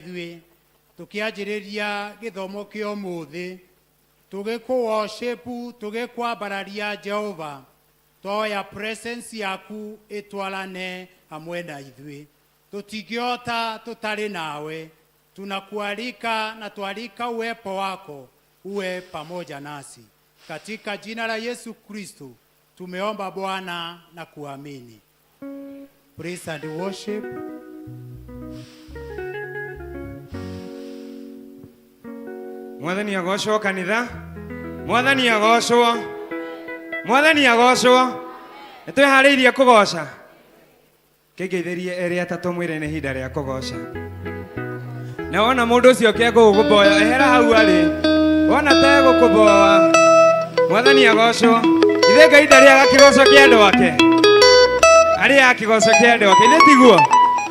Ithui tukianjiriria githomo kio muthi tugiku worship tugikwambararia Jehova toya presence yaku itwarane hamwe na ithui tutingiota tutari nawe tunakualika na tualika uwepo wako uwe pamoja nasi katika jina la Yesu Kristo tumeomba Bwana na kuamini. Praise and worship. Mwathani agocwo kanitha, Mwathani agocwo, Mwathani agocwo. Nitwihariirie kugoca. Kigeithĩrie eri atatu mwire ni hinda ria kugoca. Na wona mundu ucio ke guguboya ehera hau ari. Wona te gukuboa. Mwathani agocwo. Ithe Ngai ndari agakigoca kia andu ake. Ari akigoca kia andu ake. Ni tiguo.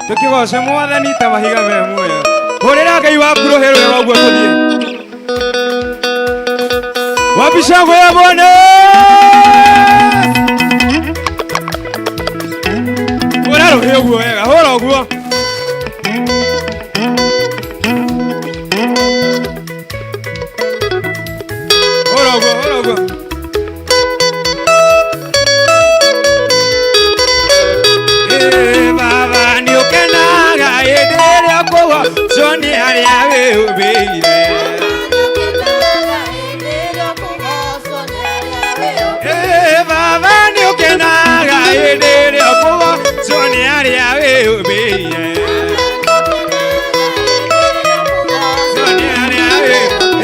Tukigoca Mwathani ta mahiga me muoyo. Hurira Ngai waku ruhi rwe waguo tuthie. Wabishangwe ya Bwana. Ora rohe uguo wega, hora uguo. Hora uguo, hora uguo. Baba ni ukenaga ederia kwa zoni ari awe ubeire. Zoni ari awe ubeire. Zoni ari awe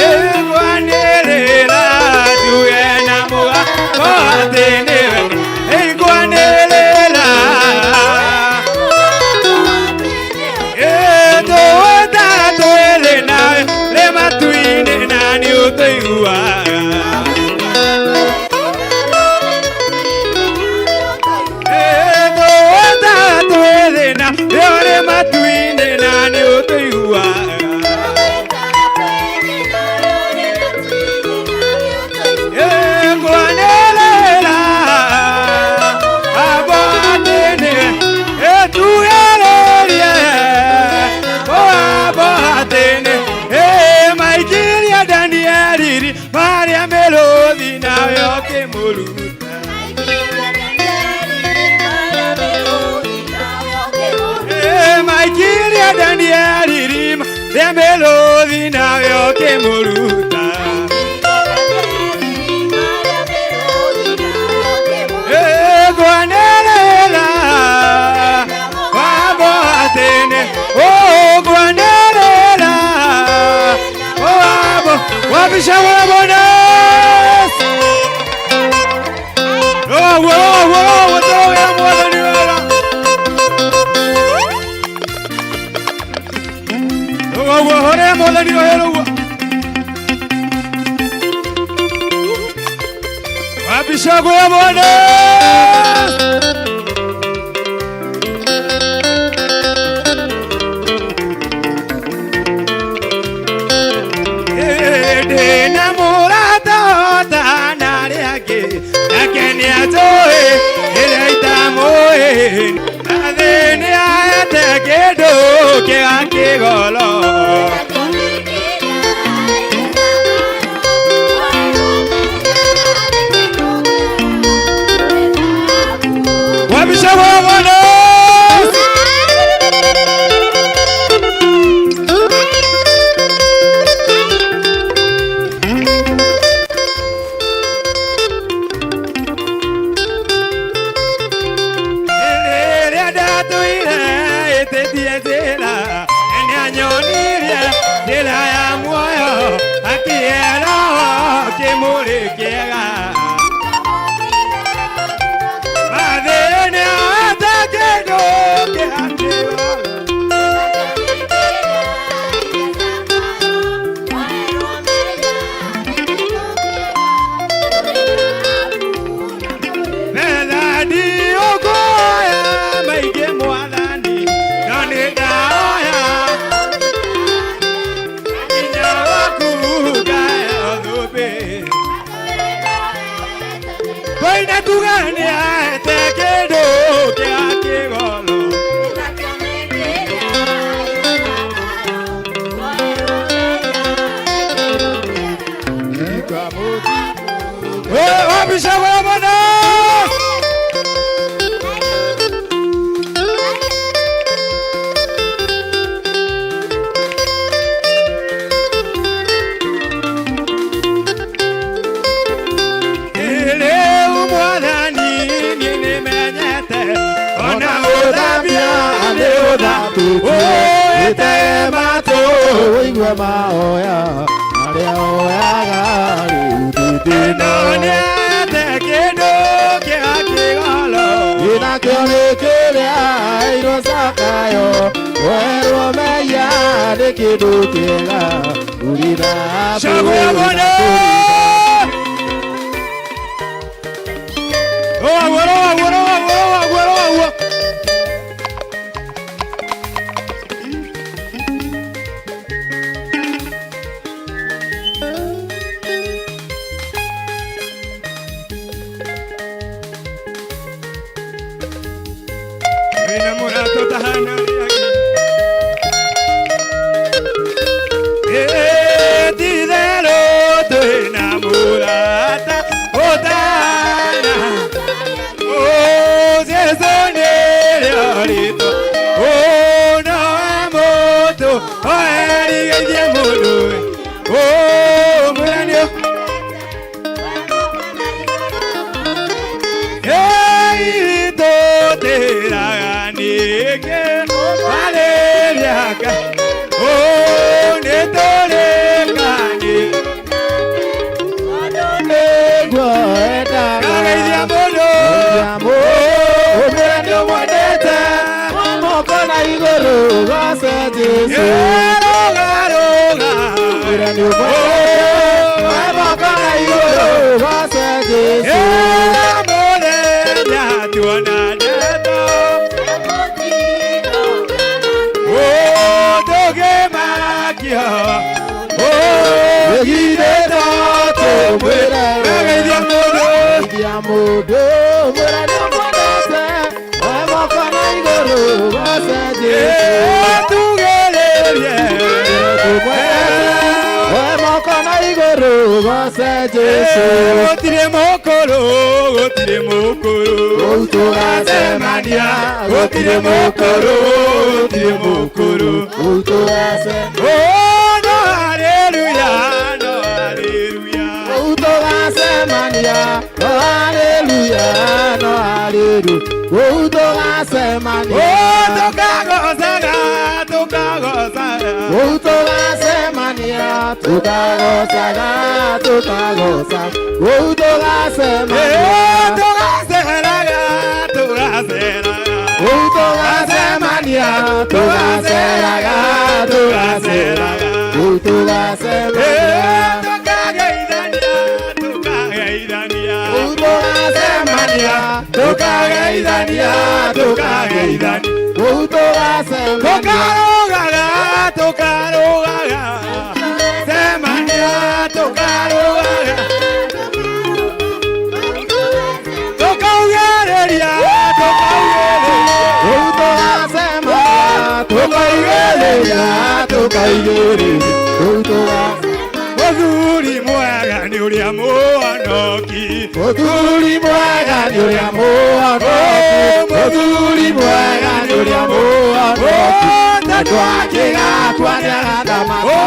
egwanelera tuena muga koatenewe egwanelera edoda toelena lema tuine nani utoiwa. Yore matuine nani utoiwa. Egwanelela aboatene etuyelelie aboatene maikiria Danieliri Maria Melodi nawe okemuluta. Maikiria Danieliri Maria Melodi nawe okemuluta. Egwanelela waboatene ogwanelela wabo wabisha wabona watoya Mwathani wera hore Mwathani wera wabishago ya Bwana. Dena murata tanari ake akeni atoe eleita moe adeni ayate kedo ke ake golo. mahoya marĩa oyaga rĩu ndĩnone kĩndũ kĩa kĩgalo inakĩo nĩ kĩrĩa irocakayo werwo meya nĩ kĩndũ kĩega urina Shagũya mũno Gotire mokoro Utugasemania Gotire mokoro Oh no hallelujah no hallelujah Utugasemania no hallelujah no hallelujah Utugasemania Utugasemania tukagozaga Muthuri mwega nĩ ũrĩa mũhonoki Muthuri mwega nĩ ũrĩa mũhonoki Muthuri mwega nĩ ũrĩa mũhonoki Tondũ akĩgakua nĩagathamaka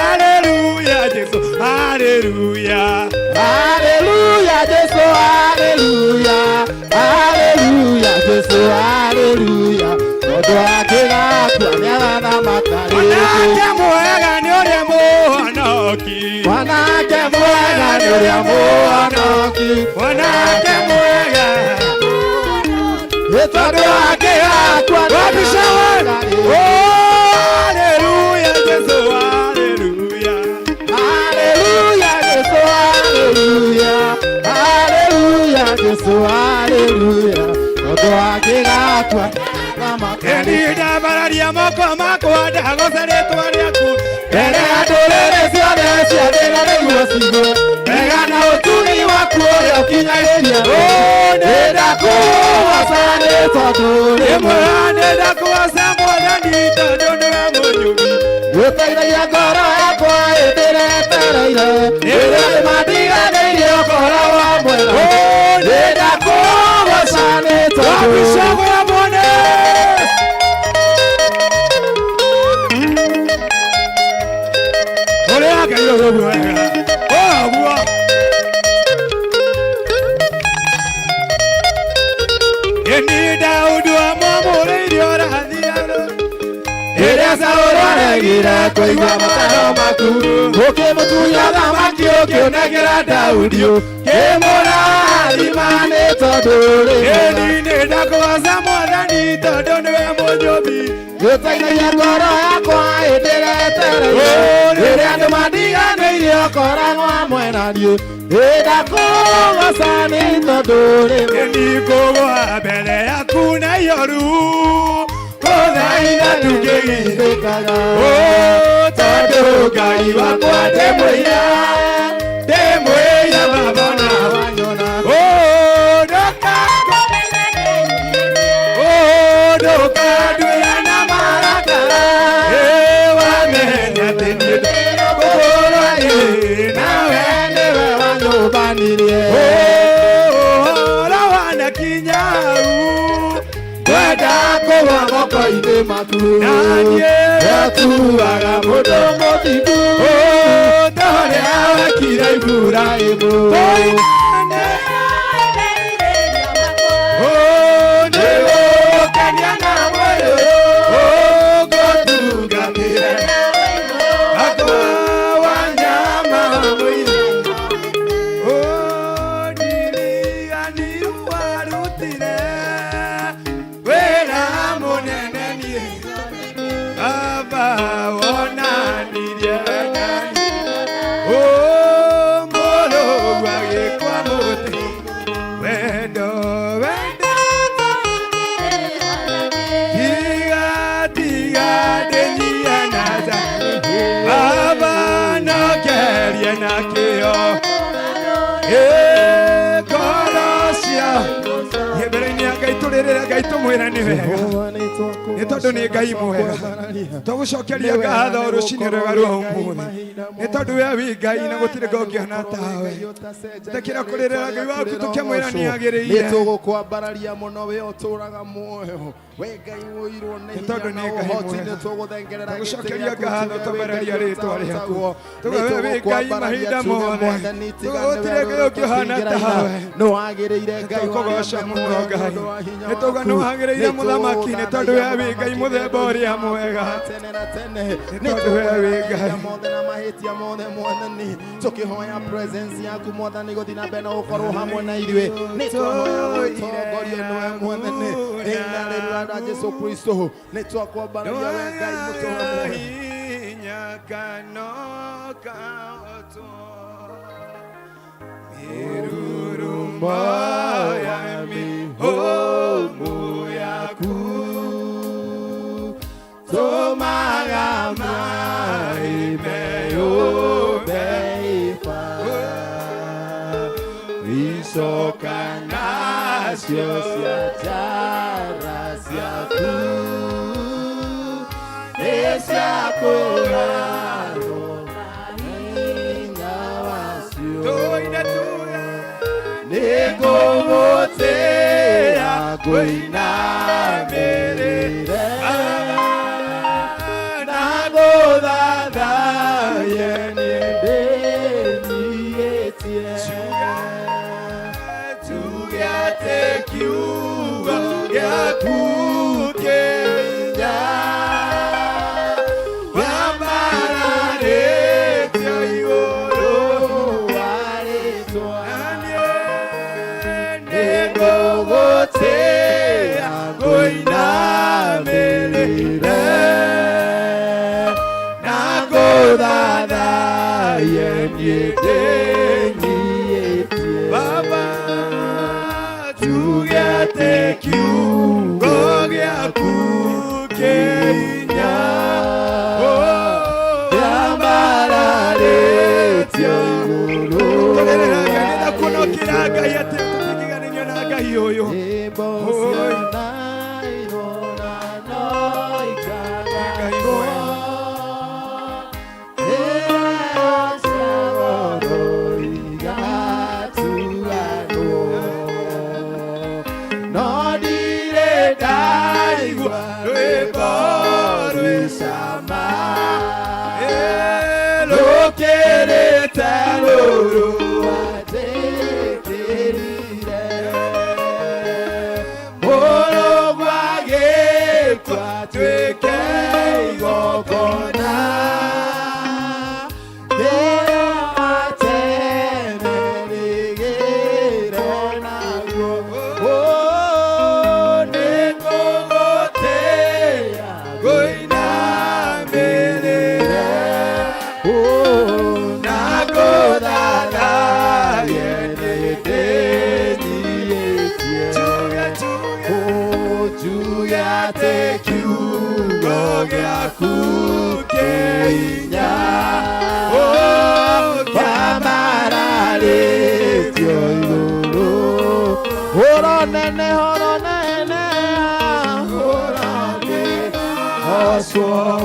Hallelujah Jesu Hallelujah Hallelujah Jesu Hallelujah Hallelujah Jesu Hallelujah Tondũ akĩgakua nĩagathamaka Mwanake mwega nĩ ũrĩa mũhonoki Mwanake mwega nĩ ũrĩa mũhonoki Mwanake mwega Tondũ akĩgakua Oh Hallelujah Jesu Hallelujah Hallelujah Jesu Hallelujah Hallelujah Jesu Hallelujah Tondũ akĩgakua Endida bararia moko makwa ndagoca rĩtwa rĩaku mbere ya ndũrĩrĩ ciothe cia thĩ na nĩguo cigwe wega na ũtugi waku ũrĩa ũkinyagĩria nĩndakũgoca nĩ tondũ rĩmwe nĩndakũgoca Mwathani tondũ nĩwe mũnyugi gũteithagia ngoro yakwa ĩndĩretereire rĩrĩa ndĩmandiganĩirie ũkora wa mwega nĩndakũgoca nĩ tondũ ũroregire kũigua mataro maku ũkĩmũtunya thamaki ũkĩũnengera Daudi kĩmũrathima nĩ tondũ ũrĩ ĩni nĩ ndakũgoca Mwathani tondũ nĩwe mũnyũmbi gĩteithagia ngoro yakwa hĩndĩ ĩrĩa etereire rĩrĩa andũ mandiganĩirie ũkoragwo hamwe na niĩ ndakũgoca nĩ tondũ ũrĩ ĩni kũgũa mbere yaku na ihoru gũthaitha ndũngĩgithĩkaga tondũ Ngai wakwa ndĩmwĩira Baba na wanyona ndũkandũya na marakara wamenya thĩinĩ gũkũrwo nawe nĩwe wanyũmbanirie ũhoro wanakinyau kwenda kũgwa moko-inĩ maku atuaga mũndũ mũthingu torĩa wekire ibura ĩmwe nĩgũkania na mwĩrĩ ũgũtungatĩre akwa wa nyama mwĩrĩ ndiriganiru warutire wĩra mũnene niĩ Baba wonanirie mũrũgu agĩkwa mũtĩ wendo tiga ndĩnyie naca Baba nokerie na kĩo ngorocia mbere-inĩ ya Ngai tũrĩrĩre Ngai tũmwĩra nĩ wega nĩ tondũ nĩ Ngai mwega tũgũcokeria ngatho rũcinĩ rwega rwa ũmũthĩ nĩ tondũ we wĩ Ngai na gũtirĩ ngongĩona tawe tekĩra kũrĩrĩra Ngai waku tũkĩmwĩra nĩ agĩrĩire nĩtũgũkwambararia mũno we ũtũraga muoyo we Ngai ũirwo nĩ hinya na ũhoti nĩtũgũthengerera tũgũcokeria ngatho tũmereria rĩtwa rĩaku tũgawe wĩ Ngai mahinda mothe tũgũtirĩ Ngai ũkĩhana tawe nĩwagĩrĩire Ngai tũkũgoca mũno Ngai nĩtũga nĩwagĩrĩire mũthamaki nĩ tondũ we wĩ Ngai mũthemba ũrĩa mwega nĩ tondũ we wĩ Ngai na mahĩtia mothe Mwathani tũkĩhoya presence yaku Mwathani gũthiĩ na mbere na gũkorwo hamwe na ithuĩ nĩtũhoya gũtongoria nĩwe Mwathani ĩna rĩrĩa rĩa Jesũ Kristo nĩtwakwambararia we Ngai mũtũra hinya kano kaoto mirurumba ya mihomu yaku tomaga maimeyobeifa icoka nacio cia njara ciaku nĩciakũrathwo hinya wacio nĩngũgũtĩĩa ngũinamĩrĩre na ngũthathaiye niĩ ndĩnyihĩtie tuge atĩ kiugo gĩaku kĩinya wambararĩtio igũrũ wa rĩtwa nĩngũgũtĩĩa ngũinamĩrĩre na ngũthathaiye niĩ ndĩnyihĩtie Baba tuge atĩ kiugo gĩaku kĩinya wambararĩtio igũrũ tũrĩrĩra Ngai nĩthakuonokĩra Ngai atĩ tũtingĩganĩrio na Ngai ũyũ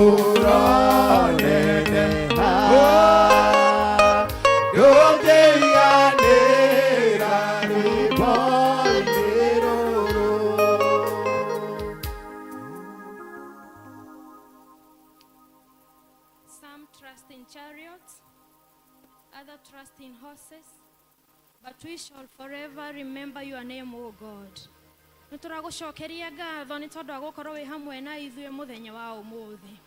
Some trust in chariots, others trust in horses, but we shall forever remember your name, O God. Nituragucokeria ngatho ni tondu wa gukorwo wi hamwe na ithuĩ muthenya wa umuthi.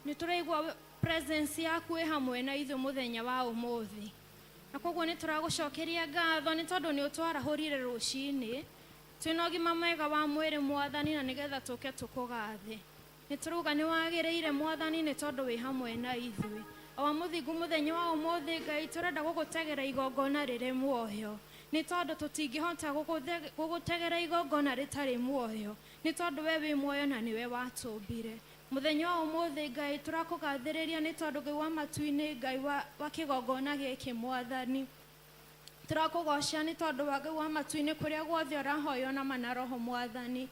Nituraigua presence yaku wi hamwe na ithuĩ muthenya wa umuthi. Na koguo nituragucokeria ngatho ni tondu ni utwarahurire rucini twina ũgima mwega wa mwĩrĩ Mwathani, na nigetha tuke tukugathe. Nituruga ni wagĩrĩire Mwathani ni tondu wi hamwe na ithuĩ. Awa muthingu muthenya wa umuthi Ngai turenda gugutegera igongona riri muoyo. Ni tondu tutingihota gugutegera igongona ritari muoyo. Ni tondu we wi muoyo na niwe watumbire. Muthenya wa umuthi Ngai turakugathĩrĩria ni tondu Ngai wa matu-inĩ Ngai wa kigongona gĩkĩ Mwathani. Turakugocia ni tondu wa Ngai wa matu-inĩ kuria guothe ũrahoywo na mana roho Mwathani.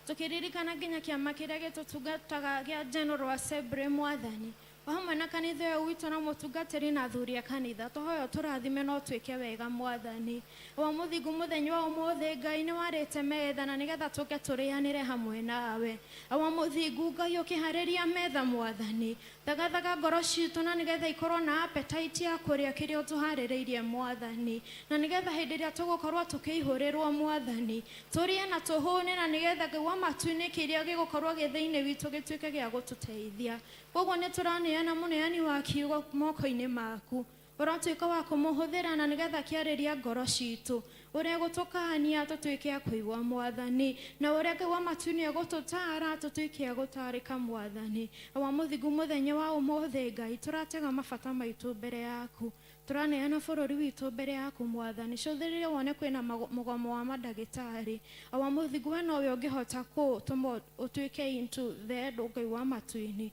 Tukiririkana nginya kĩama kĩrĩa gĩtũtungataga gĩa General Assembly Mwathani. Hamwe na kanitha ũyũ witũ na mũtungatĩri na athuri a kanitha tũhoyo tũrathime no twĩke wega Mwathani. Wa mũthingu muthenya wa ũmũthĩ Ngai nĩ warĩte metha na nĩgetha tũke tũrĩanĩre hamwe nawe. Wa mũthingu Ngai ũkĩharĩria metha Mwathani, thagathaga ngoro citũ na nĩgetha ikorwo na appetite ya kũrĩa kĩrĩa ũtũharĩrĩirie Mwathani, na nĩgetha hĩndĩ ĩrĩa tũgũkorwo tũkĩihũrĩrwo Mwathani tũrĩe na tũhũne, na nĩgetha Ngai wa matu-inĩ kĩrĩa gĩgũkorwo gĩ thĩinĩ witũ gĩtuĩke gĩa gũtũteithia. Koguo nĩ tũraneana mũneani wa kiugo moko-inĩ maku, ũratuĩka wa kũmũhũthĩra na nĩgetha kĩarĩria ngoro citũ, ũrĩa gũtũkania tũtuĩke a kũigua Mwathani, na ũrĩa Ngai wa matu-inĩ egũtũtara tũtuĩke a gũtarĩka Mwathani. Wa mũthingu muthenya wa ũmũthĩ Ngai tũratega mabata maitũ mbere yaku, tũraneana bũrũri witũ mbere yaku Mwathani. Cũthĩrĩria wone kwĩna mũgomo wa mandagĩtarĩ. Wa mũthingu we nowe ũngĩhota gũtũma ũtuĩke into the end Ngai wa matu-inĩ.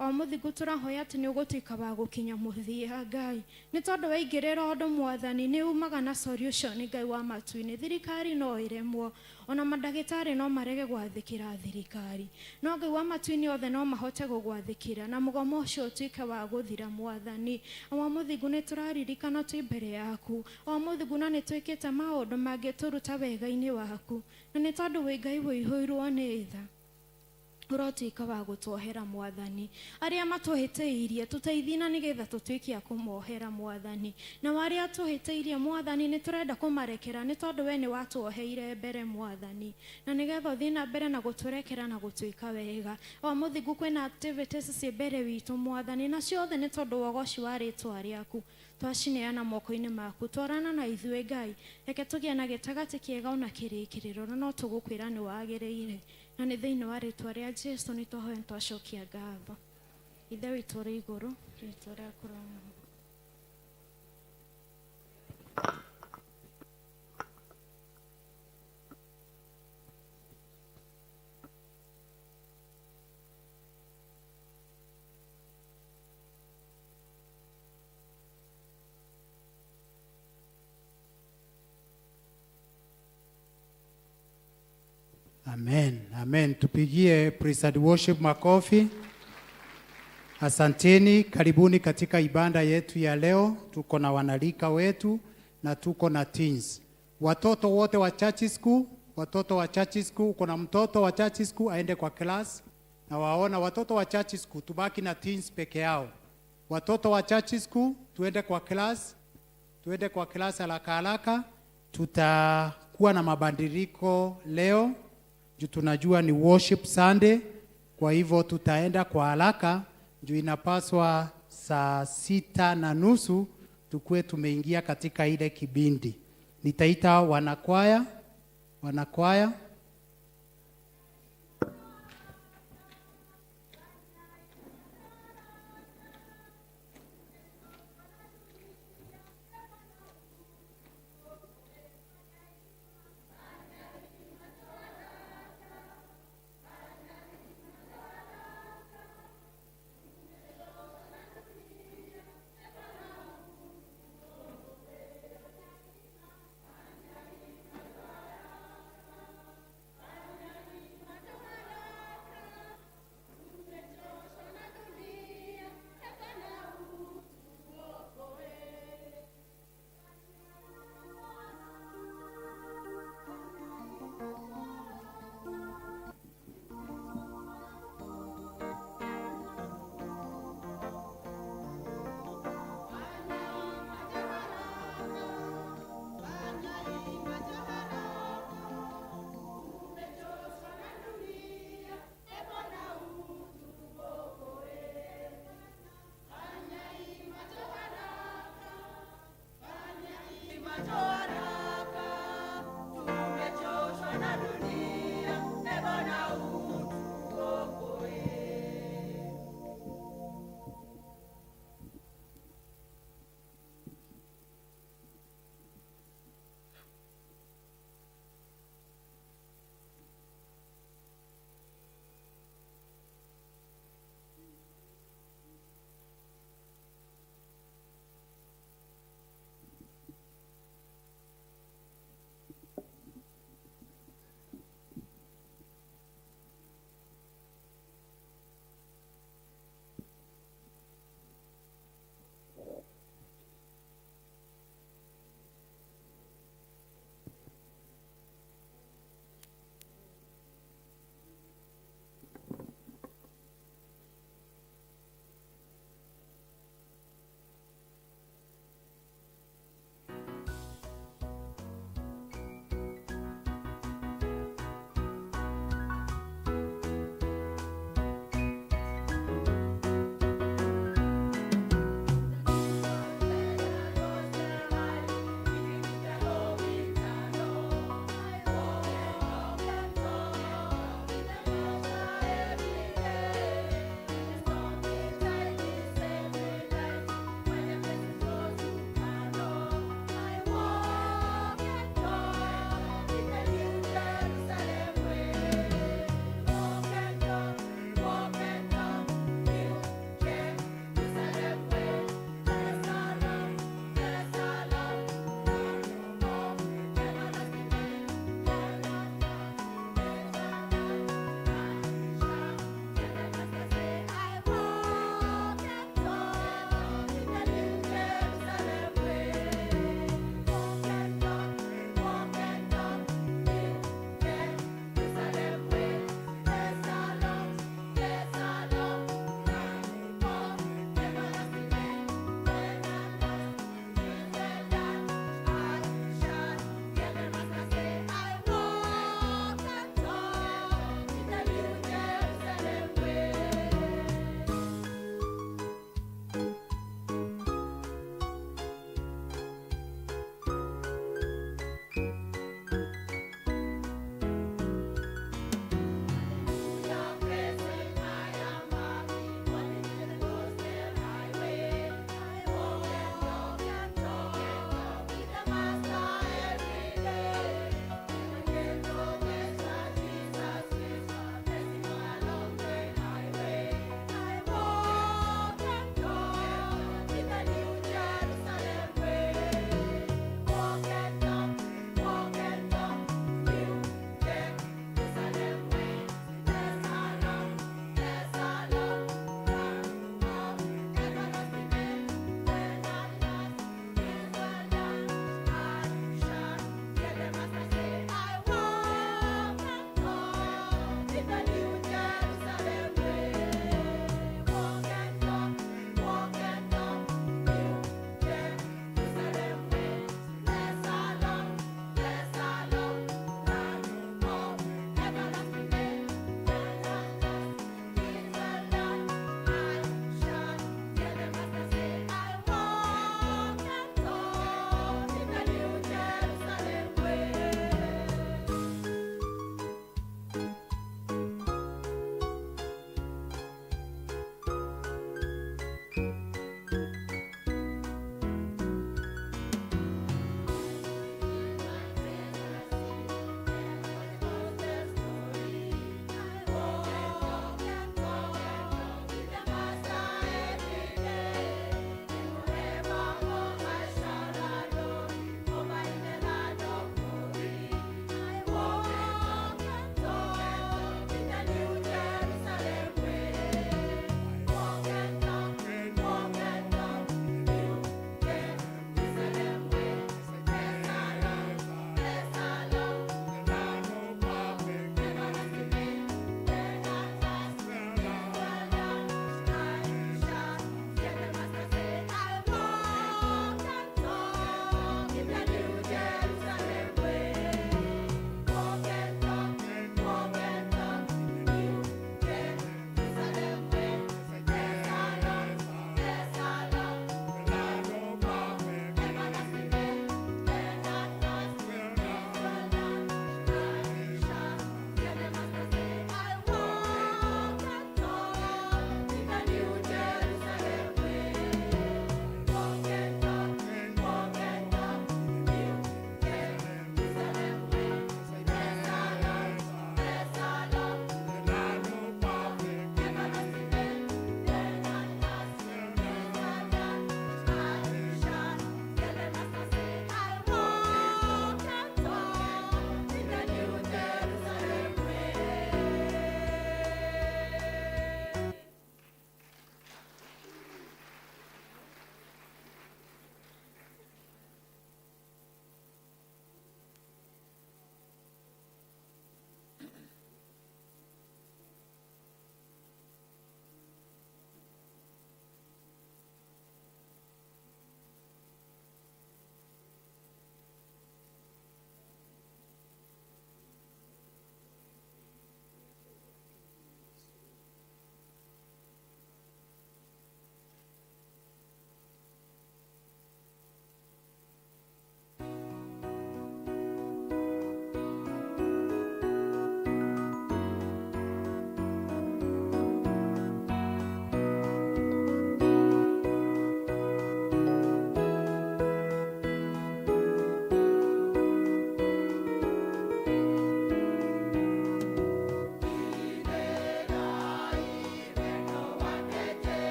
O mũthingu tũrahoya atĩ nĩ ũgũtuĩka wa gũkinya mũthia Ngai, nĩ tondũ waingĩrĩra ũndũ Mwathani nĩ umaga na solution Ngai wa matu-inĩ. Thirikari no ĩremwo, ona mandagĩtarĩ no marege gwathĩkĩra thirikari, no Ngai wa matu-inĩ othe no mahote gũgwathĩkĩra na mũgomo ũcio ũtuĩke wa gũthira Mwathani. Wa mũthingu nĩ tũraririkana twĩ mbere yaku, wa mũthingu na nĩ twĩkĩte maũndũ mangĩtũruta wega-inĩ waku, na nĩ tondũ wĩ Ngai wĩihũirwo nĩ tha ũrotuĩka wa gũtuohera Mwathani. Arĩa matũhĩtĩirie tũteithie na nĩgetha tũtuĩke a kũmohera Mwathani, na arĩa tũhĩtĩirie Mwathani nĩ tũrenda kũmarekera nĩ tondũ we nĩ watuoheire mbere Mwathani, na nĩgetha ũthiĩ na mbere na gũtũrekera na gũtuĩka wega. Wa mũthingu kwĩna activities ciĩ mbere witũ Mwathani, na ciothe nĩ tondũ wa ũgoci wa rĩtwa rĩaku twacineana moko-inĩ maku. Twarana na ithuĩ Ngai, reke tũgĩe na gĩtagatĩ kĩega ona kĩrĩkĩrĩro, na no tũgũkwĩra nĩ wagĩrĩire, na nĩ thĩinĩ wa rĩtwa rĩa Jesũ nĩ twahoya twacokia ngatho. Ithe witũ ũrĩ igũrũ, rĩtwa rĩaku rĩrogoocwo. Amen, amen. Tupigie praise and worship makofi. Asanteni, karibuni katika ibada yetu ya leo. Tuko na wanalika wetu na tuko na teens. Watoto wote wa church school, watoto wa church school, kuna mtoto wa church school aende kwa class, na waona watoto wa church school tubaki na teens peke yao. Watoto wa church school tuende kwa class haraka haraka. Tutakuwa na mabadiliko leo, juu tunajua ni worship Sunday, kwa hivyo tutaenda kwa haraka juu inapaswa saa 6:30 tukue tumeingia katika ile kibindi. Nitaita wanakwaya.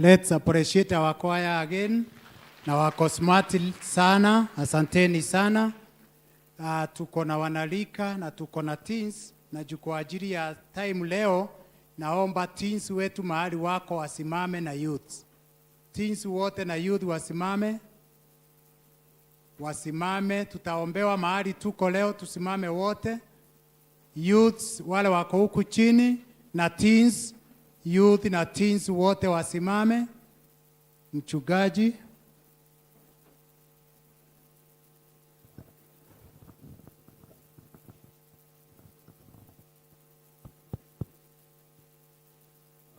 Let's appreciate our choir again. Na wako smart sana, asanteni sana. Tuko na wanalika na tuko na teens, na kwa ajili ya time leo naomba teens wetu mahali wako wasimame na youth. Teens wote na youth wasimame. Wasimame, tutaombewa mahali tuko leo, tusimame wote. Youths wale wako huku chini na teens, youth na teens wote wasimame. Mchungaji.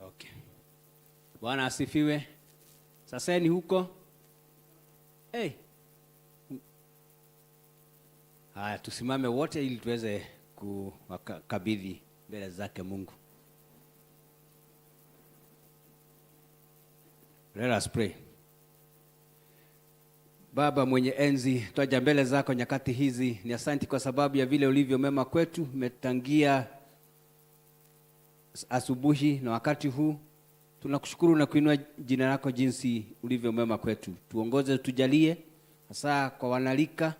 Okay. Bwana asifiwe. Sasa ni huko. Hey. Haya, tusimame wote ili tuweze kukabidhi mbele zake Mungu. Let us pray. Baba mwenye enzi, twaja mbele zako nyakati hizi. Ni asante kwa sababu ya vile ulivyo mema kwetu. Umetangia asubuhi na wakati huu. Tunakushukuru na kuinua jina lako jinsi ulivyo mema kwetu. Tuongoze, tujalie, hasa kwa wanalika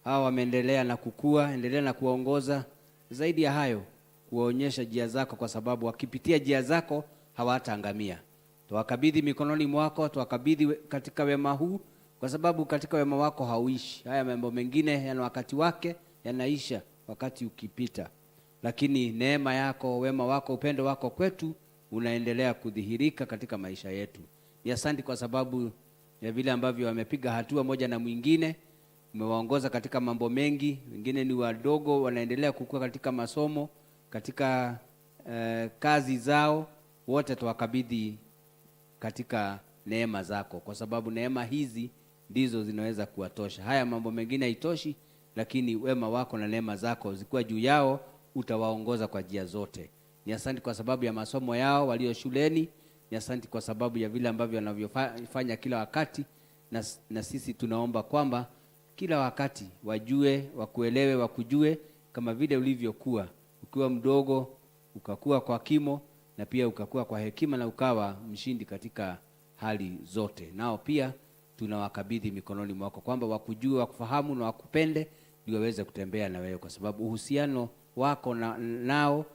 hawa wameendelea na kukua, endelea na kuongoza. Zaidi ya hayo, kuwaonyesha njia zako, kwa sababu wakipitia njia zako hawataangamia. Tuwakabidhi mikononi mwako, tuwakabidhi katika wema huu, kwa sababu katika wema wako hauishi. Haya mambo mengine yana wakati wake, yanaisha wakati ukipita. Lakini neema yako, wema wako, upendo wako kwetu unaendelea kudhihirika katika maisha yetu. Ni asante kwa sababu ya vile ambavyo wamepiga hatua moja na mwingine. Umewaongoza katika mambo mengi, wengine ni wadogo wanaendelea kukua katika masomo, katika kazi zao. Wote tuwakabidhi katika neema zako, kwa sababu neema hizi ndizo zinaweza kuwatosha. Haya mambo mengine haitoshi, lakini wema wako na neema zako zikuwa juu yao, utawaongoza kwa njia zote. Ni asante kwa sababu ya masomo yao walio shuleni. Ni asante kwa sababu ya vile ambavyo wanavyofanya kila wakati, na sisi tunaomba kwamba kila wakati wajue, wakuelewe, wakujue kama vile ulivyokuwa ukiwa mdogo, ukakuwa kwa kimo, na pia ukakuwa kwa hekima, na ukawa mshindi katika hali zote. Nao pia tunawakabidhi mikononi mwako, kwamba wakujue, wakufahamu na wakupende, ndio waweze kutembea na wewe, kwa sababu uhusiano wako nao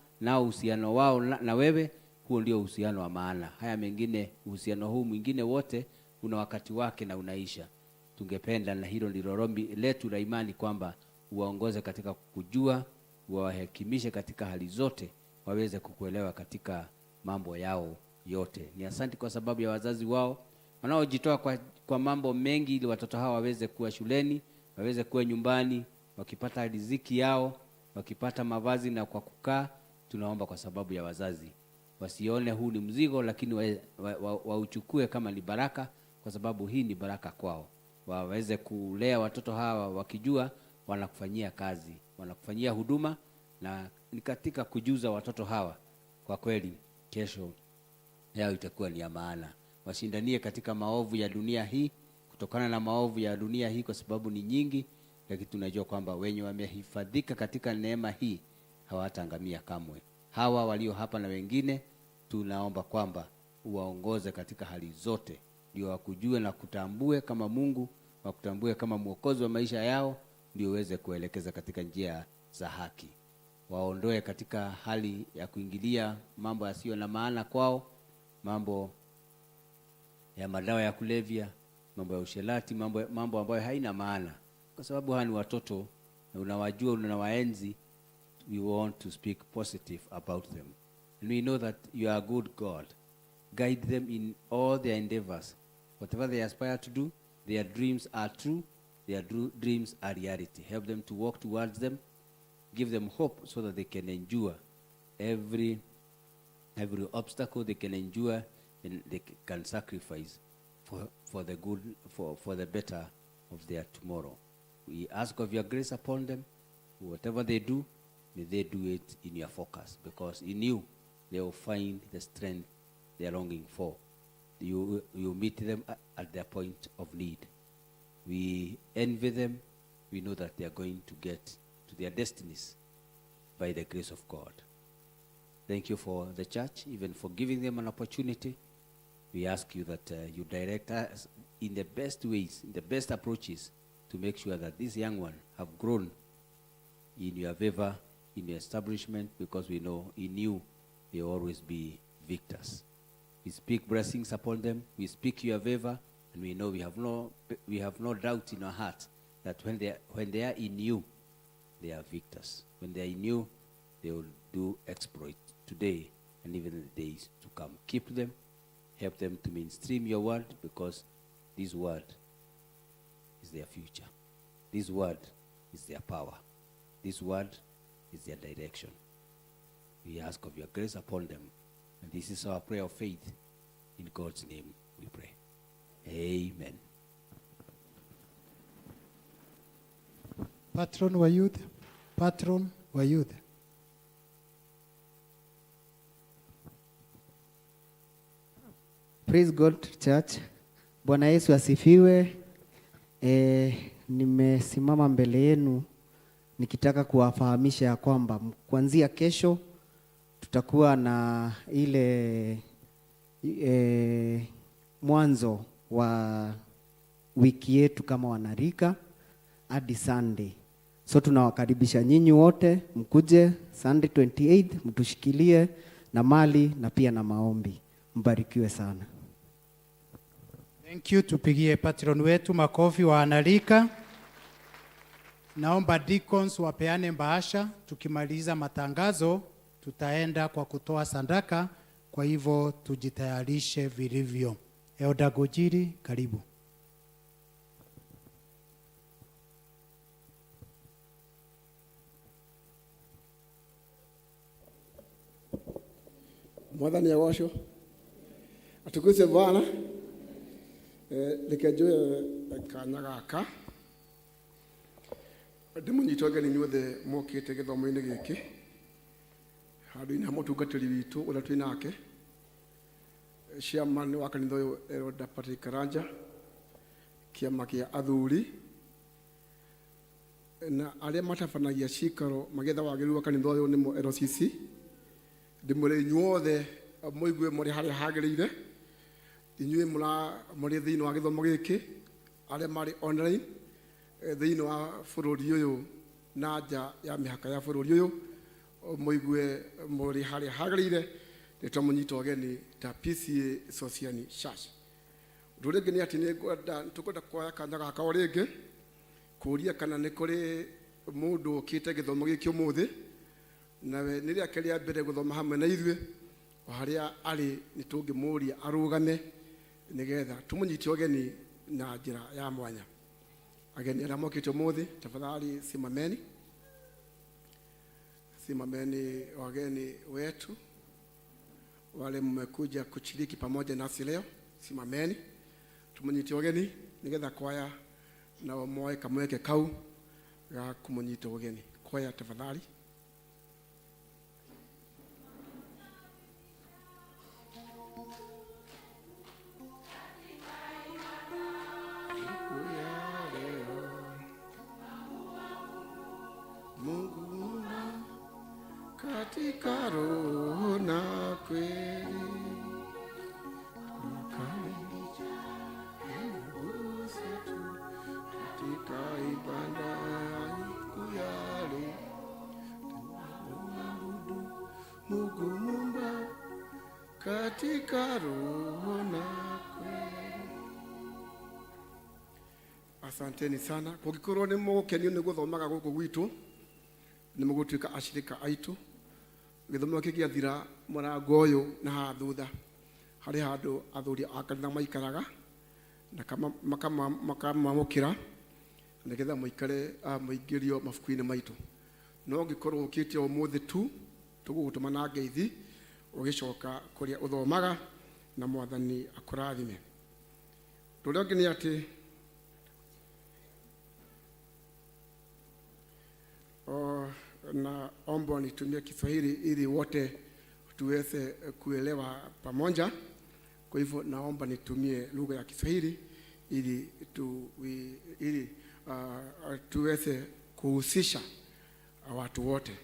uhusiano wao na wewe, huo ndio uhusiano wa maana. Haya mengine, uhusiano huu mwingine wote una wakati wake na unaisha. Tungependa, na hilo ndilo ombi letu la imani, kwamba uwaongoze katika kujua, uwahekimishe katika hali zote, waweze kukuelewa katika mambo yao yote. Ni asante kwa sababu ya wazazi wao wanaojitoa kwa mambo mengi, ili watoto hao waweze kuwa shuleni, waweze kuwa nyumbani, wakipata riziki yao, wakipata mavazi na kwa kukaa. Tunaomba kwa sababu ya wazazi, wasione huu ni mzigo, lakini wauchukue kama ni baraka, kwa sababu hii ni baraka kwao. Waweze kulea watoto hawa wakijua wanakufanyia kazi, wanakufanyia huduma, na ni katika kujuza watoto hawa, kwa kweli kesho yao itakuwa ni ya maana. Washindanie katika maovu ya dunia hii, kutokana na maovu ya dunia hii, kwa sababu ni nyingi, lakini tunajua kwamba wenye wamehifadhika katika neema hii hawataangamia kamwe. Hawa walio hapa na wengine, tunaomba kwamba uwaongoze katika hali zote, ndio wakujue na kutambue kama Mungu, wakutambue kama mwokozi wa maisha yao, ndio uweze kuelekeza katika njia za haki. Waondoe katika hali ya kuingilia mambo yasiyo na maana kwao, mambo ya madawa ya kulevya, mambo ya usherati, mambo ambayo haina maana, kwa sababu hawa ni watoto na unawajua, unawaenzi. We want to speak positive about them, and we know that you are a good God. Guide them in all their endeavors. Whatever they aspire to do, their dreams are true, their dreams are reality. Help them to walk towards them. Give them hope so that they can endure every obstacle they can endure, and they can sacrifice for the good, for the better of their tomorrow. We ask of your grace upon them. Whatever they do, may they do it in your focus, because in you they will find the strength they are longing for. You meet them at their point of need. We envy them. We know that they are going to get to their destinies by the grace of God. Thank you for the church, even for giving them an opportunity. we ask you that you direct us in the best ways, in the best approaches, to make sure that this young one have grown in your favor, in your establishment, because we know in you they will always be victors. We speak blessings upon them, we speak your favor, and we know we have no doubt in our heart that when they are in you, they are victors. When they are in you, they will do exploit today and even in the days to come. Keep them, help them to mainstream your word, because this word is their future. This word is their power. This word is their direction. We ask of your grace upon them. And this is our prayer of faith. In God's name we pray. Amen. Patron wa youth. Patron wa youth. Praise God, church. Bwana Yesu asifiwe. Nimesimama mbele yenu nikitaka kuwafahamisha ya kwamba kuanzia kesho tutakuwa na ile mwanzo wa wiki yetu kama wanarika hadi Sunday. So tunawakaribisha nyinyi wote mkuje Sunday 28th, mtushikilie na mali na pia na maombi. Mbarikiwe sana. Thank you. Tupigie patron wetu makofi wa analika. Naomba deacons wapeane bahasha. Tukimaliza matangazo tutaenda kwa kutoa sadaka, kwa hivyo tujitayarishe vilivyo. Elder Gojiri, karibu. Mwathani agocwo atukuzwe Bwana. Reke njoe kanya gaka ndimunyitogeni nyothe mokite githomo-ini giki handu-ini ha mutungatiri witu uria twi nake chairman wa kanitha uyu Elder Patrick Karanja, kiama kia athuri na aria matabanagia cikaro magetha wagiru wa kanitha uyu nimo LCC. Ndimure inyuothe muigue muri haria hagiriire, inyue muri thiini wa githomo giki, aria mari online thiini wa bururi uyu na nja ya mihaka ya bururi uyu, muigue muri haria hagiriire. Nitumunyita ugeni ta PCA Sociani Church. Undu ringi ni ati tukwenda kuoya kanya gaka o ringi kuria kana ni kuri mundu ukite githomo giki umuthi nawe nä rä ake rä a mbere gå thoma hamwe na ithuä o harä a arä nä tå ngä må ria arå nä getha tå må nyite ũgeni na njä ra ya mwanya. Ageni arä a mokä te må thä tafadhali simameni wageni wetu wale mmekuja kushiriki pamoja nasi leo, simameni tumunyite ũgeni nä getha kwaya na moe kamweke kau ga kumunyita ũgeni. Kwaya tafadhali. Katika roho na kweli katika ibada kuyale Mungu Muumba katika roho na kweli. Asanteni sana kugikorwo ni mukenio ni guthomaga guku gwitu ni mugutwika ashirika aitu. Githomo giki giathira murango uyu na ha thutha hari handu athuri a kanitha maikaraga na makamamukira nigetha muikare muingirio mabuku-ini maitu. No ngikorwo ukite umuthi tu tugugutuma na ngeithi ugicoka kuria uthomaga na Mwathani akurathime. Ruria ngi ni ati na omba nitumie Kiswahili ili wote tuweze kuelewa pamoja. Kwa hivyo naomba nitumie lugha ya Kiswahili ili tuweze kuhusisha watu wote.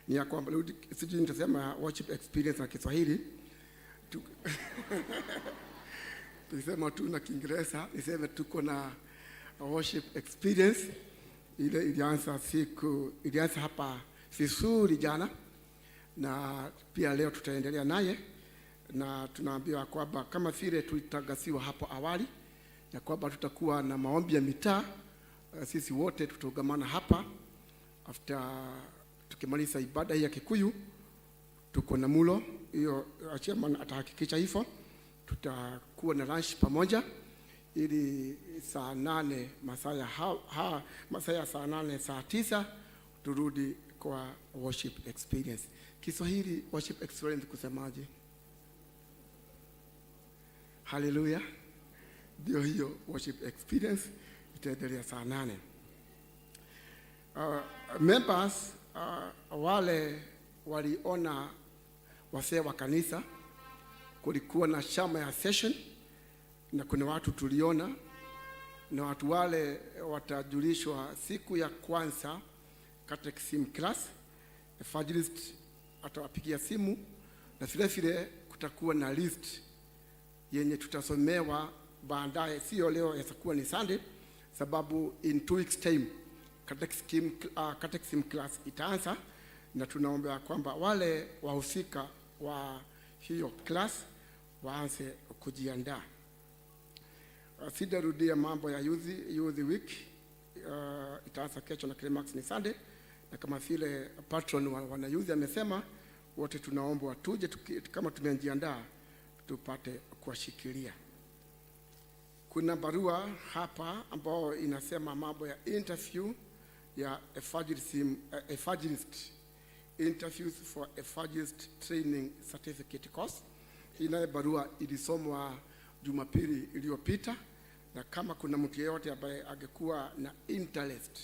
Ni ya kwamba sijui nitasema worship experience na Kiswahili, tukisema tu na Kiingereza niseme tuko na worship experience ile ilianza hapa vizuri jana, na pia leo tutaendelea naye, na tunaambiwa kwamba kama vile tulitangasiwa hapo awali ya kwamba tutakuwa na maombi ya mitaa. Sisi wote tutaungamana hapa after tukimaliza ibada hii ya Kikuyu. Tuko na mulo hiyo, chairman atahakikisha hivyo. Tutakuwa na lunch pamoja ili saa 8 masaa ya saa 8 saa 9 turudi kwa worship experience. Kiswahili worship experience kusemaje? Hallelujah. Ndio hiyo worship experience itaendelea saa 8. Members wale waliona wasee wa kanisa, kulikuwa na shama ya session, na kuna watu tuliona, na watu wale watajulishwa siku ya kwanza catechism class. Evangelist atawapigia simu, na vile vile kutakuwa na list yenye tutasomewa baadaye, sio leo, yatakuwa ni Sunday, sababu in 2 weeks time catechism class itaanza, na tunaomba kwamba wale wahusika wa hiyo class waanze kujiandaa. Sidarudia mambo ya youth week, itaanza kesho na climax ni Sunday, na kama vile patron wana youth amesema, wote tunaomba tuje kama tumejiandaa tupate kuwashikilia. Kuna barua hapa ambao inasema mambo ya interview ya evangelist interviews for evangelist training certificate course. Ina barua ilisomwa Jumapili iliyopita, na kama kuna mtu yeyote ambaye angekuwa na interest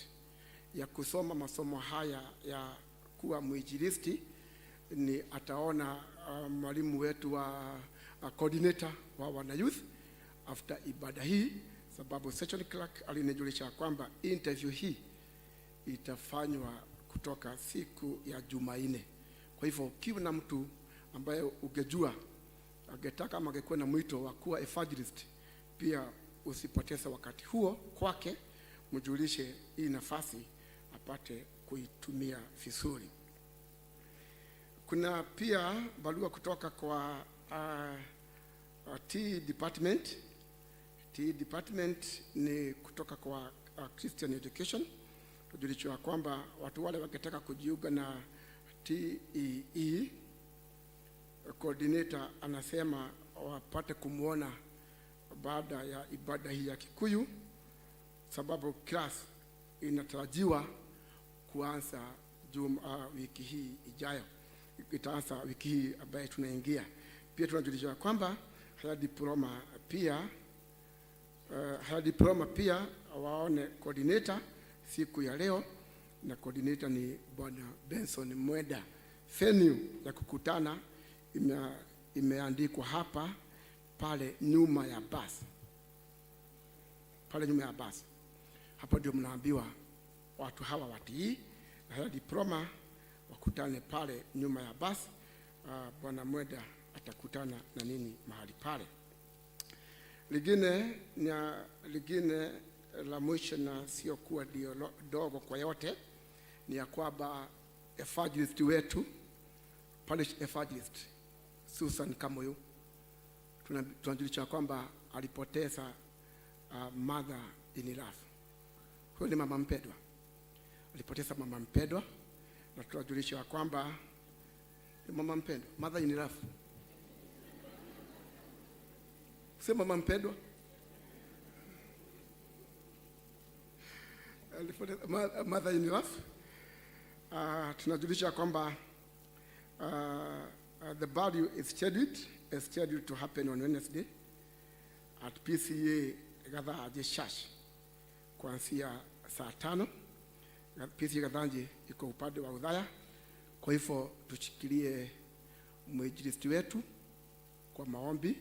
ya kusoma masomo haya ya kuwa mwinjilisti, ni ataona mwalimu wetu wa coordinator wa wana youth after ibada hii, sababu section clerk alinijulisha kwamba interview hii itafanywa kutoka siku ya Jumanne. Kwa hivyo kiwa na mtu ambaye ungejua angetaka ama angekuwa na mwito wa kuwa evangelist, pia usipoteze wakati huo kwake, mjulishe hii nafasi apate kuitumia vizuri. Kuna pia barua kutoka kwa T department ni kutoka kwa Christian Education. Tujulishwa kwamba watu wale wakitaka kujiunga na TEE, coordinator anasema wapate kumuona baada ya ibada hii ya Kikuyu, sababu class inatarajiwa kuanza wiki hii ijayo. Itaanza wiki hii ambayo tunaingia. Pia tunajulishwa kwamba haya diploma pia waone coordinator siku ya leo, na coordinator ni Bwana Benson Mweda. Venue ya kukutana imeandikwa hapa pale nyuma ya basi. Pale nyuma ya basi. Hapo ndio mnaambiwa watu hawa watii, na haya diploma wakutane pale nyuma ya basi. Bwana Mweda atakutana na nini mahali pale. Lingine la mwisho, na sio kuwa ndio dogo kwa yote, ni ya kwamba evangelist wetu, parish evangelist Susan Kamoyo, tunajulisha kwamba alipoteza mother in love. Huyo ni mama mpendwa, alipoteza mama mpendwa, na tunajulisha kwamba mama mpendwa, mother in love, sema mama mpendwa, mother in love. Tunajulisha kwamba the burial is scheduled to happen on Wednesday at PCA Gadhaje Church kuanzia saa 5. PCA Gadhaje iko upande wa Udhaya. Kwa hivyo tushikilie mwinjilisti wetu kwa maombi,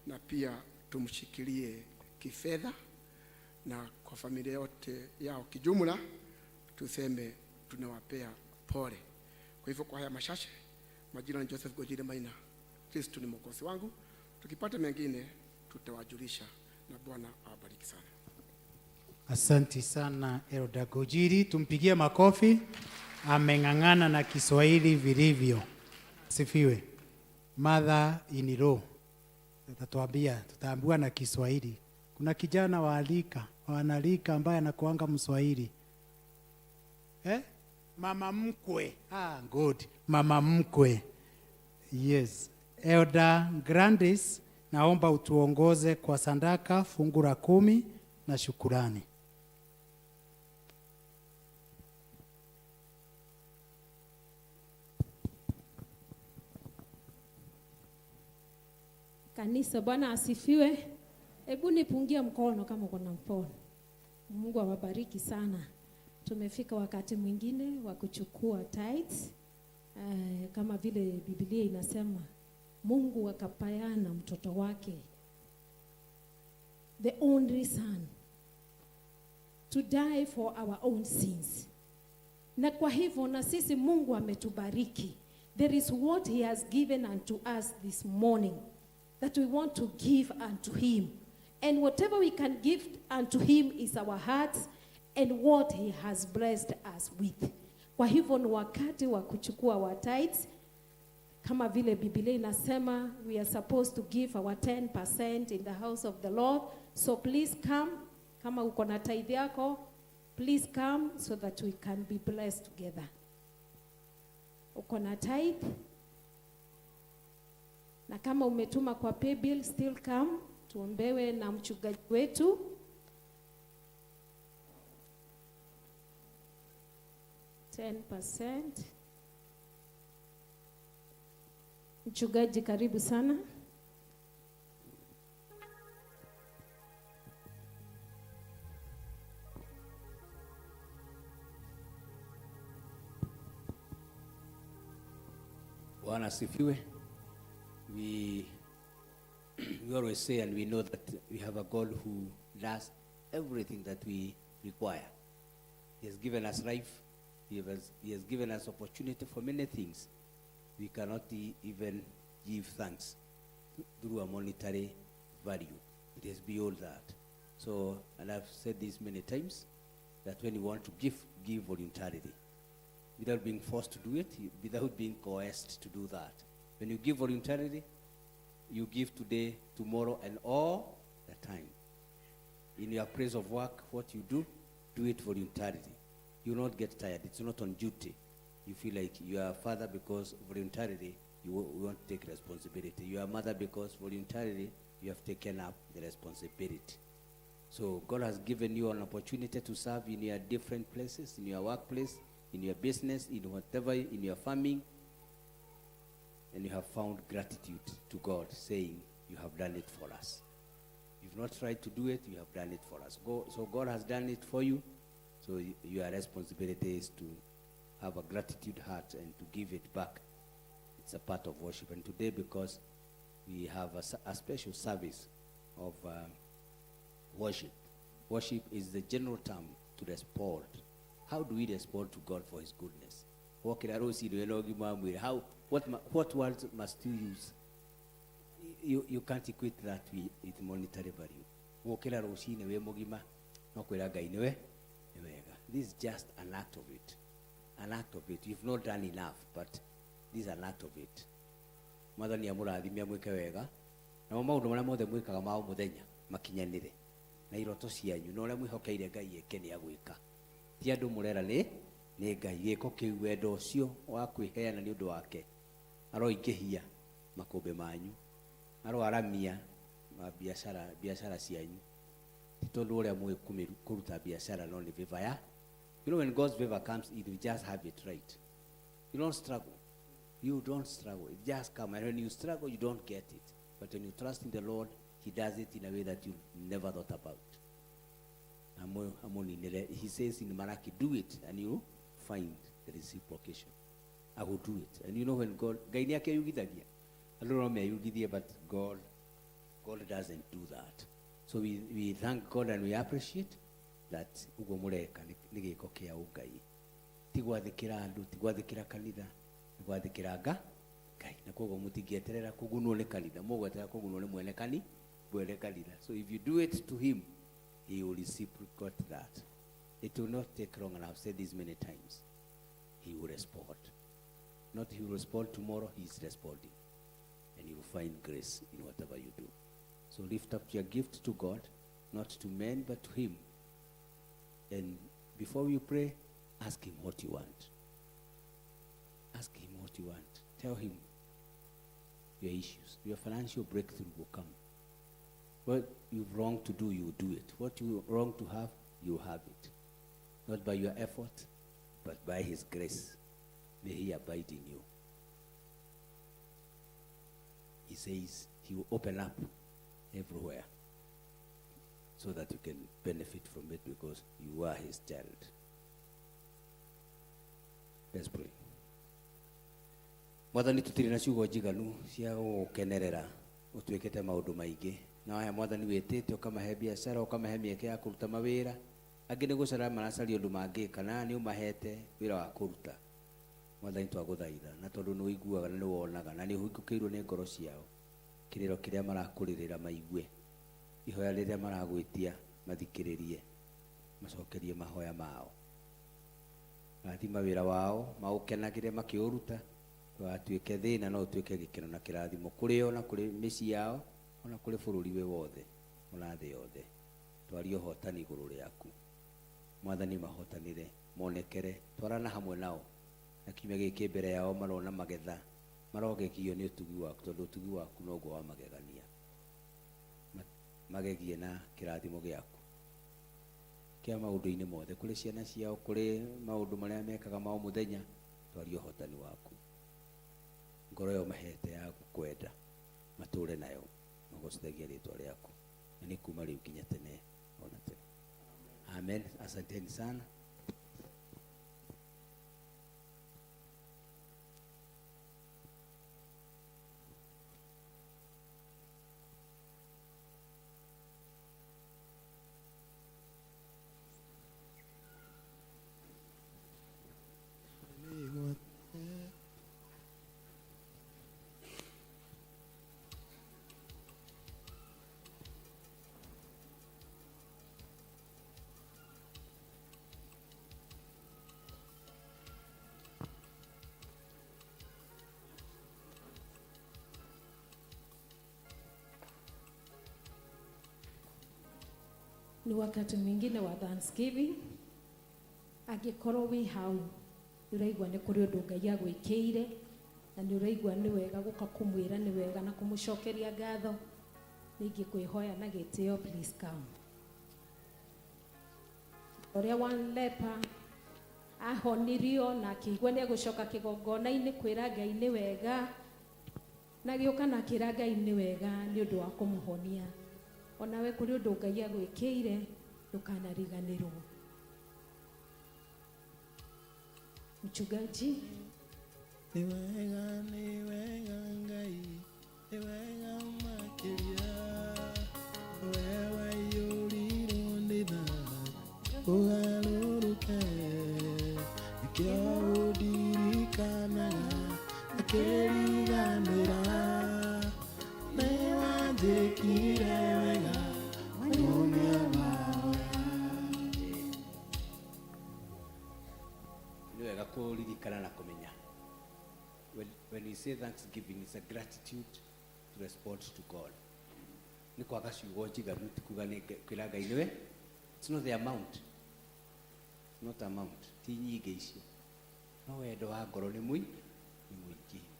na pia tumshikilie kifedha, na kwa familia yote yao kijumla tuseme tunawapea pole. Kwa hivyo kwa haya machache, majina ni Joseph Gojile Maina Kristo ni mwokozi wangu. Tukipata mengine tutawajulisha, na Bwana awabariki sana. Asanti sana Elda Gojiri, tumpigie makofi. Ameng'ang'ana na Kiswahili vilivyo. Sifiwe. Mother in law tutaambiwa na Kiswahili. Kuna kijana wanalika ambaye anakuanga Mswahili. Mama mkwe. Good. Mama mkwe. Yes. Elda Grandis, naomba utuongoze kwa sadaka fungu la 10 na shukurani. Kanisa, Bwana asifiwe. Hebu nipungie mkono kama kuna mkono. Mungu awabariki sana. Tumefika wakati mwingine wa kuchukua tithes. Kama vile Biblia inasema, Mungu akapayana mtoto wake, the only son, to die for our own sins. Na kwa hivyo na sisi Mungu ametubariki. There is what he has given unto us this morning that we want to give unto him. And whatever we can give unto him is our hearts and what he has blessed us with. Kwa hivyo ni wakati wa kuchukua our tithes. Kama vile Biblia inasema, we are supposed to give our 10% in the house of the Lord. So please come. Kama uko na tithe yako, please come so that we can be blessed together. Uko na tithe? Na kama umetuma kwa pay bill, still come. Tuombewe na mchungaji wetu. %. Mchungaji, karibu sana. Bwana asifiwe. We always say, and we know that we have a God who does everything that we require. He has given us life. He has given us opportunity for many things. We cannot even give thanks through a monetary value. It is beyond that. So, and I've said this many times, that when you want to give voluntarily, without being forced to do it, without being coerced to do that. When you give voluntarily, you give today, tomorrow, and all the time. In your place of work, what you do it voluntarily. You will not get tired. It's not on duty. You feel like you are a father because voluntarily you want to take responsibility. You are a mother because voluntarily you have taken up the responsibility. So God has given you an opportunity to serve in your different places, in your workplace, in your business, in whatever, in your farming, and you have found gratitude to God, saying, you have done it for us. You've not tried to do it, you have done it for us. So God has done it for you, so your responsibility is to have a gratitude heart and to give it back. It's a part of worship. And today, because we have a special service of worship. Worship is the general term to respond. How do we respond to God for his goodness? What words must you use? You can't equate that with monetary value. This is just an act of it. An act of it. You've not done enough, but this is an act of it. Mother ni amurathimia mwike wega. Na maundu maria mothe mwikaga ma muthenya makinyanire. Na iroto cianyu no ria mwihokeire Ngai eke ni agwika. Ti andu murera ni Ngai giko kiu wendo ucio wa kwiheana ni undu wake. Aroingihia makombe manyu. Aroaramia biashara cianyu. Tondu uria mwe kuruta biashara no ni vivaya. You know, when God's favor comes, you just have it right. You don't struggle. You don't struggle. It just comes. And when you struggle, you don't get it. But when you trust in the Lord, he does it in a way that you never thought about. He says in Malachi, do it, and you find the reciprocation. I will do it. And you know when God, I don't know me, but God doesn't do that. So we thank God and we appreciate that ugomureka nigiko kia ugai. Tigwathikira andu, tigwathikira kanitha, tigwathikira ngai na koguo mutingieterera kugunwo ni kanitha mugweterera kugunwo ni mwene kanitha. So if you do it to him, he will reciprocate that. It will not take long, and I've said this many times. He will respond. Not he will respond tomorrow, he is responding. And you will find grace in whatever you do. So lift up your gift to God, not to men, but to him. And before you pray, ask him what you want. Ask him what you want. Tell him your issues. Your financial breakthrough will come. What you've wronged to do, you will do it. What you wrong to have, you will have it. Not by your effort, but by his grace. May he abide in you. He says he will open up everywhere so that you can benefit from it because you are his child. Let's pray. Mwathani tutiri na ciugo njiganu cia gukenerera utwikite maundu maingi na aya mwathani witite ukamahe biashara ukamahe mieke ya kuruta mawira angi ni gucara maracari undu mangi kana ni umahete wira wa kuruta mwathani twaguthaitha na tondu ni uiguaga na ni wonaga na ni uhingukirwo ni ngoro ciao kiriro kiria marakuririra maigue ihoya riria maragwitia mathikiririe macokerie mahoya mao rathima wira wao maukenagire makiuruta watuike thina no tuike gikeno na kirathimo kuri ona kuri misi yao ona kuri bururi we wothe ona thi yothe twari uhotani iguru riaku mwathani mahotanire monekere twarana hamwe nao na kiumia giki mbere yao marona magetha marogekio ni utugi waku tondu utugi waku no gwa magegania magegie na kirathimo giaku kia maundu-ini mothe kuri ciana ciao kuri maundu maria mekaga mao muthenya twari uhotani waku ngoro yo mahete ya gukwenda mature nayo magocithagia ritwa riaku na ni kuma riu kinya tene ona tene. Amen. Asanteni sana. Ni wakati mwingine wa Thanksgiving agikorwo wi hau uraigwa ni kuri undu Ngai agwikiire na ni uraigwa ni wega guka kumwira ni wega na kumucokeria ngatho ningi kwihoya na gitio please come. Oria one leper ahonirio na kigwa ni gucoka kigongona-ini kwira Ngai ni wega na gioka na kira Ngai ni wega ni undu wa kumuhonia onawe kuri undu Ngai agwikiire ndukanariganirwo. Mchungaji ni wega Ngai ni wega makiria wewe yurirwo ni tha ugaruruke ikio udirikanaga akiriganira ni wanjikire wega munia mawe Ni wega kuririkana na kumenya. When we say Thanksgiving, it's a gratitude to respond to God. Ni kwaga ciugo njiganu ti kuga ni kwira Ngai niwe. It's not the amount. It's not amount. Ti nyingi icio. No wendo wa ngoro ni muingi.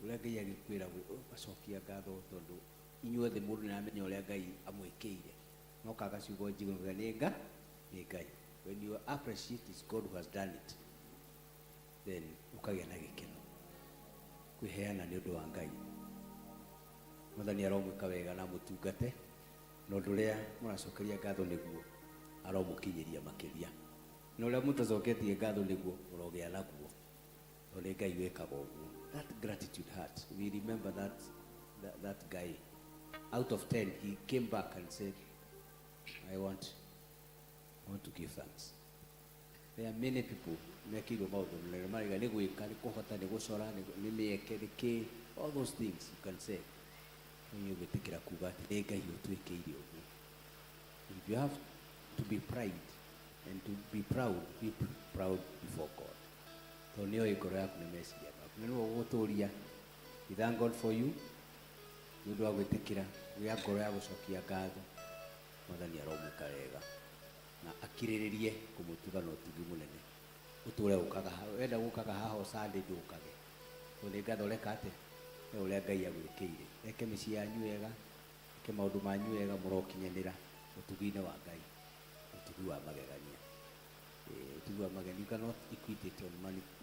Uria Ngai agikwira acokia ngatho tondu inyuothe mundu ni amenya uria Ngai amwikiire. No kaga ciugo njiganu ni Ngai. When you appreciate it's God who has done it, then ukagia na gikeno kwiheana ni undu wa Ngai. Mwathani aromwika wega na mutungate na undu uria muracokeria ngatho niguo aromukinyiria makiria na uria mutacoketie ngatho niguo murogia naguo tondu Ngai wikaga uguo. That gratitude heart, we remember that guy out of 10 he came back and said I want to give thanks. There are many people mekirwo maundu munene mariga ni gwika ni kuhota ni gucora ni mieke ni ki all those things you can say ni ugetikira kuga ati ni ngai utwikeirie uguo. If you have to be pride and to be proud before God. So niyo ikoro yaku ni message yaku niyo guturia. We thank God for you. Nundu wa gwitikira gya ngoro ya gucokia ngatho Mwathani aromwika wega na akiriririe kumutuga no tugi munene uture ukaga wenda gukaga haho Sunday ndukage to ni ngatho reka ate ni uria Ngai agwikiire reke mici yanyu wega ke maundu manyu wega murokinyanira utugi-ini wa Ngai utugi wa magegania utugi wa magegania. You cannot equate it on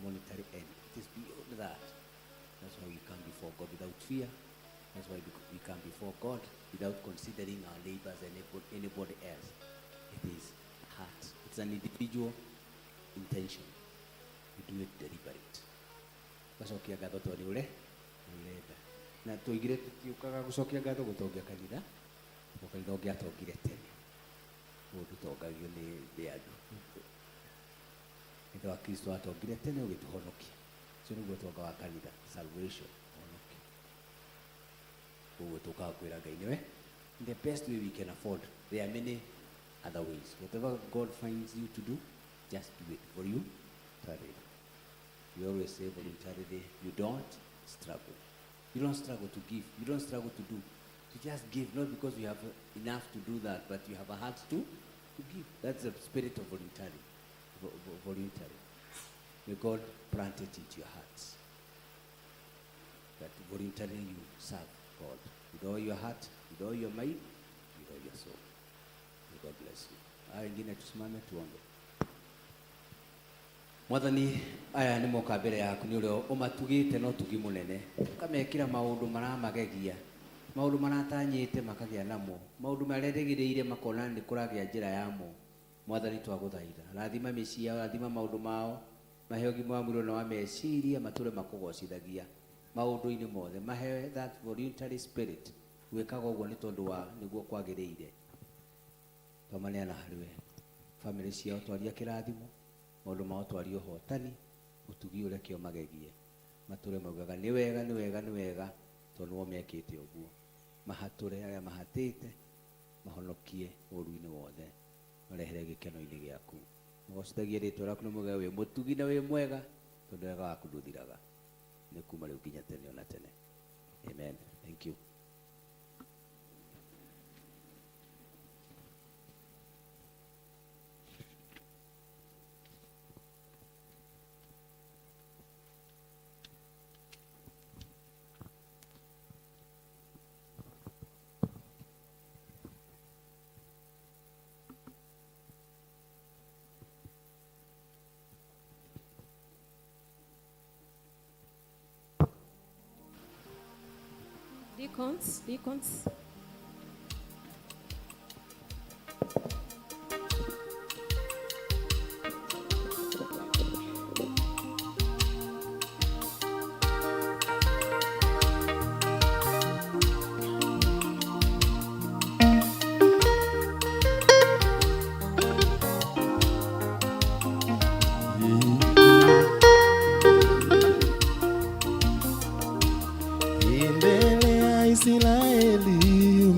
monetary end. It is beyond that. That's why we come before God without fear. That's why we come before God without considering our neighbors and anybody else. It is heart. It's an individual intention. We do it deliberate. Gacokia ngatho tondũ nĩ ũrenda na tũigire tũtiũkaga gũcokia ngatho gũtongia kanitha kanitha ũngĩatongire tene mũndũ tongagio nĩ andũ kanitha wa Kristo atongire tene ũgĩtũhonokia ũcio nĩguo tonga wa kanitha salvation. The best way we can afford. There are many other ways. Whatever God finds you to do, just do it. For you, charity. We always say voluntarily, you don't struggle. You don't struggle to give. You don't struggle to do. You just give, not because you have enough to do that, but you have a heart to give. That's the spirit of voluntary. Voluntary. May God plant it into your hearts. That voluntarily you serve God with all your heart, with all your mind, with all your soul. May God bless you. Wengine tusimame tuombe. Mwathani, aya ni moka mbere yaku ni urio umatugite no tugi munene kamekira maundu maramagegia maundu maratanyite makagia namo maundu marerigiriire makona ni kuragia njira yamo. Mwathani twaguthaitha rathima mĩciĩ rathima maundu mao maheo gima wa mwĩrĩ na wa meciria mature makugocithagia maundu-ini mothe mahe that voluntary spirit gwikaga uguo ni tondu wa niguo kwagiriire twamanena hariwe family ciao twaria kirathimo maundu mao twaria hotani utugi uria kio magegie mature maugaga ni wega tondu wo mekite uguo mahature aria mahatite mahonokie uru-ini wothe marehere gikeno-ini giaku mugocithagie ritwa riaku ni muge wi mutugi na wi mwega tondu wega waku nduthiraga ni kuma riu nginya tene ona tene. Amen. Thank you. Deacons.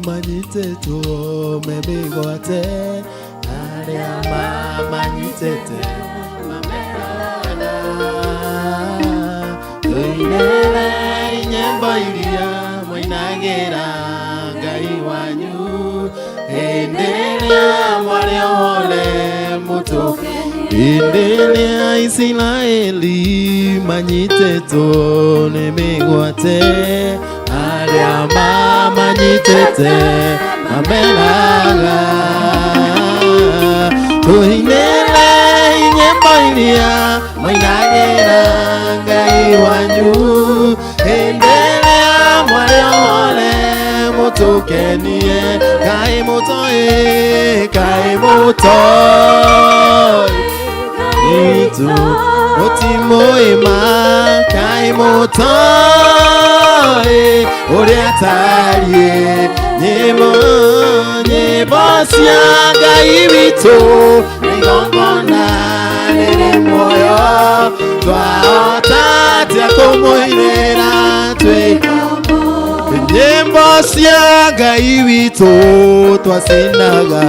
Manyiteto mebigote aria manyitete mamena tuinele nyembo iria moinagira Ngai wanyu endelea mwaliole mutoke endelea Israeli manyiteto nebigote aria manyitete amelaga tuinele nyembo iria moinagira Ngai wanyu endelea mwaliole mutukenie Ngai mutoi itu utimoima Ngai mutoi uria tarie nyimbo cia Ngai witũ igongona rĩrĩ muoyo twahota atĩa kũmũinĩra twĩ nyimbo cia Ngai witũ twacinaga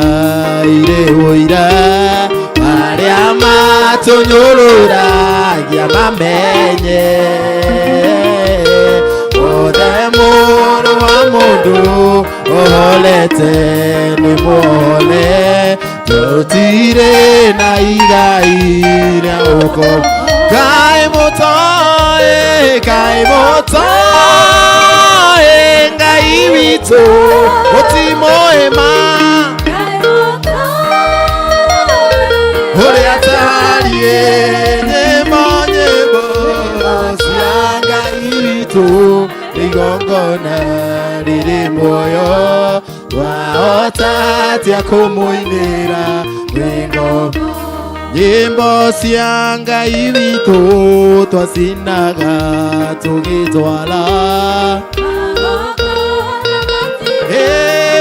irĩ ũira arĩa matũnyũrũragia mamenye othe mũrũ wa mũndũ ũholete nĩ muone tũtirĩ na igai rĩa ũkombo Ngai mũtoĩ Ngai witũ mũtimũĩma ũrĩa tarie nyĩmbo cia Ngai witũ igongona rĩrĩ muoyo twahota atĩa kũmũinĩra rwĩmbo nyĩmbo cia Ngai witũ twacinaga tũgĩtwara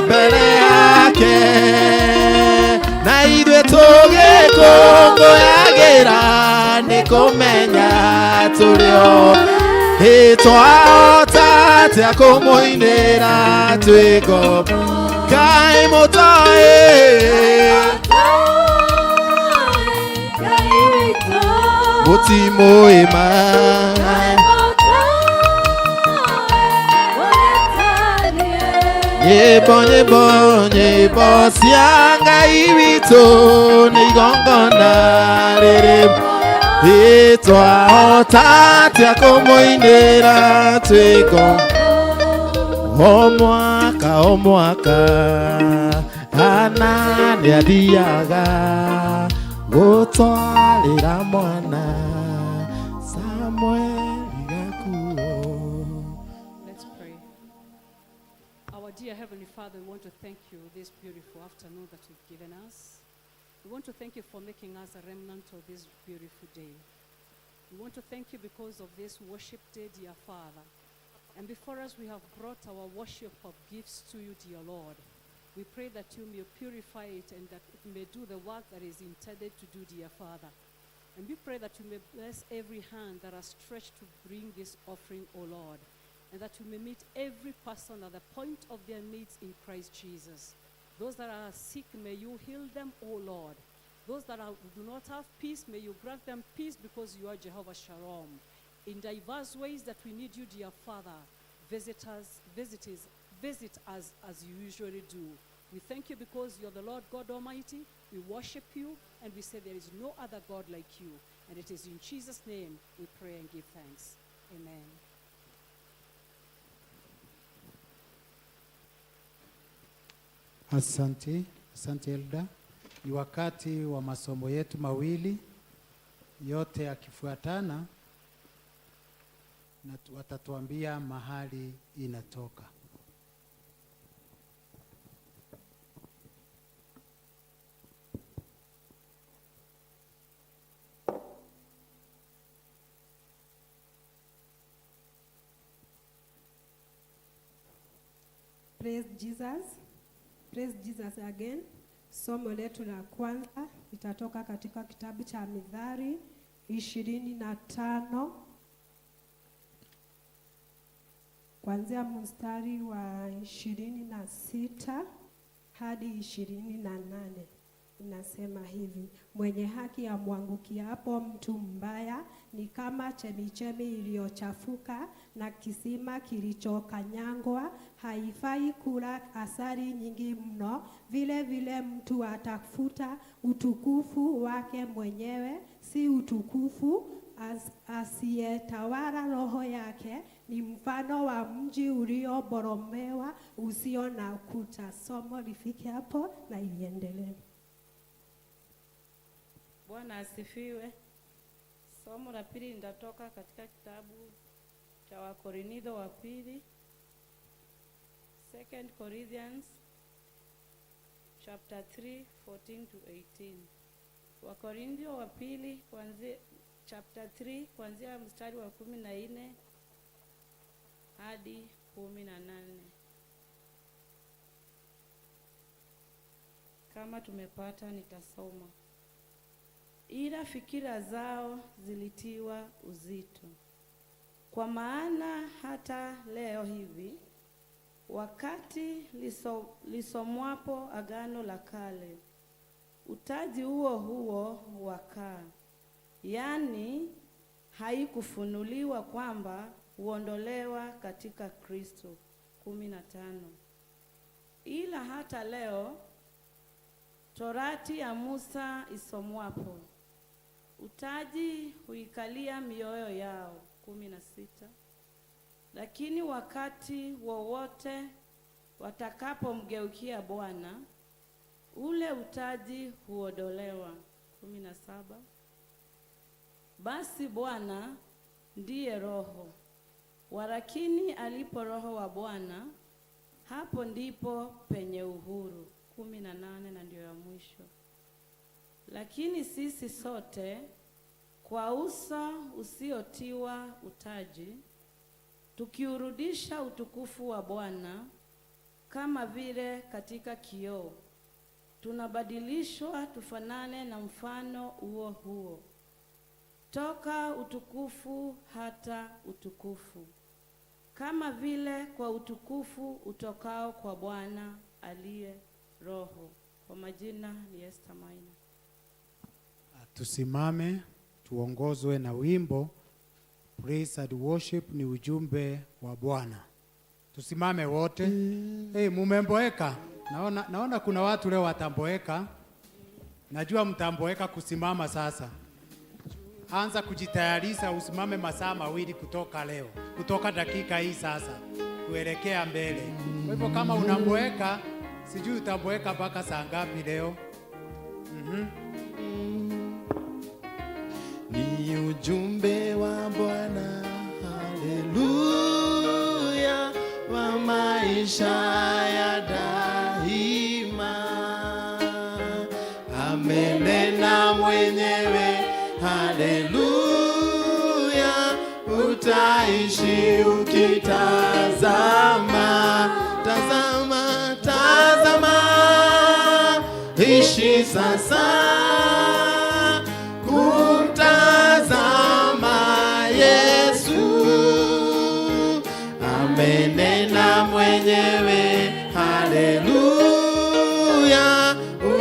mbere yake na ithuĩ tũgĩkũngũyagĩra nĩ kũmenya tũrĩo twahota atĩa kũmũinĩra twĩko Ngai mũtoĩ mũtimũĩma nyĩmbo cia Ngai witũ nĩ igongona rĩrĩ twahota atĩa kũmũinĩra twĩko o mwaka ana nĩ athiaga gũtwarĩra mwana Samueli gakuo. Let's pray. Our dear Heavenly Father, we want to thank you this beautiful afternoon that you've given us. We want to thank you for making us a remnant of this beautiful day. We want to thank you because of this worship day, dear Father. And before us, we have brought our worship of gifts to you, dear Lord. We pray that you may purify it and that it may do the work that is intended to do, dear Father. And we pray that you may bless every hand that has stretched to bring this offering, O Lord. And that you may meet every person at the point of their needs in Christ Jesus. Those that are sick, may you heal them, O Lord. Those that do not have peace, may you grant them peace because you are Jehovah Shalom. In diverse ways that we need you, dear Father, visit us as you usually do. We thank you because you're the Lord God Almighty. We worship you and we say there is no other God like you. And it is in Jesus' name we pray and give thanks. Amen. Asante Elda. Ni wakati wa masomo yetu mawili yote yakifuatana na watatuambia mahali inatoka. Praise Jesus. Praise Jesus again. Somo letu la kwanza litatoka katika kitabu cha Mithali 25 kuanzia mstari wa 26 hadi 28. Inasema hivi: mwenye haki amwangukiapo mtu mbaya ni kama chemichemi iliyochafuka na kisima kilichokanyangwa. Haifai kula asali nyingi mno. Vile vile mtu atafuta utukufu wake mwenyewe, si utukufu asiyetawala roho yake. Ni mfano wa mji ulioboromewa usio na ukuta. Somo lifike hapo na iendelee. Bwana asifiwe. Somo la pili linatoka katika kitabu cha Wakorintho wa pili, 2 Corinthians chapter 3, 14 to 18. Wakorintho wa pili kuanzia chapter 3 kuanzia mstari wa 14 hadi 18. Kama tumepata nitasoma. Ila fikira zao zilitiwa uzito. Kwa maana hata leo hivi, wakati lisomwapo Agano la Kale, utaji huo huo wakaa, yani haikufunuliwa kwamba huondolewa katika Kristo. 15. Ila hata leo Torati ya Musa isomwapo, utaji huikalia mioyo yao. 16. Lakini wakati wowote watakapomgeukia Bwana, ule utaji huondolewa. 17. Basi Bwana ndiye Roho, walakini alipo Roho wa Bwana, hapo ndipo penye uhuru. 18 na ndio ya mwisho. Lakini sisi sote kwa uso usiotiwa utaji, tukiurudisha utukufu wa Bwana kama vile katika kioo, tunabadilishwa tufanane na mfano huo huo, toka utukufu hata utukufu, kama vile kwa utukufu utokao kwa Bwana aliye Roho. Kwa majina ni Esther Maina. Tusimame tuongozwe na wimbo Praise and Worship, ni ujumbe wa Bwana. Tusimame wote. Mumemboeka? Naona kuna watu leo watamboeka. Najua mtamboeka kusimama sasa. Anza kujitayarisha, usimame masaa mawili kutoka leo. Kutoka dakika hii sasa kuelekea mbele. Kwa hivyo kama unamboeka, sijui utamboeka mpaka saa ngapi leo. Ni ujumbe wa Bwana, haleluya, wa maisha ya daima. Amenena mwenyewe, haleluya, utaishi ukitazama. Tazama, tazama, ishi sasa kumtazama Yesu. Amenena mwenyewe, haleluya,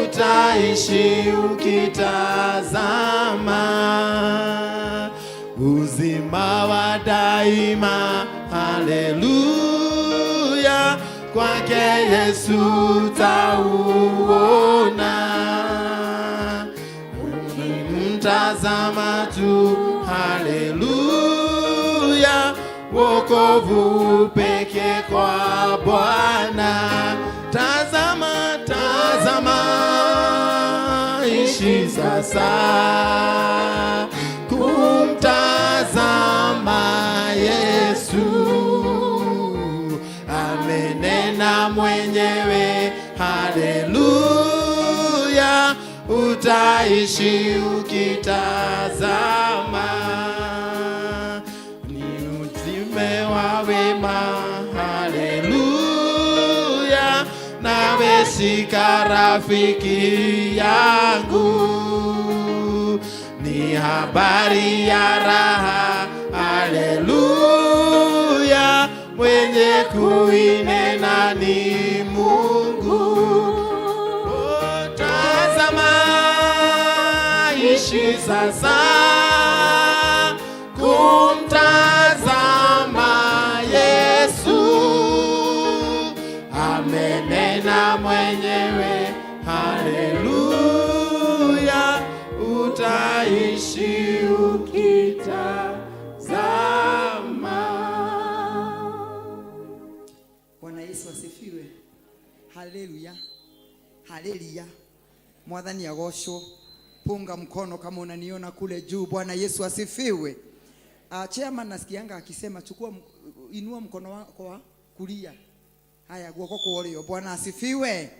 utaishi ukitazama. Uzima wa daima, haleluya, kwake Yesu tauona. Tazama tu, haleluya, wokovu peke kwa Bwana. Tazama, tazama, ishi sasa kumtazama Yesu. Amenena mwenyewe, haleluya, utaishi ukitazama. Ni ujumbe wa wema, haleluya, nawe shika rafiki yangu. Ni habari ya raha, haleluya, mwenye kuinena ni Mungu. Ishi sasa kumtazama Yesu. Amenena mwenyewe, haleluya, utaishi ukitazama. Bwana Yesu asifiwe. Haleluya. Haleluya. Mwathani agocwo. Punga mkono kama unaniona kule juu. Bwana Yesu asifiwe. Chairman nasikianga akisema inua mkono wako wa kulia. Haya, guoko kwa ulio. Bwana asifiwe.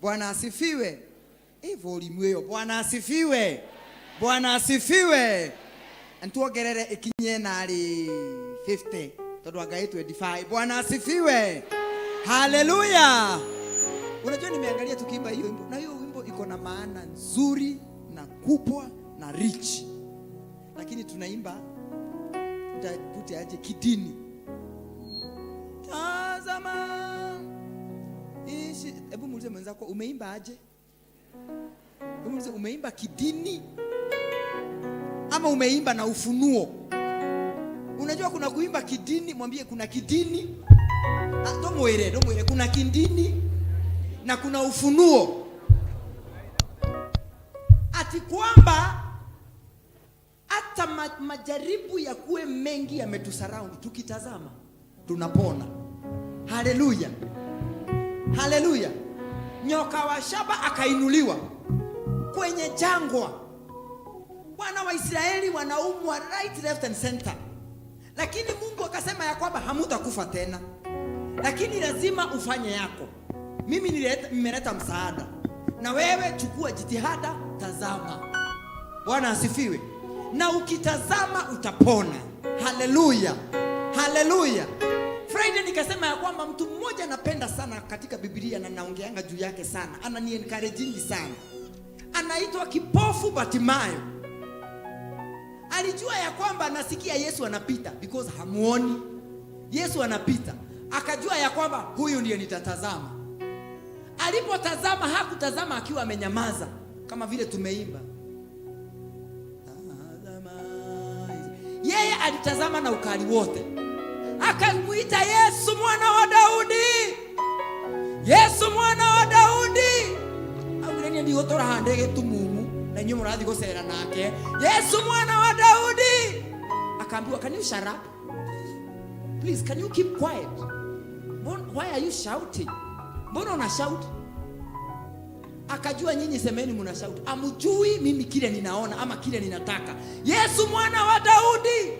Bwana asifiwe. Volume hiyo. Bwana asifiwe. Bwana asifiwe. Ntuogerere ikinye nari 50. Todo agaitwe edify. Bwana asifiwe. Haleluya. Unajua nimeangalia tukiimba hiyo wimbo, na hiyo wimbo iko na maana nzuri na kubwa na rich. Lakini tunaimba tutapute aje kidini. Tazama. Hebu muulize mwenzako umeimba aje? Umeimba kidini ama umeimba na ufunuo? Unajua kuna kuimba kidini, mwambie kuna kidini. Domwele kuna kidini na kuna ufunuo. Ati kwamba hata majaribu ya kuwe mengi yametusurround, tukitazama tunapona. Haleluya. Haleluya. Nyoka wa shaba akainuliwa kwenye jangwa. Wana wa Israeli wanaumwa right, left and center. Lakini Mungu akasema ya kwamba hamutakufa tena. Lakini lazima ufanye yako. Mimi nimeleta msaada. Na wewe chukua jitihada, tazama. Bwana asifiwe. Na ukitazama utapona. Haleluya. Haleluya. Friday nikasema ya kwamba mtu mmoja napenda sana katika Biblia na naongeanga juu yake sana. Anani-encouraging sana. Anaitwa kipofu Bartimayo. Alijua ya kwamba anasikia Yesu anapita because hamuoni. Yesu anapita. Akajua ya kwamba huyu ndiye nitatazama. Alipotazama hakutazama akiwa amenyamaza kama vile tumeimba. Yeye alitazama na ukali wote. Akamuita Yesu mwana wa Daudi. Yesu mwana wa Daudi. Awireni ndi gotora handege tumumu na nyumu radhi gosera nake. Yesu mwana wa Daudi. Akaambiwa, can you shut up? Please, can you keep quiet? Why are you shouting? Mbona una shout? Akajua nyinyi semeni mna shout. Amujui mimi kile ninaona ama kile ninataka. Yesu mwana wa Daudi.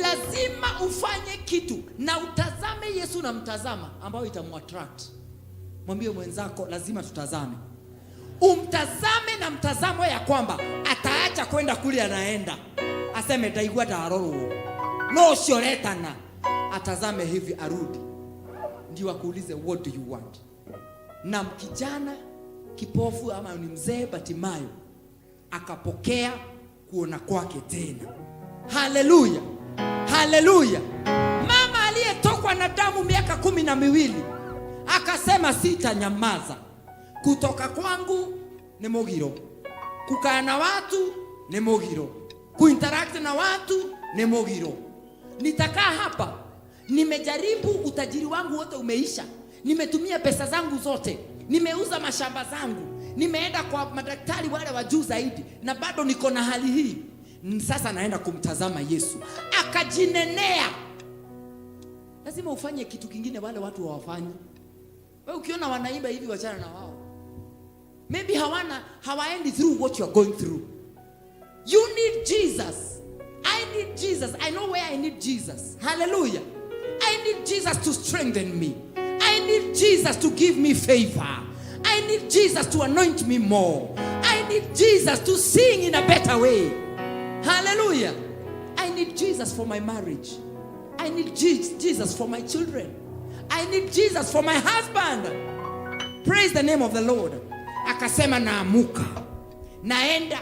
Lazima ufanye kitu na utazame Yesu na mtazama ambao itamuattract. Mwambie mwenzako lazima tutazame. Umtazame na mtazamo ya kwamba ataacha kwenda kule anaenda. Aseme taigwa taroro. No shoretana. Atazame hivi arudi. Ndio akuulize what do you want? Na mkijana kipofu ama ni mzee Bartimayo akapokea kuona kwake tena. Haleluya. Haleluya. Mama aliyetokwa na damu miaka 12 akasema sitanyamaza. Kutoka kwangu ni mogiro. Kukaa na watu ni mogiro. Kuinteract na watu ni mogiro. Nitakaa hapa. Nimejaribu, utajiri wangu wote umeisha. Nimetumia pesa zangu zote. Nimeuza mashamba zangu. Nimeenda kwa madaktari wale wa juu zaidi na bado niko na hali hii. Sasa naenda kumtazama Yesu. Akajinenea. Lazima ufanye kitu kingine wale watu hawafanyi. Wewe ukiona wanaimba hivi wachana na wao. Maybe hawaendi through what you are going through. You need Jesus. I need Jesus. I know where I need Jesus. Hallelujah. I need Jesus to strengthen me. I need Jesus to give me favor. I need Jesus to anoint me more. I need Jesus to sing in a better way. Hallelujah. I need Jesus for my marriage. I need Jesus for my children. I need Jesus for my husband. Praise the name of the Lord. Akasema naamuka. Naenda.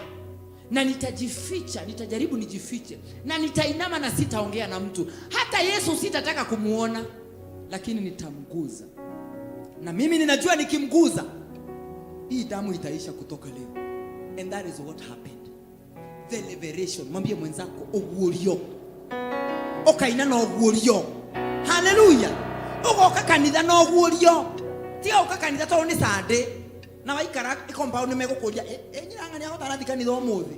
Na nitajificha, nitajaribu nijifiche. Na nitainama na sitaongea na mtu. Hata Yesu sitataka kumuona. Lakini nitamguza. Na mimi ninajua nikimguza hii damu itaisha kutoka leo. And that is what happened. The liberation. Mwambie mwenzako oguorio. Okaina na oguorio. Hallelujah. Ogoka kanitha na oguorio. Tia oka kanitha to ni Sunday. Na waikara compound megokuria enyiranga ni agotarathi kanitha omuthi.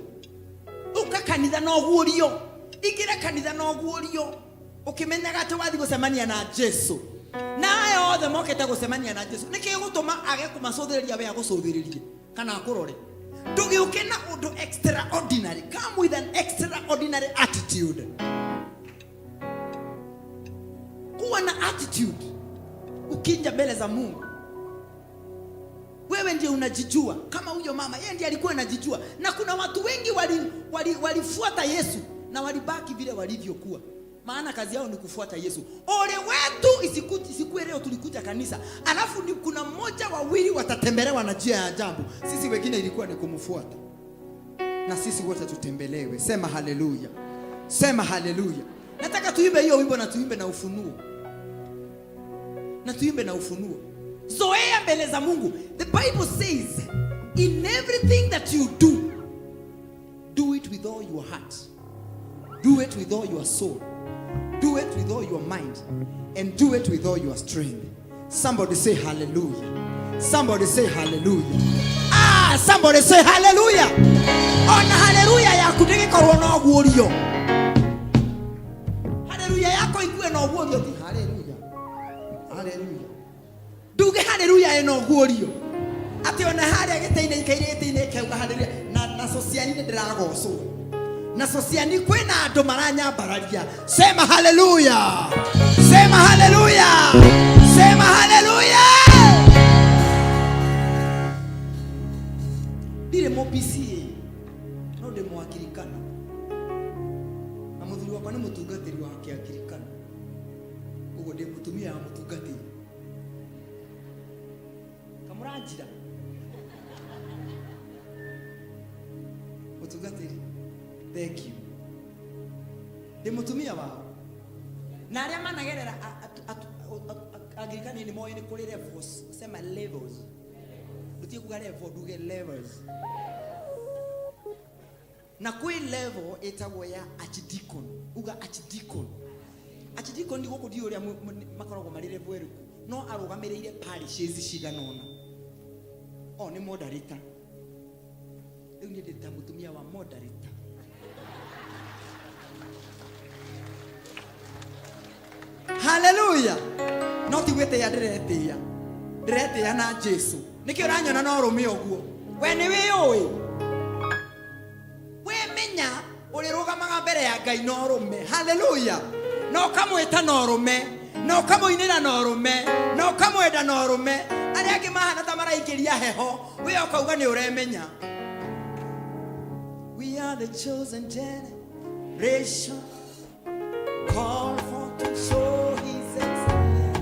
Oka kanitha na oguorio. Igira kanitha na oguorio. Ukimenyaga ati wathi gucemania na Jesu. Na othe mokete gucemania na Jesu. Niki gutuma age kumacuthiriria we agucuthiririe kana akurore. Ndugiuke na undu extraordinary. Come with an extraordinary attitude. Kuwa na attitude. Ukinja mbele za Mungu. Wewe ndiye unajijua. Kama huyo mama, yeye ndiye alikuwa anajijua. Na kuna watu wengi walifuata Yesu na walibaki vile walivyokuwa. maana kazi yao ni kufuata Yesu. Ole wetu isikuwe leo tulikuja kanisa alafu ni kuna mmoja wawili watatembelewa na njia ya ajabu. Sisi wengine ilikuwa ni kumfuata. Na sisi wote tutembelewe. Sema haleluya. Sema haleluya. Nataka tuimbe hiyo wimbo na tuimbe na ufunuo. Na tuimbe na ufunuo. Zoea mbele za Mungu. The Bible says, in everything that you do, do it with all your heart. Do it with all your soul. Do it with all your mind. And do it with all your strength. Somebody say hallelujah. Somebody say hallelujah. Somebody say hallelujah. Ona hallelujah ya kudege korwo no guorio. Hallelujah yako ikue no guorio ti hallelujah. Hallelujah. Duge hallelujah eno guorio. Ati ona haria giteine ikaire keuga hallelujah na sociani ndiragoco. Na sociani kwena andu maranyambararia. Sema hallelujah. Sema hallelujah. Sema hallelujah. Dire mo BCA no de mo akirikana na muthuri wakwa ni mutungatiri wake akirikana ugo de mutumia wa mutungatiri kamuranjira mutungatiri thank you de mutumia wao na aria managerera akirikana ni moyo ni kuri levels sema levels utie kuga level duge levels na kwi level etagwo ya archdeacon uga archdeacon ndi goko ndi uria makoragwo mari level eriku no arugamirire parishes ciganona ni moderator riu ni ndita mutumia wa moderator hallelujah no tigwete ya direte ya na Jesu nikio ranyona no rume oguo we ni wioi we menya uri rugamaga mbere ya Ngai no rume hallelujah no kamwita no rume no kamuinira no rume no kamwenda no rume ari angi mahana ta maraikiria heho we okauga ni uremenya we are the chosen generation called for to show his excellence.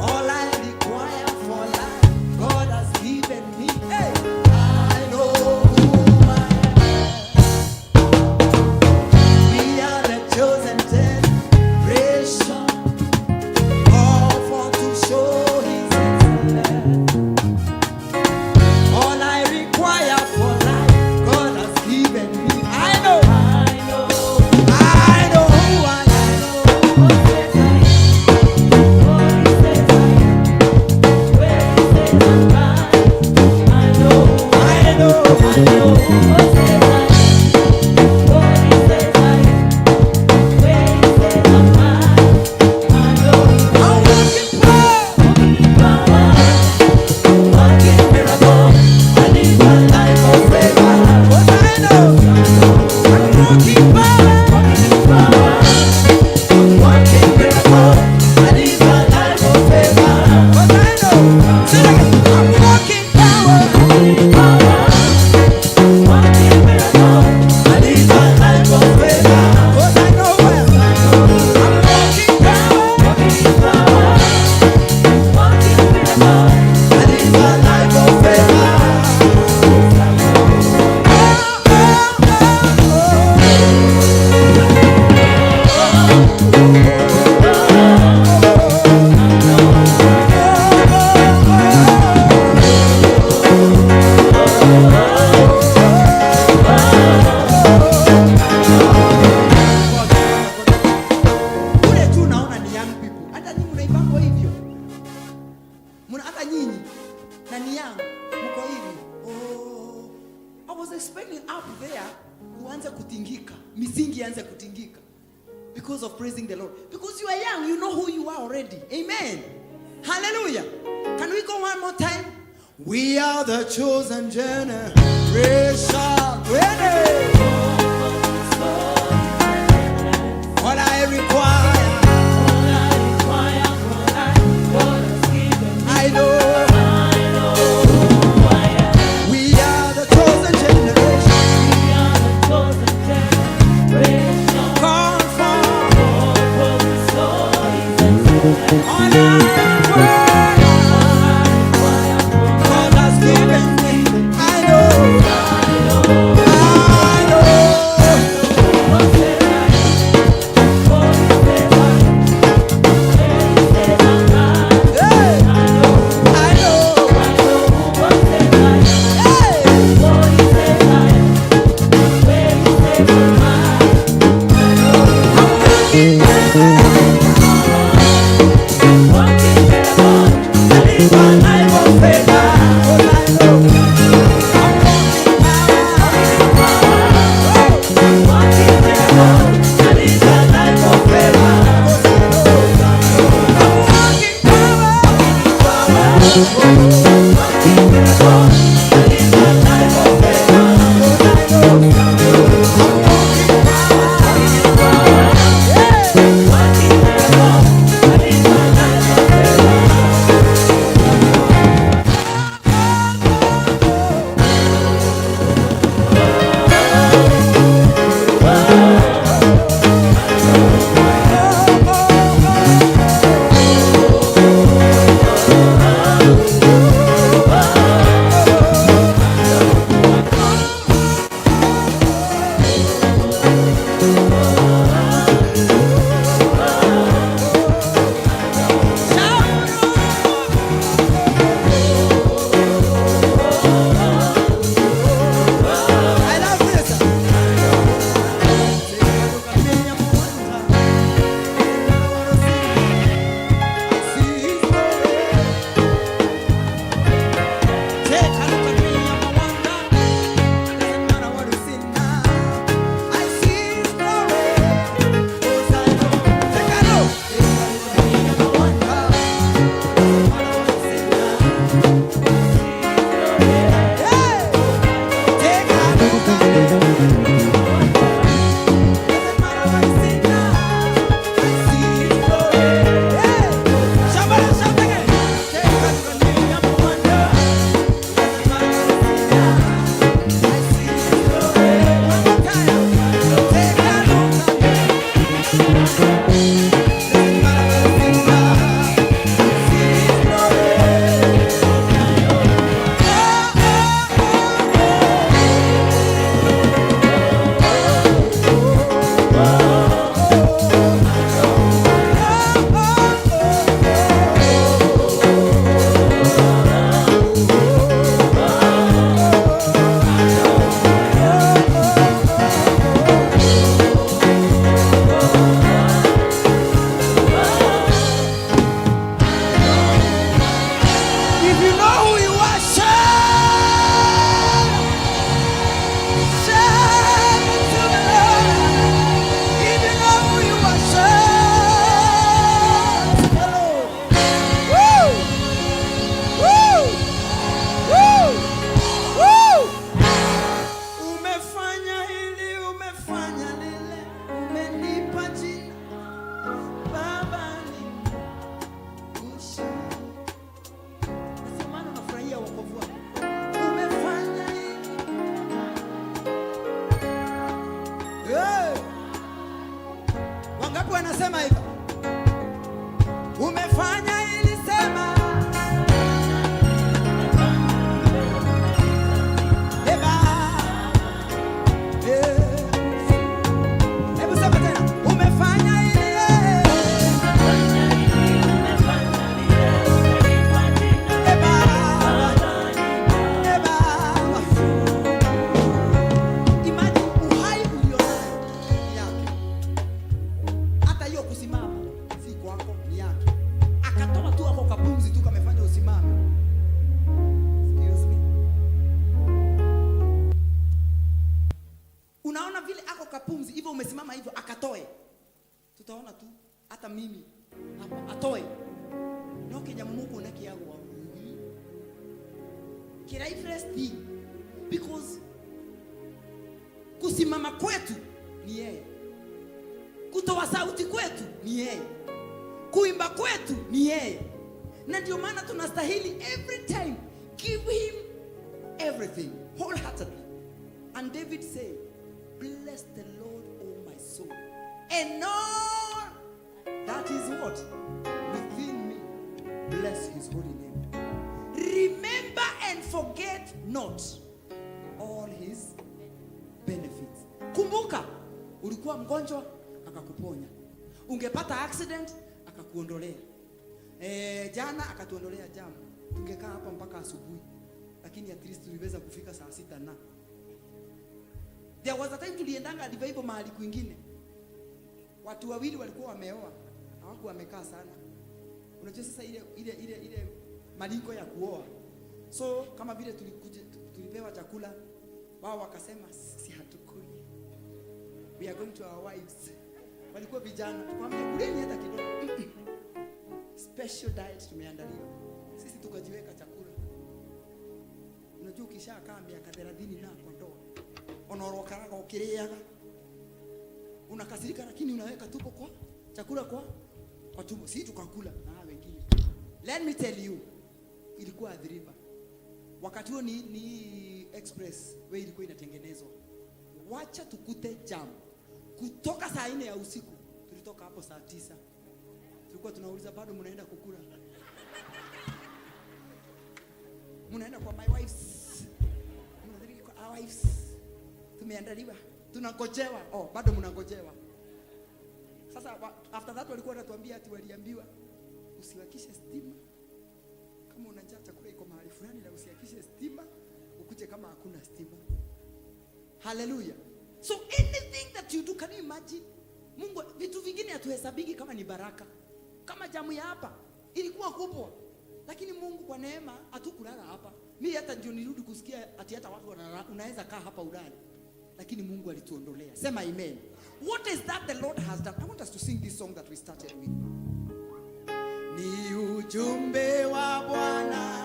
All I require for life, God has given me. Hey, I know who I am. We are the chosen generation, called for to show His excellence. All I require for life, God has given me. I know who I am. Because of praising the Lord. Because you are young, you know who you are already. Amen. Hallelujah. Can we go one more time? We are the chosen generation. What I require, I know who I am. We are the chosen generation. Mungu anasema hivi, umefanya ili sema eba. Hebu sema tena, umefanya ili umesimama hivyo akatoe, tutaona tu hata mimi hapa atoe no kenya Mungu nake yago kira ifresti, because kusimama kwetu ni yeye, kutoa sauti kwetu ni yeye, kuimba kwetu ni yeye, na ndio maana tunastahili every time give him everything wholeheartedly. And David said, bless the Lord, O my soul, and all that is what within me, bless his holy name. Remember and forget not all his benefits. Kumbuka, ulikuwa mgonjwa akakuponya, ungepata accident akakuondolea, jana akatuondolea jamu, tungekaa hapa mpaka asubuhi, lakini at least tuliweza kufika saa 6 na there was a time tuliendanga revival mahali kwingine, watu wawili walikuwa wameoa, hawakuwa wamekaa sana. Unajua sasa ile maliko ya kuoa, so kama vile tulipewa chakula, wao wakasema si hatukuli, we are going to our wives. Walikuwa vijana, tukamwambia kuleni hata kidogo, special diet tumeandaliwa. Sisi tukajiweka chakula. Unajua ukishakaa miaka 30 na kwa ndoa, unaorokaraga ukiriaga, unakasirika, lakini unaweka tupo kwa chakula kwa tumbo. Sisi tukakula na wengine. Let me tell you, ilikuwa adhiriba. Wakati huo ni express way ilikuwa inatengenezwa. Wacha tukute jam. Kutoka saa 4 ya usiku, tulitoka hapo saa 9. Tulikuwa tunauliza bado mnaenda kukula? Mnaenda kwa my wives. Mnaenda kwa our wives. Tumeandaliwa. Tunangojewa. Oh, bado mnangojewa. Sasa after that walikuwa wanatuambia ati waliambiwa usiwakishe stima. Kama unajua chakula iko mahali fulani na usiwakishe stima, ukuje kama hakuna stima. Hallelujah. So anything that you do, can you imagine? Mungu vitu vingine hatuhesabiki kama ni baraka. Kama jamu ya hapa ilikuwa kubwa, lakini Mungu kwa neema hatukulala hapa. Mimi hata ndio nirudi kusikia ati hata watu unaweza kaa hapa ulale. Lakini Mungu alituondolea. Sema amen. What is that the Lord has done? I want us to sing this song that we started with. Ni ujumbe wa Bwana.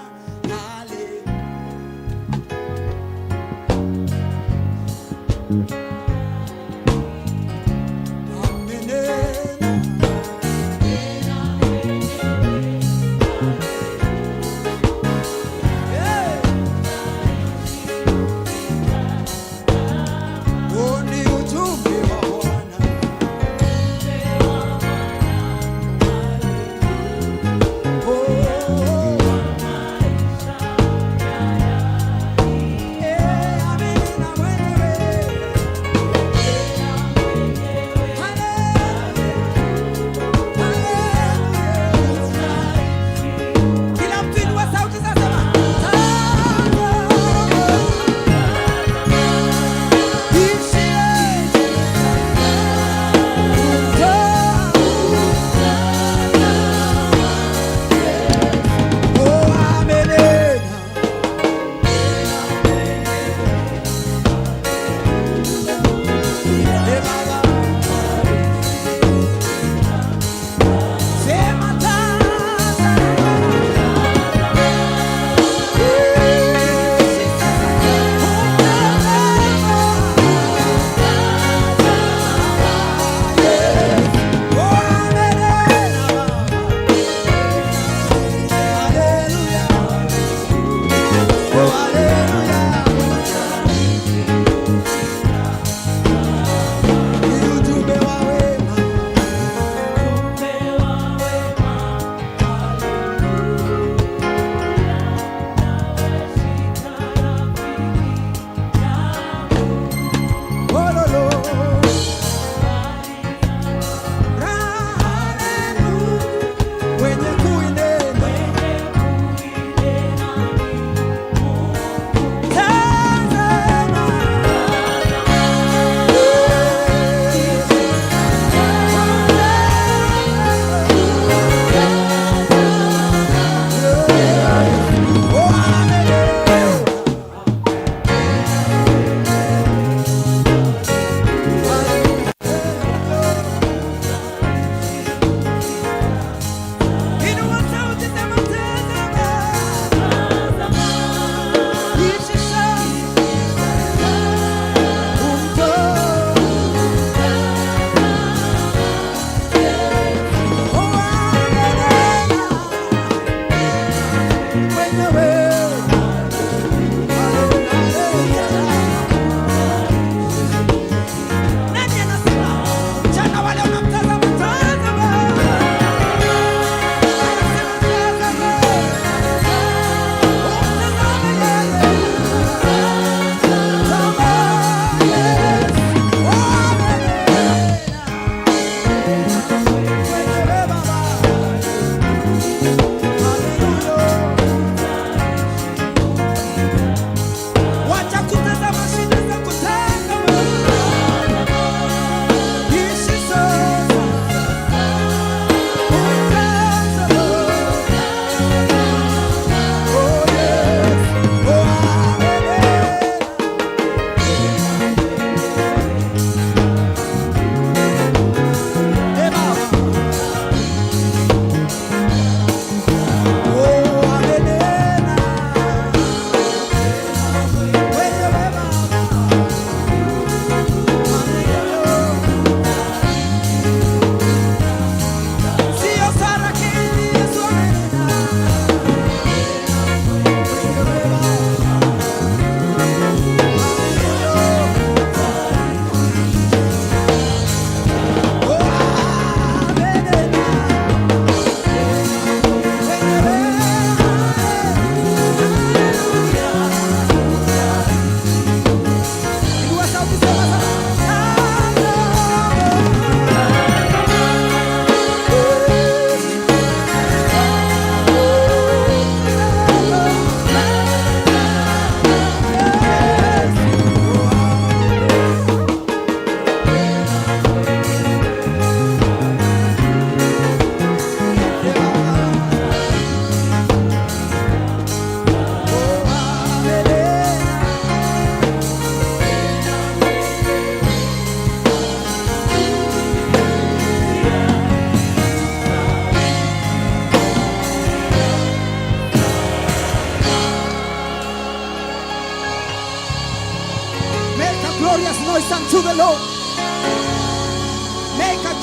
Oh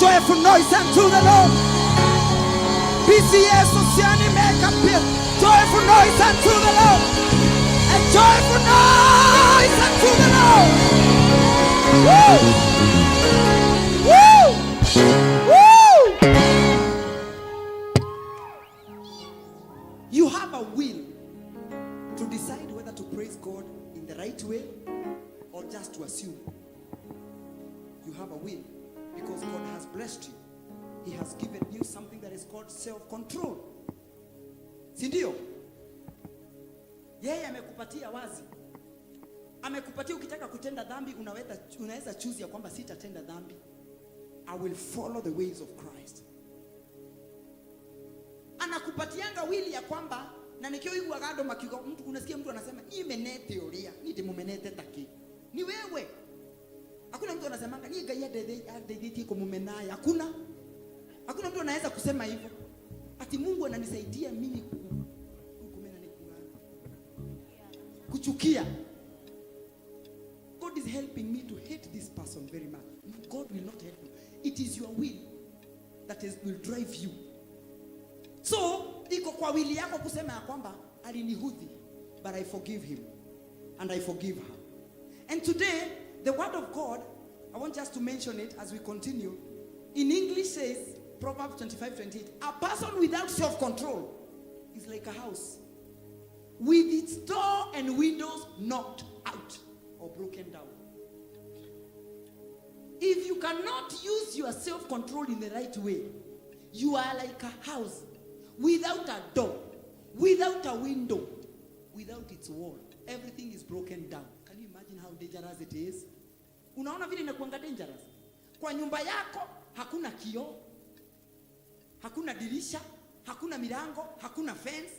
joyful noise unto the Lord. BCS Oceani make a joyful noise unto the Lord. A joyful noise unto the Lord. Woo! Woo! You have a will to decide whether to praise God in the right way or just to assume. You have a will because God has blessed you. He has given you something that is called self-control. Si ndio? Yeye amekupatia wazi. Amekupatia ukitaka kutenda dhambi unaweza choose ya kwamba sitatenda dhambi. I will follow the ways of Christ. Anakupatianga wili ya kwamba na nikioigwa gado makigo mtu unasikia mtu anasema ni mene theoria ni dimumenete taki. Ni wewe. Hakuna mtu anasemanga ni gaya de kumumenaya. Hakuna mtu anaweza kusema hivyo. Ati Mungu ananisaidia mimi kuchukia. God is helping me to hate this person very much. God will not help you. It is your will that will drive you. So, iko kwa wili yako kusema ya kwamba alinihudhi, but I forgive him and I forgive her. And today, the word of God, I want just to mention it as we continue. In English says, Proverbs 25:28, a person without self-control is like a house with its door and windows knocked out or broken down. If you cannot use your self-control in the right way, you are like a house without a door, without a window, without its wall. Everything is broken down. Can you imagine how dangerous it is? Unaona vile inakuanga dangerous? Kwa nyumba yako hakuna kioo, hakuna dirisha, hakuna milango, hakuna fence.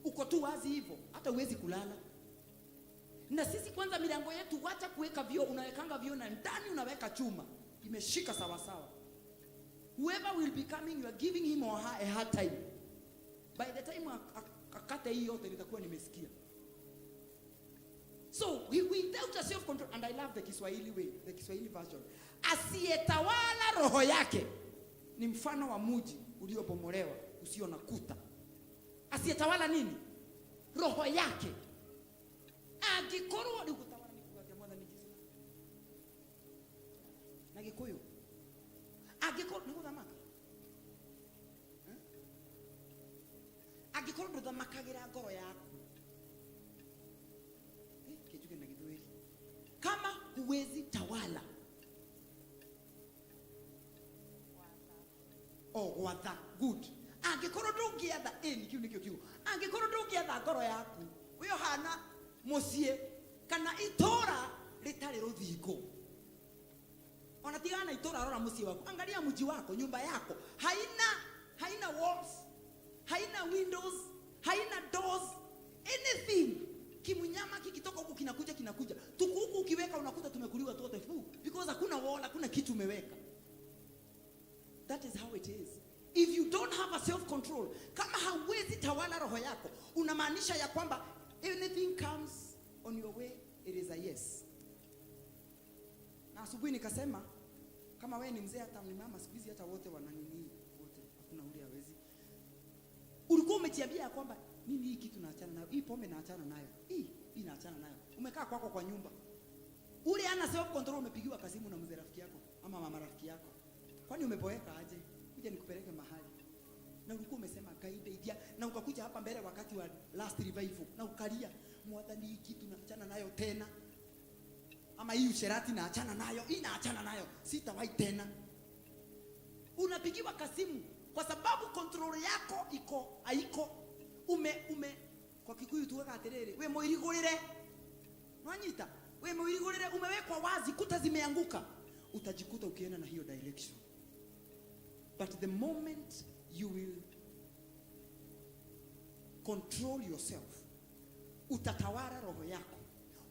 Uko tu wazi hivyo, hata huwezi kulala. Na sisi kwanza milango yetu wacha kuweka vioo, unawekanga vioo na ndani unaweka chuma. Imeshika sawa sawa. Whoever will be coming, you are giving him or her a hard time. By the time akata hii yote nitakuwa nimesikia. So, without a self-control, and I love the Kiswahili way, the Kiswahili version. Asiyetawala roho yake ni mfano wa mji uliobomolewa usio na kuta. Asiyetawala nini? Roho yake. Agikorwa ni kutawala ni kwa mwana ni Yesu. Na gikoyo. Agikorwa ni kuthamaka. Agikorwa ndo thamakagira ngoro yako. Kijuke na githweri. Kama huwezi tawala. Watha good. Angĩkorwo ndũngĩetha ĩni kiu nĩkĩo kiugo. Angĩkorwo ndũngĩetha ngoro yaku, ũyũ hana mũciĩ kana itũra rĩtarĩ rũthingo. Ona tigana itũra rora mũciĩ waku. Angalia mji wako, nyumba yako. Haina walls, haina windows, haina doors, anything. Kimunyama kikitoka huku kinakuja. Tuku huku ukiweka unakuta tumekuliwa tote fu because hakuna wall, hakuna kitu umeweka. That is how it is. If you don't have a self-control, kama hauwezi tawala roho yako, unamaanisha ya kwamba anything comes on your way, it is a yes. Na asubuhi nikasema, kama wewe ni mzee hata mama siku hizi hata wote wananini wote, hakuna ule hawezi. Ulikuwa umejiambia ya kwamba mimi hii kitu naachana nayo, hii pombe naachana nayo, hii naachana nayo. Umekaa kwako kwa nyumba. Ule ana self-control, umepigiwa kasimu na mzee rafiki yako ama mama rafiki yako. Kwani umeboeka aje? Kuja nikupeleke mahali. Na ulikuwa umesema kaide idia na ukakuja hapa mbele wakati wa last revival na ukalia mwadhani hii kitu naachana nayo tena. Ama hii usherati naachana nayo, hii naachana nayo, sitawahi tena. Unapigiwa kasimu kwa sababu control yako haiko kwa Kikuyu tuweka aterere. We moirigurire. Mwanyita, we moirigurire umewekwa wazi, kuta zimeanguka. Utajikuta ukienda na hiyo direction. But the moment you will control yourself, utatawala roho yako,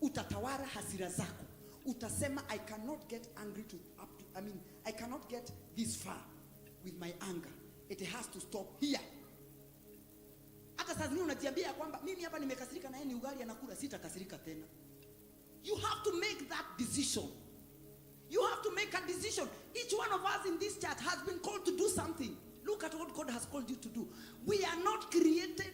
utatawala hasira zako, utasema I cannot get angry I cannot get this far with my anger. It has to stop here. Hata saa zingine unajiambia kwamba mimi hapa nimekasirika na yeye ni ugali anakula, sitakasirika tena. You have to make that decision. You have to make make a decision. Each one of us in this church has been called to do something. Look at what God has called you to do. We are not created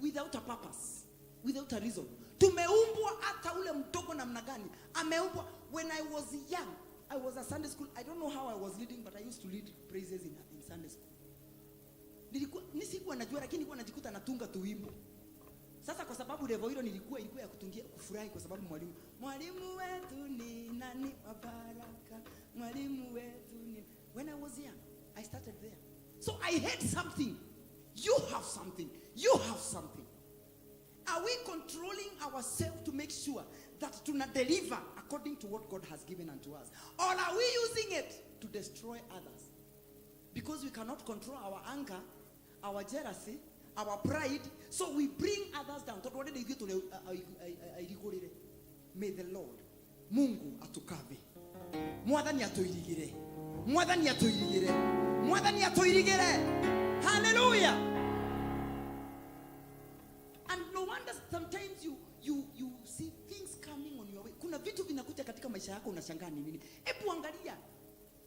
without a purpose, without a reason. Tumeumbwa hata ule mdogo namna gani. Ameumbwa. When I was young, I was at Sunday school. I don't know how I was leading, but I used to lead praises in Sunday school. Nisikuwa najua, lakini nilikuwa najikuta natunga tuwimbo. Sasa kwa sababu level hilo ilikuwa ya kutungia kufurahi kwa sababu mwalimu wetu ni nani wa baraka, mwalimu wetu ni. When I was young, I started there. So I had something. You have something. You have something. Are we controlling ourselves to make sure that tuna deliver according to what God has given unto us? Or are we using it to destroy others? Because we cannot control our anger, our jealousy, our pride, so we bring others down. May the Lord, Mungu atukave. Mwadhani atuirigire. Mwadhani atuirigire. Mwadhani atuirigire. Hallelujah. And no wonder sometimes you see things coming on your way. Kuna vitu vinakuja katika maisha yako unashangaa ni nini? Hebu angalia.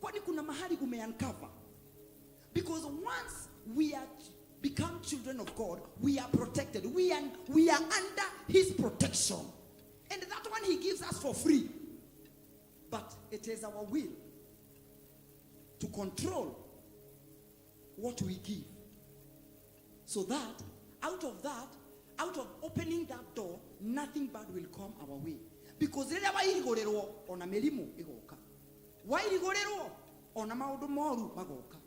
Kwani kuna mahali umeuncover? Because once we are become children of God, we are protected. We are under his protection. And that one he gives us for free. But it is our will to control what we give. So that, out of opening that door, nothing bad will come our way. Because rĩrĩa wairigorerwo ona mĩrimũ ĩgoka. Wairigorerwo ona maũndũ moru magoka.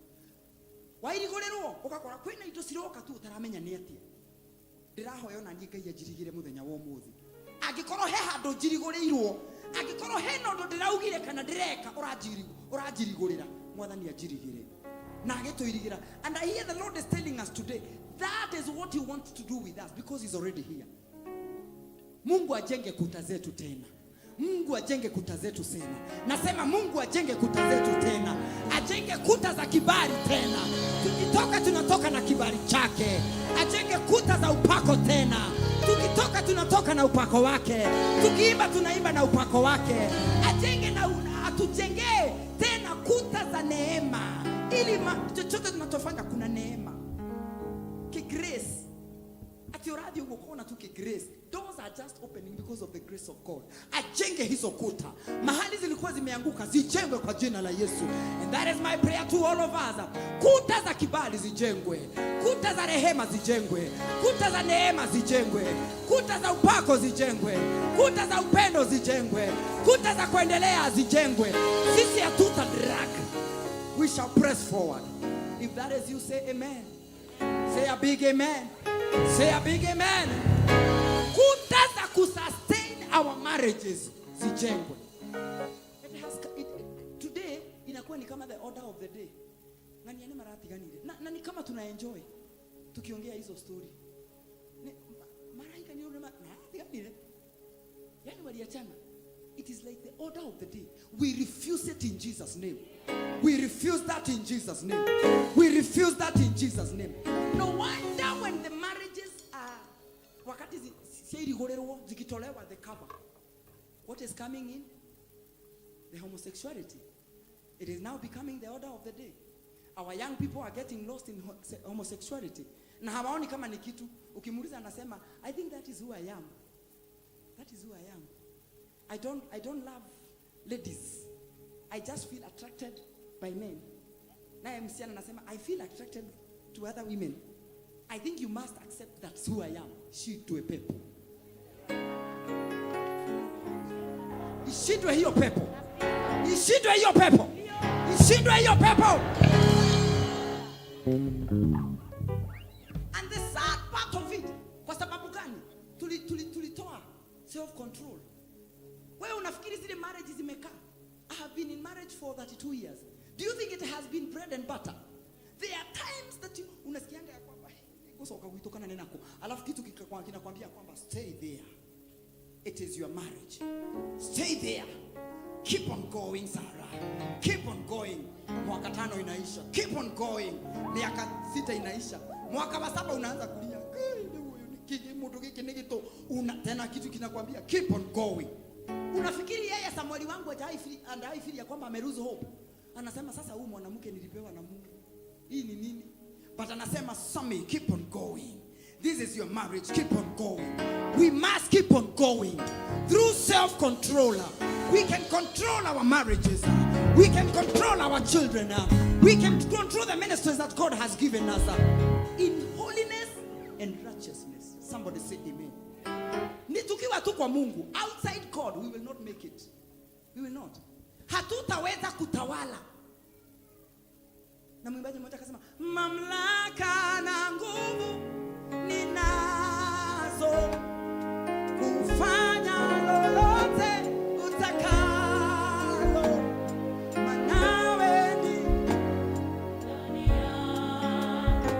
Wairigorerwo ũgakora kwĩna indo ciroka tu utaramenya nĩ atĩa. Ndĩrahoya ona niĩ Ngai anjirigire mũthenya wa ũmũthĩ. Angĩkorwo he handũ njirigũrĩirwo, angĩkorwo he ũndũ ndĩraugire kana ndĩreka ũranjirigũrĩra, Mwathani anjirigire. Na agĩtũirigira. And I hear the Lord is telling us today, that is what he wants to do with us because he's already here. Mungu ajenge kuta zetu tena. Mungu ajenge kuta zetu tena. Nasema Mungu ajenge kuta zetu tena. Ajenge kuta za kibali tena. Tukitoka tunatoka na kibali chake. Ajenge kuta za upako tena. Tukitoka tunatoka na upako wake. Tukiimba tunaimba na upako wake. Ajenge na atujenge tena kuta za neema. Ili chochote tunachofanya kuna neema. Grace. At your radio uko tu grace. Doors are just opening because of the grace of God. Ajenge hizo kuta. Mahali zilikuwa zimeanguka zijengwe kwa jina la Yesu. And that is my prayer to all of us. Kuta za kibali zijengwe. Kuta za rehema zijengwe. Kuta za neema zijengwe. Kuta za upako zijengwe. Kuta za upendo zijengwe. Kuta za kuendelea zijengwe. Sisi hatuta drag. We shall press forward. If that is you, say amen. Say a big amen. Say a big amen. Kuta za kusustain our marriages zijengwe. Today inakuwa ni kama the order of the day. Ngani yani marati gani ile? Na ni kama tuna enjoy tukiongea hizo story. Maraika ni yule marati gani ile? Yani waliachana. It is like the order of the day. We refuse it in Jesus' name. We refuse that in Jesus' name. We refuse that in Jesus' name. No wonder when the marriages are wakati zikitolewa the cover. What is coming in? The homosexuality. It is now becoming the order of the day. Our young people are getting lost in homosexuality. Na hawaoni kama ni kitu. Ukimuuliza anasema, I think that is who I am. That is who I am. I don't love ladies. I just feel attracted by men. Na msichana anasema, I feel attracted to other women. I think you must accept that's who I am. Ishindwe pepo. Ishindwe hiyo pepo. Ishindwe hiyo pepo. Ishindwe hiyo pepo. And the sad part of it, kwa sababu gani? Tulitoa self control. Wewe unafikiri zile marriages zimekaa? I have been in marriage for 32 years. Do you think it has been bread and butter? There are times that you unasikianga ya kwamba ngosoka kuitokana nenako. Alafu kitu kinakwambia kwamba stay there. It is your marriage. Stay there. Keep on going, Sarah. Keep on going. Mwaka 5 inaisha. Keep on going. Miaka 6 inaisha. Mwaka wa 7 unaanza kulia. Tena kitu kinakwambia keep on going. Unafikiri yeye Samueli wangu hajaifili ya kwamba amelose hope? Anasema sasa huyu mwanamke nilipewa na Mungu. Hii ni nini? But anasema Sammy, keep on going. This is your marriage, keep on going. We must keep on going. Through self-control, we can control our marriages. We can control our children. We can control the ministries that God has given us in holiness and righteousness. Somebody say amen. Ni tukiwa tu kwa Mungu, outside God, we will not make it. We will not. Hatutaweza kutawala. Na mwimbaji mmoja akasema, mamlaka na nguvu ninazo kufanya lolote utakalo, manawe ni ndani yangu,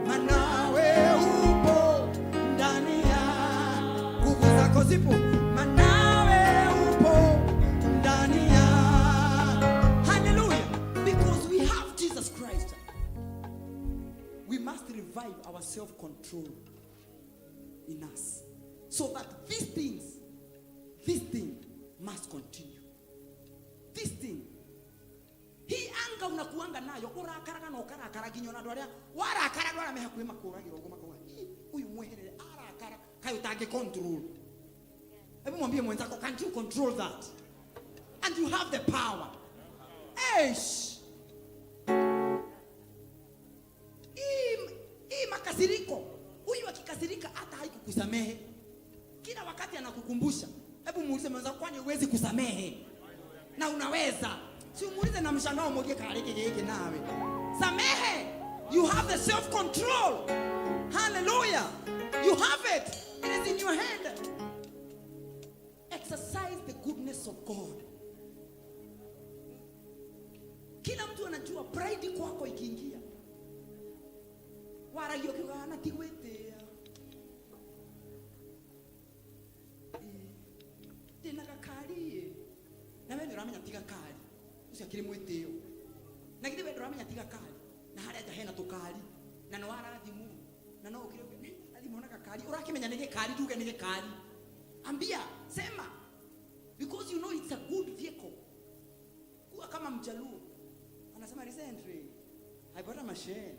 manawe upo ndani yangu, nguvu zako zipo, manawe upo ndani yangu. Hallelujah. Because we have Jesus Christ, we must revive our self-control in us, so that this thing must continue. This thing, hii anga unakuanga nayo, urakaraga na ukarakara ginyona ndwara warakara ndwara mehakwema kuragira ugoma kwa uyu mweherere arakara kayo tage control. Hebu mwambie mwenzako, can't you control that? And you have the power. Eish. Makasiriko, huyu akikasirika hata haikukusamehe. Kila wakati anakukumbusha. Hebu muulize mwenzako, kwani huwezi kusamehe? Na unaweza. Si umuulize na mshangao mmoja kaleke yeke nawe. Samehe. You have the self-control. Hallelujah. You have it. It is in your hand. Exercise the goodness of God. Kila mtu anajua pride kwako ikiingia, wara yokiwana tigwetea tena kakali na wewe uramenya tiga kali usiakiri mweteo na kidi wewe uramenya tiga kali na hali aja hena tukali na no wara thimu na no ukire ali mona kakali urakimenya nige kali tuge nige kali, ambia sema, because you know it's a good vehicle. Kuwa kama Mjaluo anasema recently I bought a machine.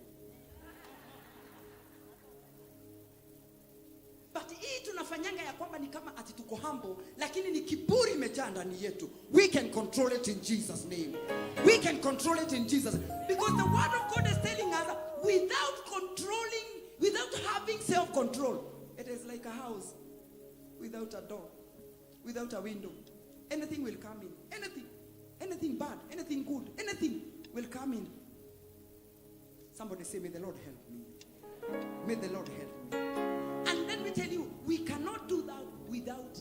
But hii tunafanyanga ya kwamba ni kama ati tuko humble, lakini ni kiburi imejaa ndani yetu. We can control it in Jesus name. We can control it in Jesus, because the word of God is telling us without having self-control, it is like a house without a door, without a window. Anything will come in. Anything bad, anything good, anything will come in. Somebody say, may the Lord help me. May the Lord help me. And let me tell you, we cannot do that without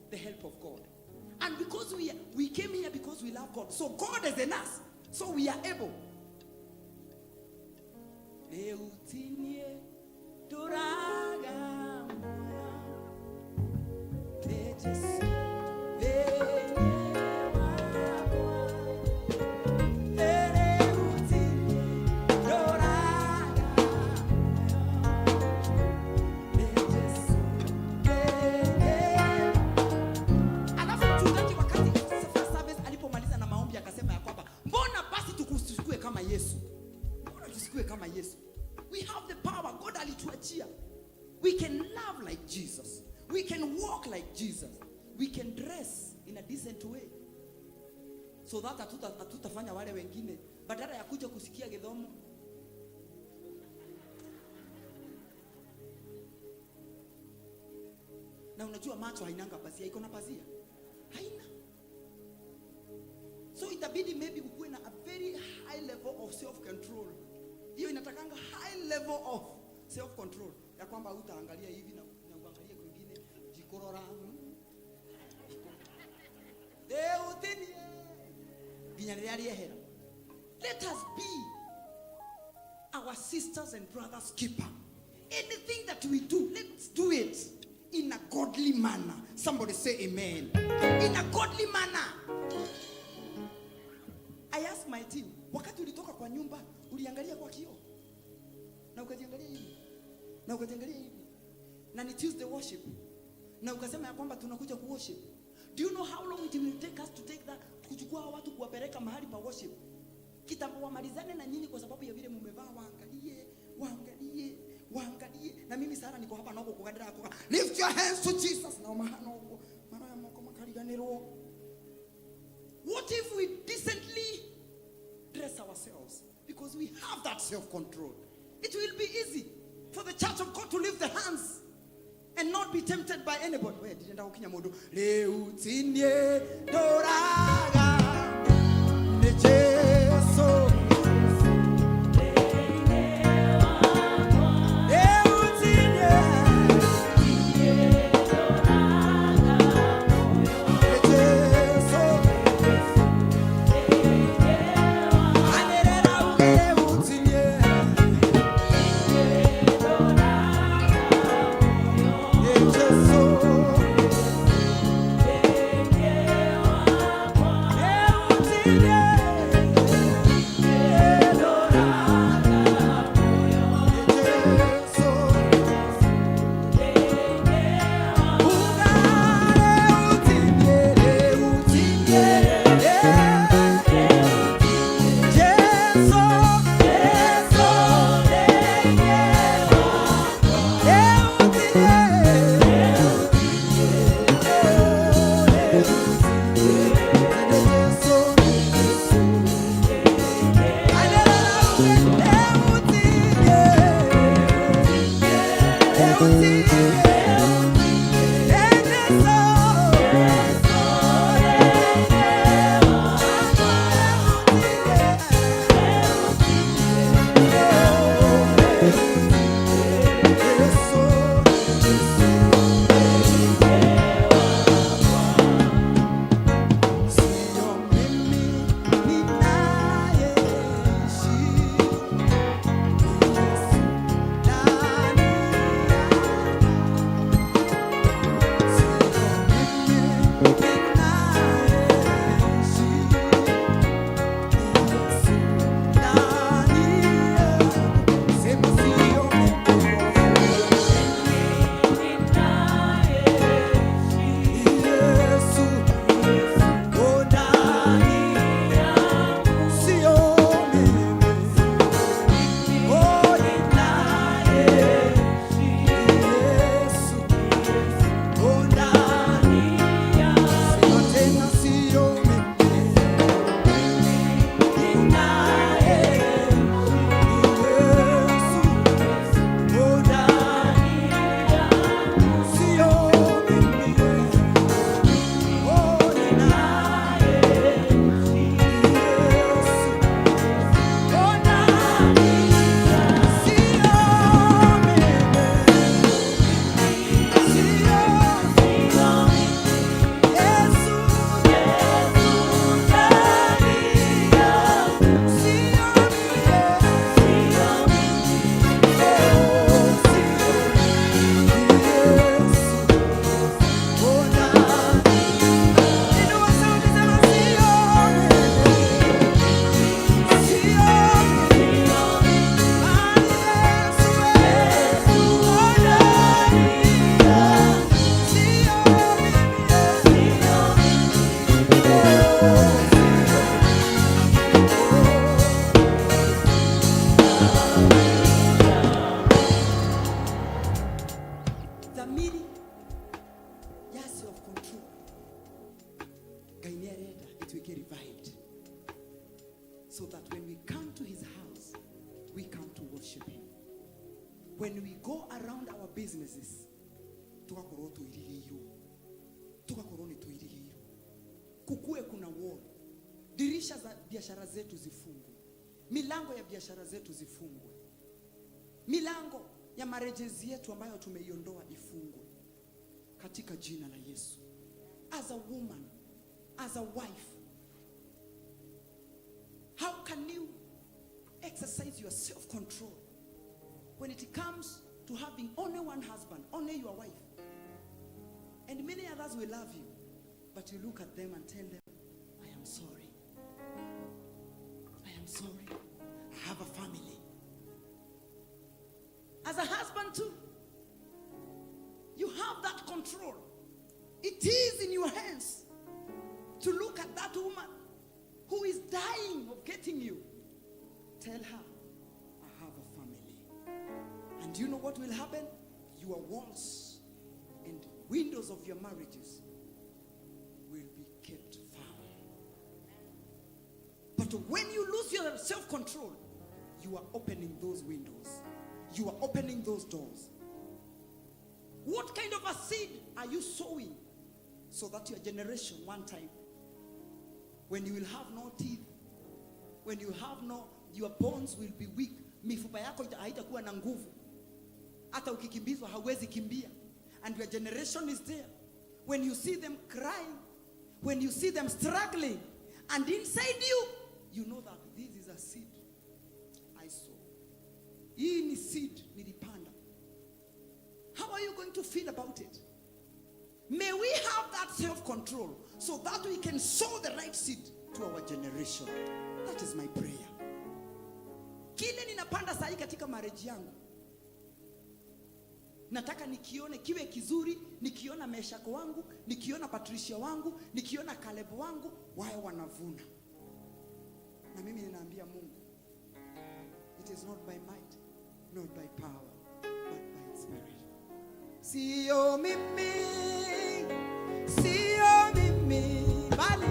the help of God. And because we came here because we love God, so God is in us, so we are able. We have the power. God alituachia. We can love like Jesus. We can walk like Jesus. We can dress in a decent way, so that hatutafanya wale wengine badala ya kuja kusikia gidhomo. Na unajua macho hainanga pazia, iko na pazia? Haina. So itabidi maybe ukuwe na a very high level of self-control. Hiyo inatakanga high level of self-control, ya kwamba utaangalia hivi na uangalie kwingine jikorora. Let us be our sisters and brothers keeper. Anything that we do, let's do it in a godly manner. Somebody say amen. In a godly manner. I asked my team, wakati ulitoka kwa nyumba, uliangalia kwa kioo? Na ukajiangalia hivi? Na ukajiangalia hivi? Na ni Tuesday worship. Na ukasema ya kwamba tunakuja kuworship. Do you know how long it will take us to take that, kuchukua watu kuwapeleka mahali pa worship? Kitambo wamalizane na nyinyi kwa sababu ya vile mmevaa, waangalie. Na mimi Sara niko hapa nako kukadira kwa. Lift your hands to Jesus. Na mahano ya moko makaliganiro. What if we decently dress ourselves? Because we have that self-control. It will be easy for the church of God to lift the hands and not be tempted by anybody. Wait, didn't I ukinya modo? Leutinye doraga nejeso. So that when we come to his house, we come to worship him. When we go around our businesses, kukue kuna wall. Dirisha za biashara zetu zifungwe. Milango ya biashara zetu zifungwe. Milango ya marriages yetu ambayo tumeiondoa ifungwe. Katika jina la Yesu. As a woman, as a wife, how can you exercise your self-control when it comes to having only one husband, only your wife? And many others will love you, but you look at them and tell them, I am sorry. I am sorry. I have a family. As a husband too, you have that control. It is in your hands. to look at that woman who is dying of getting you. Tell her, I have a family. And do you know what will happen? Your walls and windows of your marriages will be kept firm. But when you lose your self-control, you are opening those windows. You are opening those doors. What kind of a seed are you sowing so that your generation one time, when you will have no teeth, when you have no, your bones will be weak, mifupa yako haitakuwa na nguvu, hata ukikimbizwa hauwezi kimbia, and your generation is there. When you see them crying, when you see them struggling, and inside you, you know that this is a seed I sow. Hii ni seed nilipanda. How are you going to feel about it? May we have that self-control so that we can sow the right seed to our generation. That is my prayer. Kile ninapanda sahi katika marriage yangu, nataka nikione kiwe kizuri, nikiona Meshako wangu, nikiona Patricia wangu, nikiona Caleb wangu, wao wanavuna. Na mimi ninaambia Mungu, it is not by might, not by power, but by His Spirit. Sio mimi, bali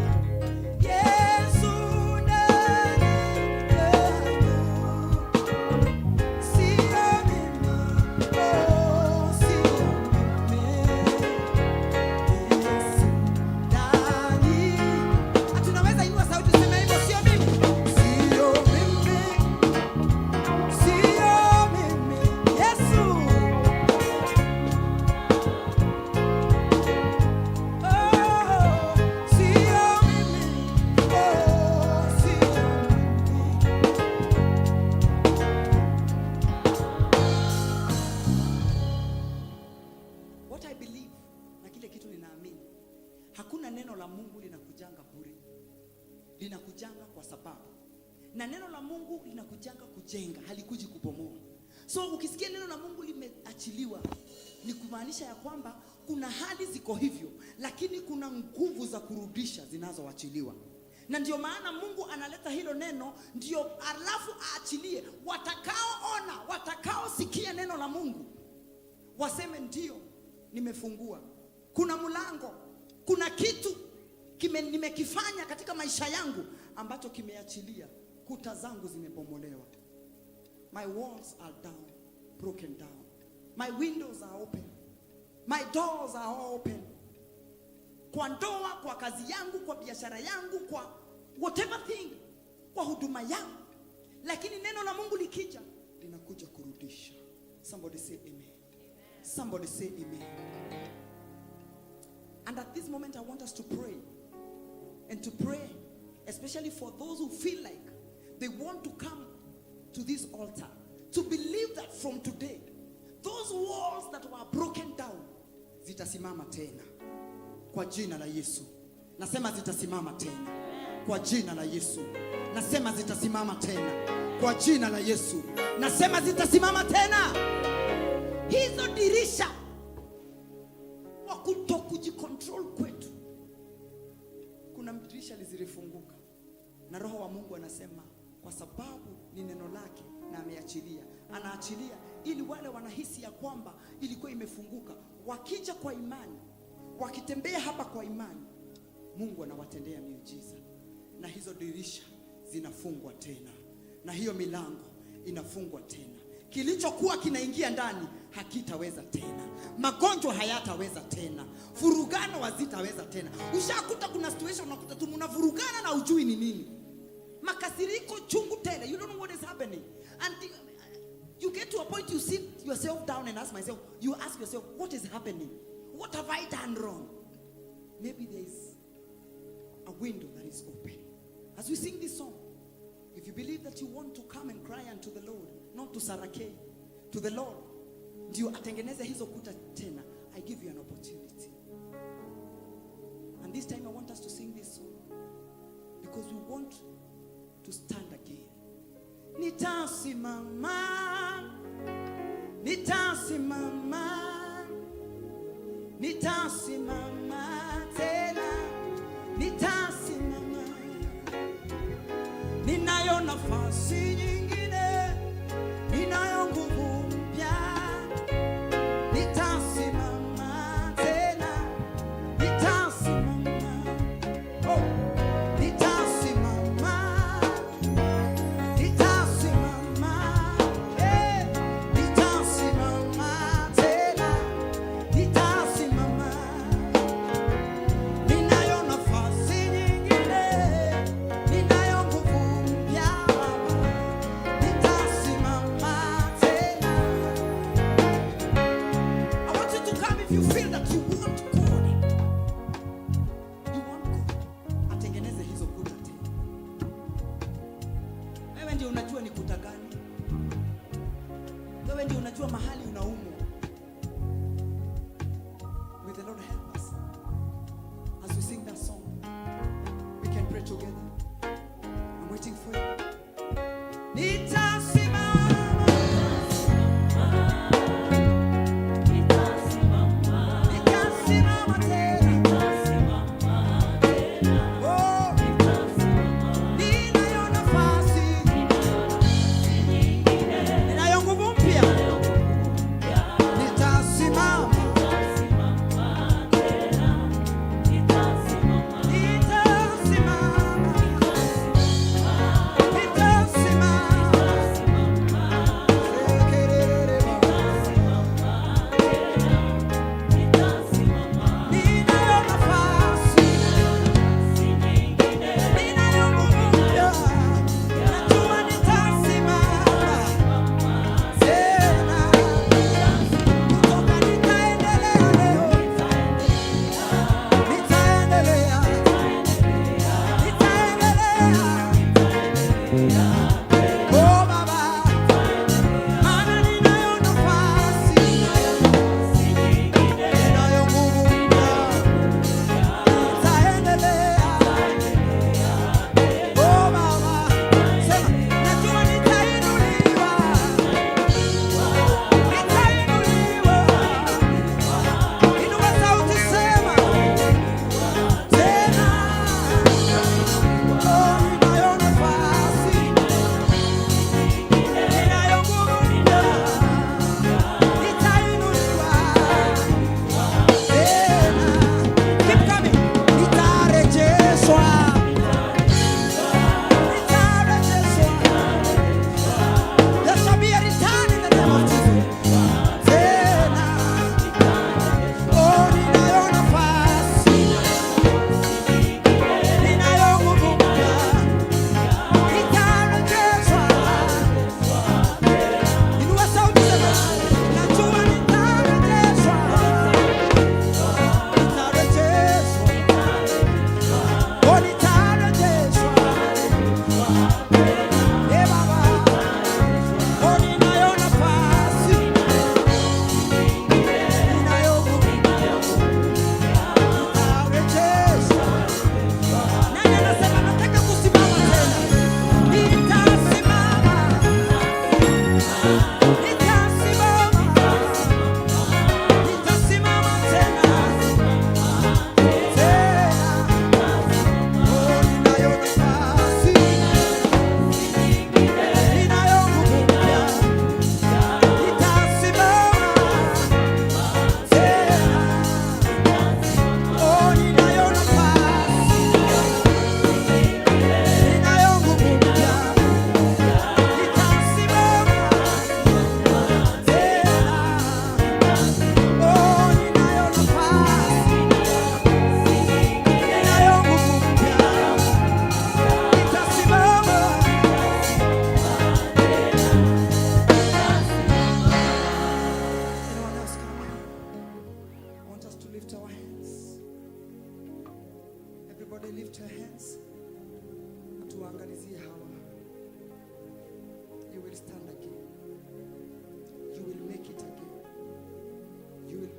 Yesu ndani yangu. Sio mimi, oh, sio mimi, Yesu ndani. Tunaweza inua sauti tuseme hivyo, sio mimi, sio mimi, sio mimi, Yesu. What I believe, na kile kitu ninaamini, hakuna neno la Mungu linakujanga bure. Linakujanga kwa sababu. Na neno la Mungu linakujanga kujenga, halikuji kubomoa. So ukisikia neno la Mungu limeachiliwa, ni kumaanisha ya kwamba kuna hali ziko hivyo, lakini kuna nguvu za kurudisha zinazoachiliwa. Na ndio maana Mungu analeta hilo neno, ndio alafu aachilie watakaoona, watakaosikia neno la Mungu waseme ndio nimefungua. Kuna mlango, kuna kitu nimekifanya katika maisha yangu ambacho kimeachilia, kuta zangu zimebomolewa. My walls are down, broken down. My windows are open. My doors are all open. Kwa ndoa, kwa kazi yangu, kwa biashara yangu, kwa whatever thing, kwa huduma yangu. Lakini neno la Mungu likija, linakuja kurudisha. Somebody say amen. Somebody say amen. And at this moment I want us to pray. And to pray, especially for those who feel like they want to come to this altar, to believe that from today, those walls that were broken down, zitasimama tena. Kwa jina la Yesu. Nasema zitasimama tena. Kwa jina la Yesu. Nasema zitasimama tena. Kwa jina la Yesu. Nasema zitasimama tena. Hizo dirisha wa kutokujicontrol kwetu, kuna dirisha lizilifunguka, na Roho wa Mungu anasema kwa sababu ni neno lake na ameachilia, anaachilia ili wale wanahisi ya kwamba ilikuwa imefunguka, wakija kwa imani, wakitembea hapa kwa imani, Mungu anawatendea miujiza, na hizo dirisha zinafungwa tena, na hiyo milango inafungwa tena. Kilichokuwa kinaingia ndani hakitaweza tena. Magonjwa hayataweza tena. Furugano hazitaweza tena. Ushakuta kuna situation unakuta tu mnavurugana na ujui ni nini. Makasiriko chungu tele. You don't know what is happening. And you get to a point you sit yourself down and ask yourself, what is happening? What have I done wrong? Maybe there is a window that is open. As we sing this song, if you believe that you want to come and cry unto the Lord, not to Sarake, to the Lord, ndio atengeneze hizo kuta tena, I give you an opportunity. And this time I want us to sing this song because we want to stand again. Nitasimama, nitasimama, nitasimama tena, nitasimama. nafasi nyingine, ninayo nguvu mpya. Nitasimama tena, nitasimama, oh, nitasimama, nitasimama, nitasimama tena, nitasimama. Ninayo nafasi nyingine, ninayo nguvu mpya, nitasimama tena. I want you to come if you feel that you want God. You want God. Atengeneze hizo kuta tena. Wewe ndio unajua ni kuta gani. Wewe ndio unajua mahali unaumwa. May the Lord help us. As we sing that song, we can pray together. I'm waiting for you. Nitasimama, nitasimama tena. Oh, ninayo nafasi, ninayo nguvu mpya. Nitasimama,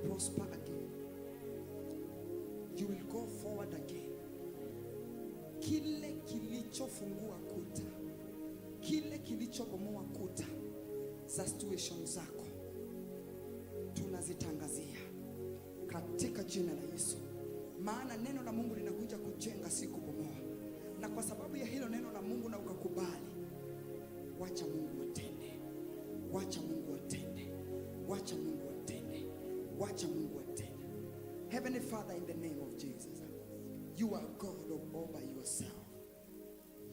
prosper again. You will go forward again. Kile kilichofungua kuta, kile kilichobomoa kuta za situation zako, tunazitangazia katika jina la Yesu. Maana neno la Mungu linakuja kujenga, si kubomoa. Na kwa sababu ya hilo neno la Mungu na ukakubali, wacha Mungu atende, wacha Mungu atende, wacha Mungu atende, wacha Mungu atende. Heavenly Father, in the name of Jesus, you are God of all by yourself.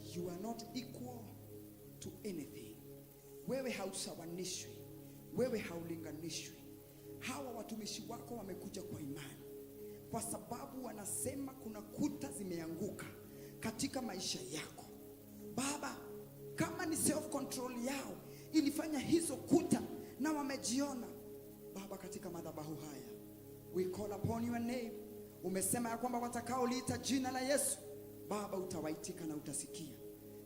You are not equal to anything. Wewe hausawanishwi, wewe haulinganishwi. Hawa watumishi wako wamekuja kwa imani, kwa sababu wanasema kuna kuta zimeanguka katika maisha yako. Baba, kama ni self control yao ilifanya hizo kuta na wamejiona, Baba, katika madhabahu haya we call upon your name. Umesema ya kwamba watakaoliita jina la Yesu, Baba, utawaitika na utasikia.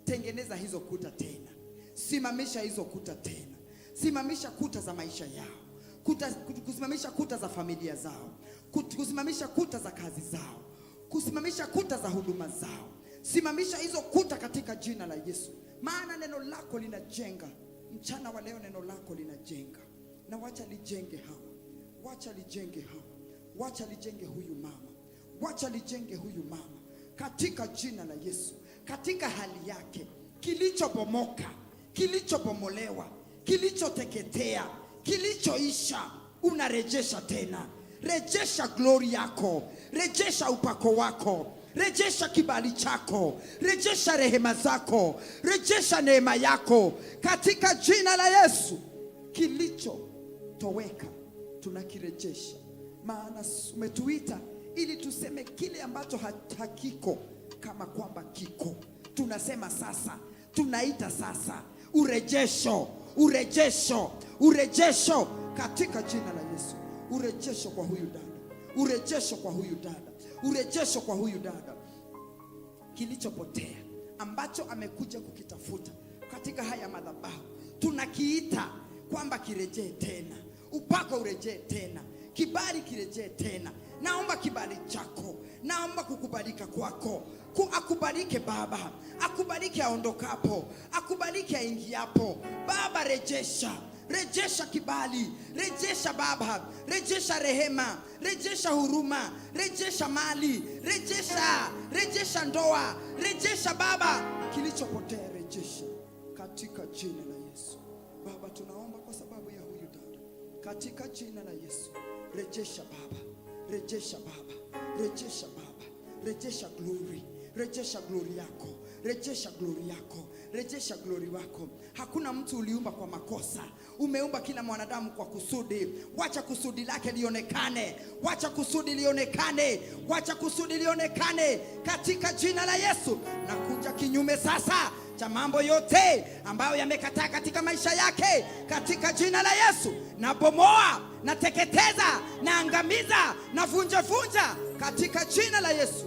Tengeneza hizo kuta tena, simamisha hizo kuta tena, simamisha kuta za maisha yao, kusimamisha kuta za familia zao, kusimamisha kuta za kazi zao, kusimamisha kuta za huduma zao. Simamisha hizo kuta katika jina la Yesu, maana neno lako linajenga. Mchana wa leo neno lako linajenga, na wacha lijenge hawa, wacha lijenge hawa, wacha lijenge huyu mama, wacha lijenge huyu mama katika jina la Yesu. Katika hali yake, kilichobomoka, kilichobomolewa, kilichoteketea, kilichoisha, unarejesha tena. Rejesha glory yako, rejesha upako wako, rejesha kibali chako, rejesha rehema zako, rejesha neema yako katika jina la Yesu. Kilichotoweka tunakirejesha, maana umetuita ili tuseme kile ambacho hakiko kama kwamba kiko. Tunasema sasa, tunaita sasa urejesho, urejesho, urejesho katika jina la Yesu. Urejesho kwa huyu dada, urejesho kwa huyu dada, urejesho kwa huyu dada. Kilichopotea ambacho amekuja kukitafuta katika haya madhabahu, tunakiita kwamba kirejee tena. Upako urejee tena, kibali kirejee tena. Naomba kibali chako, naomba kukubalika kwako. Akubalike Baba, akubalike aondokapo, akubalike aingiapo. Baba, rejesha, rejesha kibali, rejesha Baba, rejesha rehema, rejesha huruma, rejesha mali, rejesha ndoa, rejesha Baba, kilichopotea rejesha katika jina la Yesu. Baba, tunaomba kwa sababu ya huyu dada katika jina la Yesu. Rejesha Baba, rejesha Baba, rejesha Baba, rejesha glory, rejesha glory yako, rejesha glory yako, rejesha glory wako. Hakuna mtu uliumba kwa makosa, umeumba kila mwanadamu kwa kusudi. Wacha kusudi lake lionekane, wacha kusudi lionekane, wacha kusudi lionekane katika jina la Yesu. Na kuja kinyume sasa cha mambo yote ambayo yamekataa katika maisha yake katika jina la Yesu. Na bomoa, na teketeza, na angamiza, na vunja katika jina la Yesu.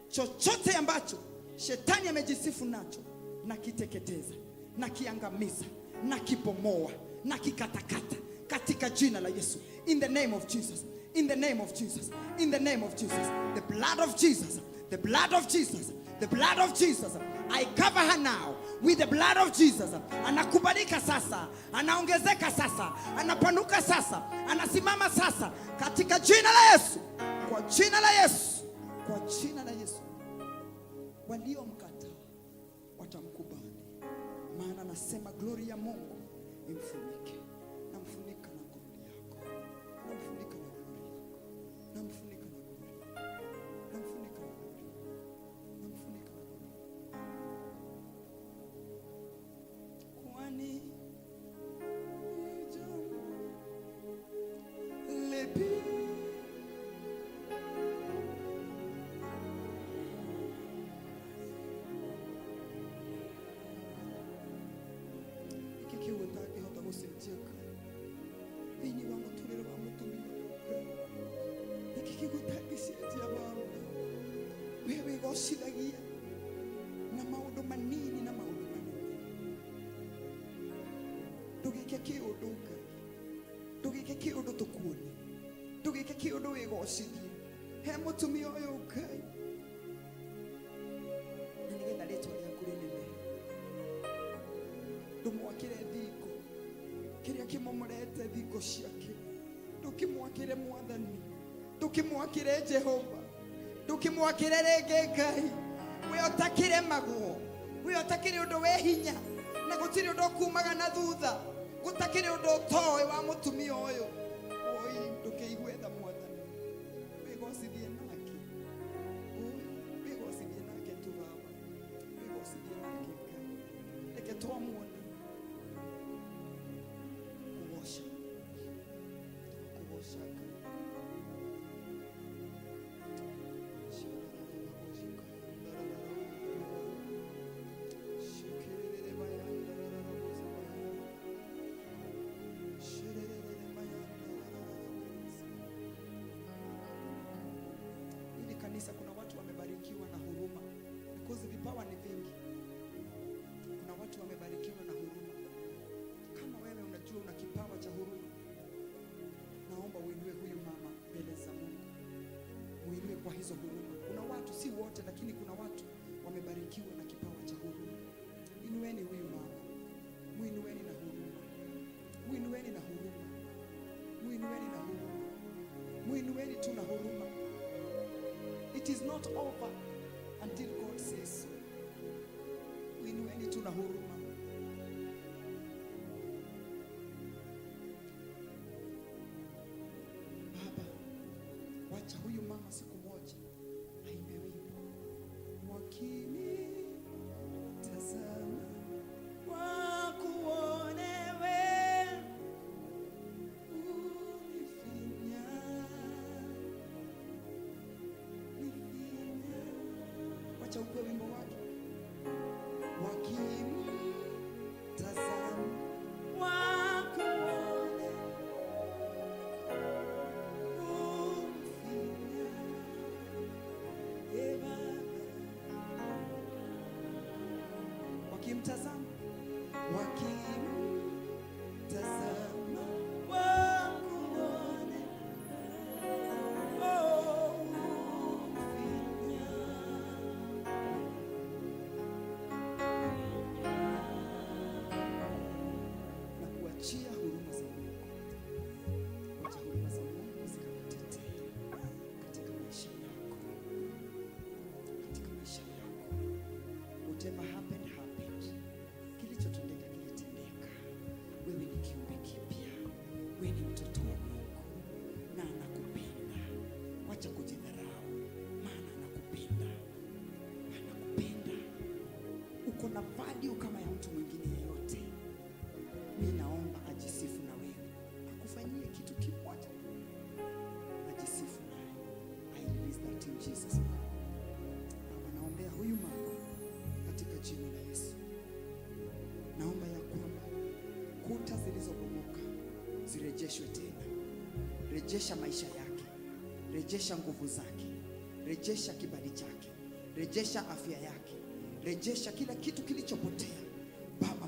Chochote ambacho shetani amejisifu nacho, na kiteketeza, na kiangamiza, na kibomoa, na kikatakata katika jina la Yesu. In the name of Jesus, in the name of Jesus, in the name of Jesus. The blood of Jesus, the blood of Jesus, the blood of Jesus. I cover her now with the blood of Jesus. Anakubalika sasa, anaongezeka sasa, anapanuka sasa, anasimama sasa katika jina la Yesu. Kwa jina la Yesu, kwa jina la Yesu. Waliomkataa watamkubali, maana nasema glory ya Mungu imfunike. Namfunika na glory yako, namfunika na glory yako, namfunika na glory yako, namfunika na glory yako, namfunika na glory yako. Kwani lepi oshidagia na maundu manini na maundu manene. Ndugike kiundu Ngai, ndugike kiundu tukuone, ndugike kiundu wigocithie. He mutumia uyu Ngai, na nigetha ritwa riaku rinene. Ndumwakire thingo kiria kimomorete thingo ciake, ndukimwakire Mwathani, ndukimwakire Jehova, ndukimwakire rĩngĩ Ngai. We utakiremagwo, we utakiri undu we hinya na gutiri undu kumaga na thutha gutakiri undu utoe wa mutumia uyu oi ndukiigwe tha mwathani wigocithie nake wigocithie nake tu baba wigocithie nake reke twamuone kugosha Hili kanisa kuna watu wamebarikiwa na huruma because vipawa ni vingi. Kuna watu wamebarikiwa na huruma. Kama wewe unajua una kipawa cha huruma, naomba uinue huyu mama mbele za Mungu. Muinue kwa hizo huruma. Kuna watu, si wote, lakini kuna watu wamebarikiwa na kipawa cha huruma. Inueni huyu mama. Muinueni na huruma. Muinueni na huruma. Muinueni na huruma. Muinueni tu na huruma. It is not over until God says so. Muinueni tu na huruma. Wacha huyu mama siku moja aimbe wimbo wakini tazama wakuone wewe unifinya wacha ukwe wimbo wake wakini tazama wakuone wakimtazama wakimtazama wakuone na kuachia huruma za Mungu. Wacha huruma za Mungu zikakutetee katika maisha yako, katika maisha yako. Whatever happened, happened. Kilichotendeka kilitendeka. Wewe ni kiumbe kipya. Wewe ni mtoto wa Mungu na anakupenda. Wacha kujidharau, maana anakupenda. Anakupenda. Uko na value kama ya mtu mwingine yeyote. Mimi naomba ajisifu na wewe. Akufanyie kitu kimoja. Ajisifu naye. I release that in Jesus' name. Baba, naombea huyu mama katika jina la Yesu. Naomba ya kwamba kuta zilizobomoka zirejeshwe tena. Rejesha maisha yake, rejesha nguvu zake, rejesha kibali chake, rejesha afya yake, rejesha kila kitu kilichopotea. Baba,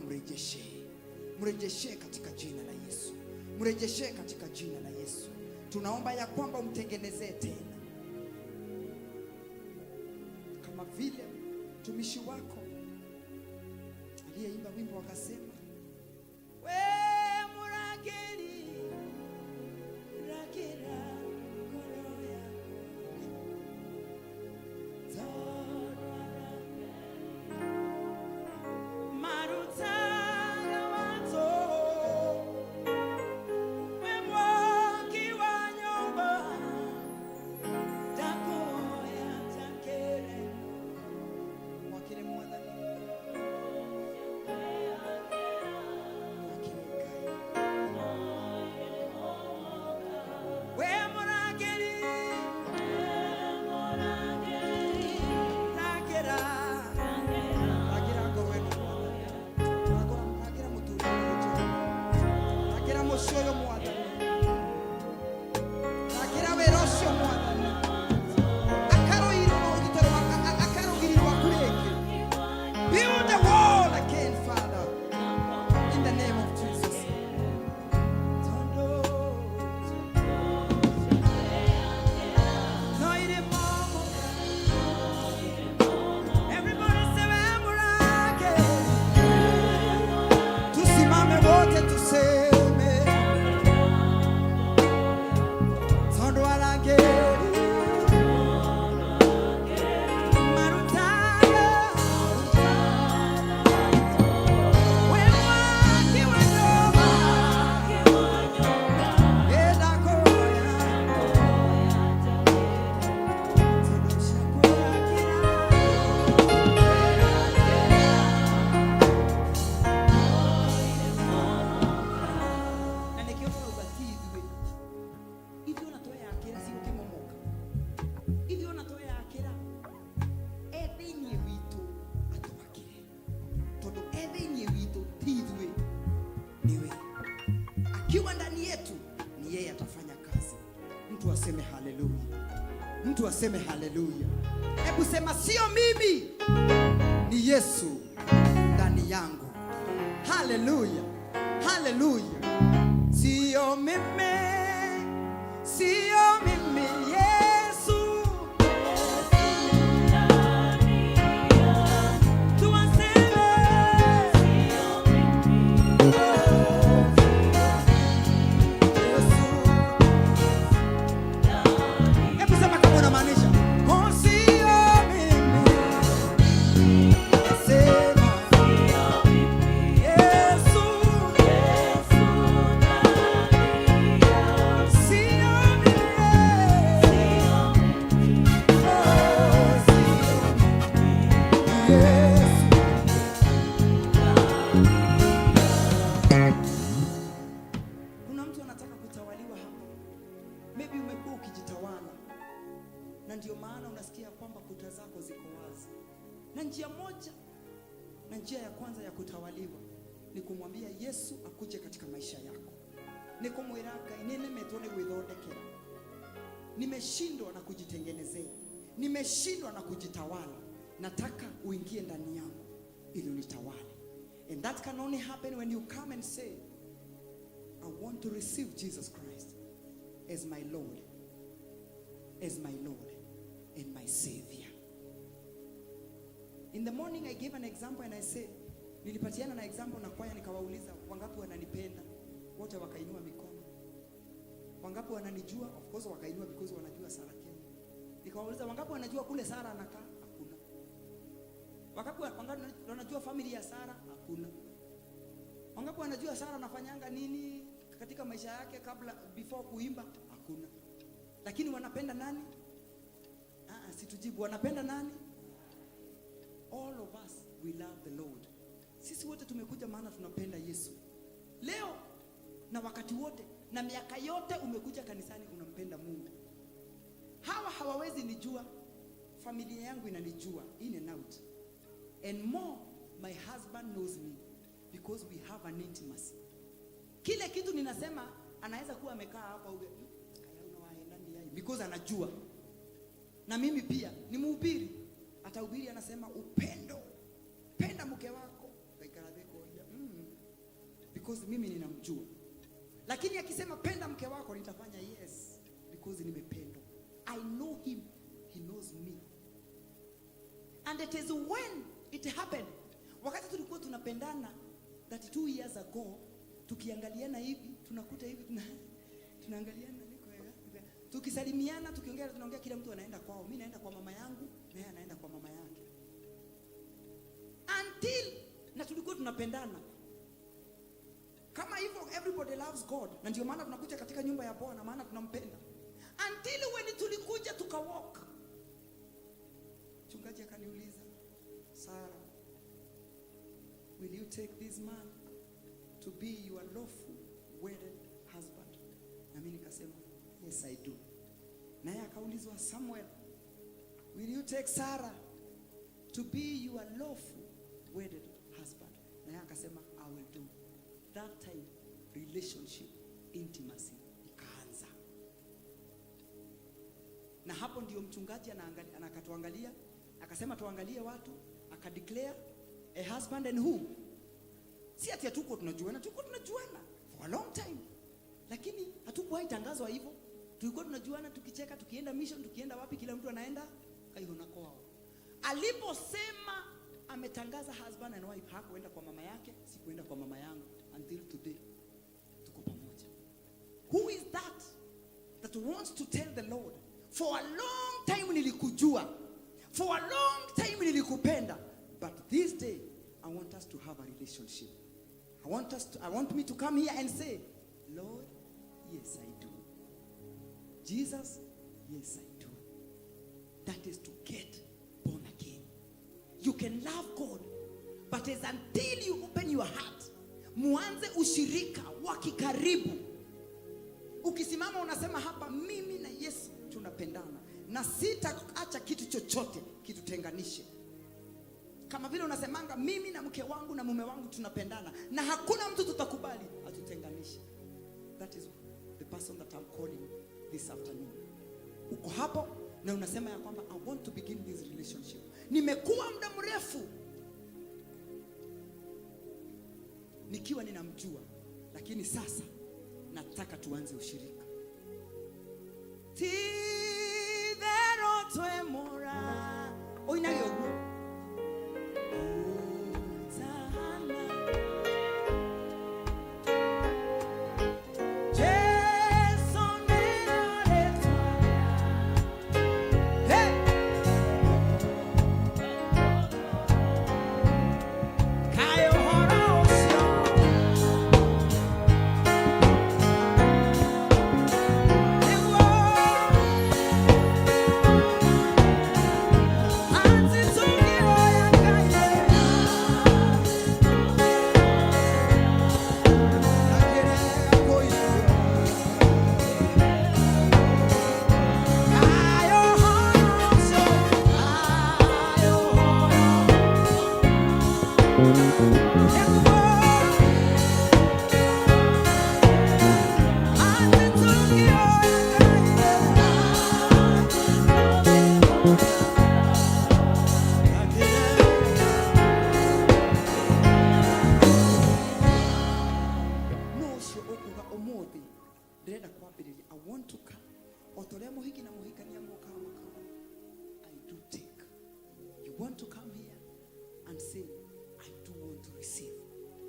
mrejeshe katika jina la Yesu, mrejeshe katika jina la Yesu. Tunaomba ya kwamba umtengenezee tena, kama vile mtumishi wako aliyeimba wimbo akasema, we muragiri ragira koroya maruta ya watu we mwaki wa nyumba takoya takere mwakire mwadhani Edeni wito tidwe niwe. Akiwa ndani yetu ni yeye atafanya kazi. Mtu aseme haleluya. Mtu aseme haleluya. Hebu sema sio mimi, ni Yesu ndani yangu. Haleluya. Haleluya. Sio mimi, sio mimi, Yesu. Tuwaseme sio mimi. Hebu sema kama unamaanisha. Oh, sio mimi. Sema sio mimi. Yesu. Yesu ndani yangu. Sio mimi. Sio mimi. Oh, sio mimi. Yesu. Kuna mtu anataka kutawaliwa hapa. Maybe umekuwa ukijitawala na ndio maana unasikia kwamba kuta zako ziko wazi. Na njia moja na njia ya kwanza ya kutawaliwa ni kumwambia Yesu akuje katika maisha yako. Ni kumwiraka inene metone gwithondekera. Nimeshindwa na kujitengenezea. Nimeshindwa na kujitawala. Nataka uingie ndani yangu ili unitawale. And that can only happen when you come and say, I want to receive Jesus Christ as my Lord, as my Lord and my Savior. In the morning I gave an example and I said, nilipatiana na example na kwaya nikawauliza wangapi wananipenda, wote wakainua mikono. Wangapi wananijua? Of course wakainua because wanajua Sarah Kenya. Nikawauliza wangapi wanajua kule Sarah anakaa? Hakuna. Wangapi wanajua family ya Sarah? Hakuna. Wangapi wanajua Sarah anafanyanga nini katika maisha yake kabla before kuimba? Hakuna. Lakini wanapenda nani? Situjibu. Wanapenda nani? All of us we love the Lord. Sisi wote tumekuja maana tunapenda Yesu. Leo na wakati wote na miaka yote umekuja kanisani unampenda Mungu. Hawa hawawezi nijua, familia yangu inanijua in and out. And more, my husband knows me because we have an intimacy. Kile kitu ninasema anaweza kuwa amekaa hapa because anajua. Na mimi pia ni mhubiri. Atahubiri anasema upendo. Penda mke wako. Because mimi ninamjua. Lakini akisema penda mke wako nitafanya yes because nimependwa. I know him, he knows me. And it is when it happened. Wakati tulikuwa tunapendana 32 years ago, tukiangaliana hivi, tunakuta hivi tunaangaliana tukisalimiana, tunaongea kila mtu anaenda kwao. Mimi naenda kwa mama yangu, na yeye anaenda kwa mama yake. Until na tulikuwa tunapendana. Kama hivyo everybody loves God. Na ndio maana tunakuja katika nyumba ya Bwana maana tunampenda. Until when tulikuja tukawalk. Mchungaji akaniuliza, Sarah, will you take this man to be your lawful wedded husband? Na mimi nikasema, yes I do. Naye akaulizwa, Samuel, will you take Sarah to be your lawful wedded husband? Naye akasema, I will do. That time relationship, intimacy ikaanza. Na hapo ndio mchungaji anakatuangalia, akasema tuangalie watu, akadeclare a husband and who? Si ati hatuko tunajuana, tuko tunajuana for a long time. Lakini hatukuwahi tangazwa hivyo. Tulikuwa tunajuana tukicheka, tukienda mission, tukienda wapi kila mtu anaenda kaihona kwao. Aliposema ametangaza husband and wife, hakuenda kwa mama yake, sikuenda kwa mama yangu. Until today tuko pamoja. Who is that wants to tell the Lord, for a long time nilikujua, for a long time nilikupenda, but this day I want us to have a relationship. I want me to come here and say, Lord, yes I do. Jesus, yes I do. That is to get born again. You can love God, but it's until you open your heart, muanze ushirika wa kikaribu. Ukisimama unasema hapa, mimi na Yesu tunapendana na sitaacha kitu chochote kitutenganishe. kama vile unasemanga mimi na mke wangu na mume wangu tunapendana na hakuna mtu tutakubali atutenganishe. That is the person that I'm calling this afternoon. Uko hapo na unasema ya kwamba I want to begin this relationship. Nimekuwa muda mrefu nikiwa ninamjua, lakini sasa nataka tuanze ushirika. Tidero twemora oinayogo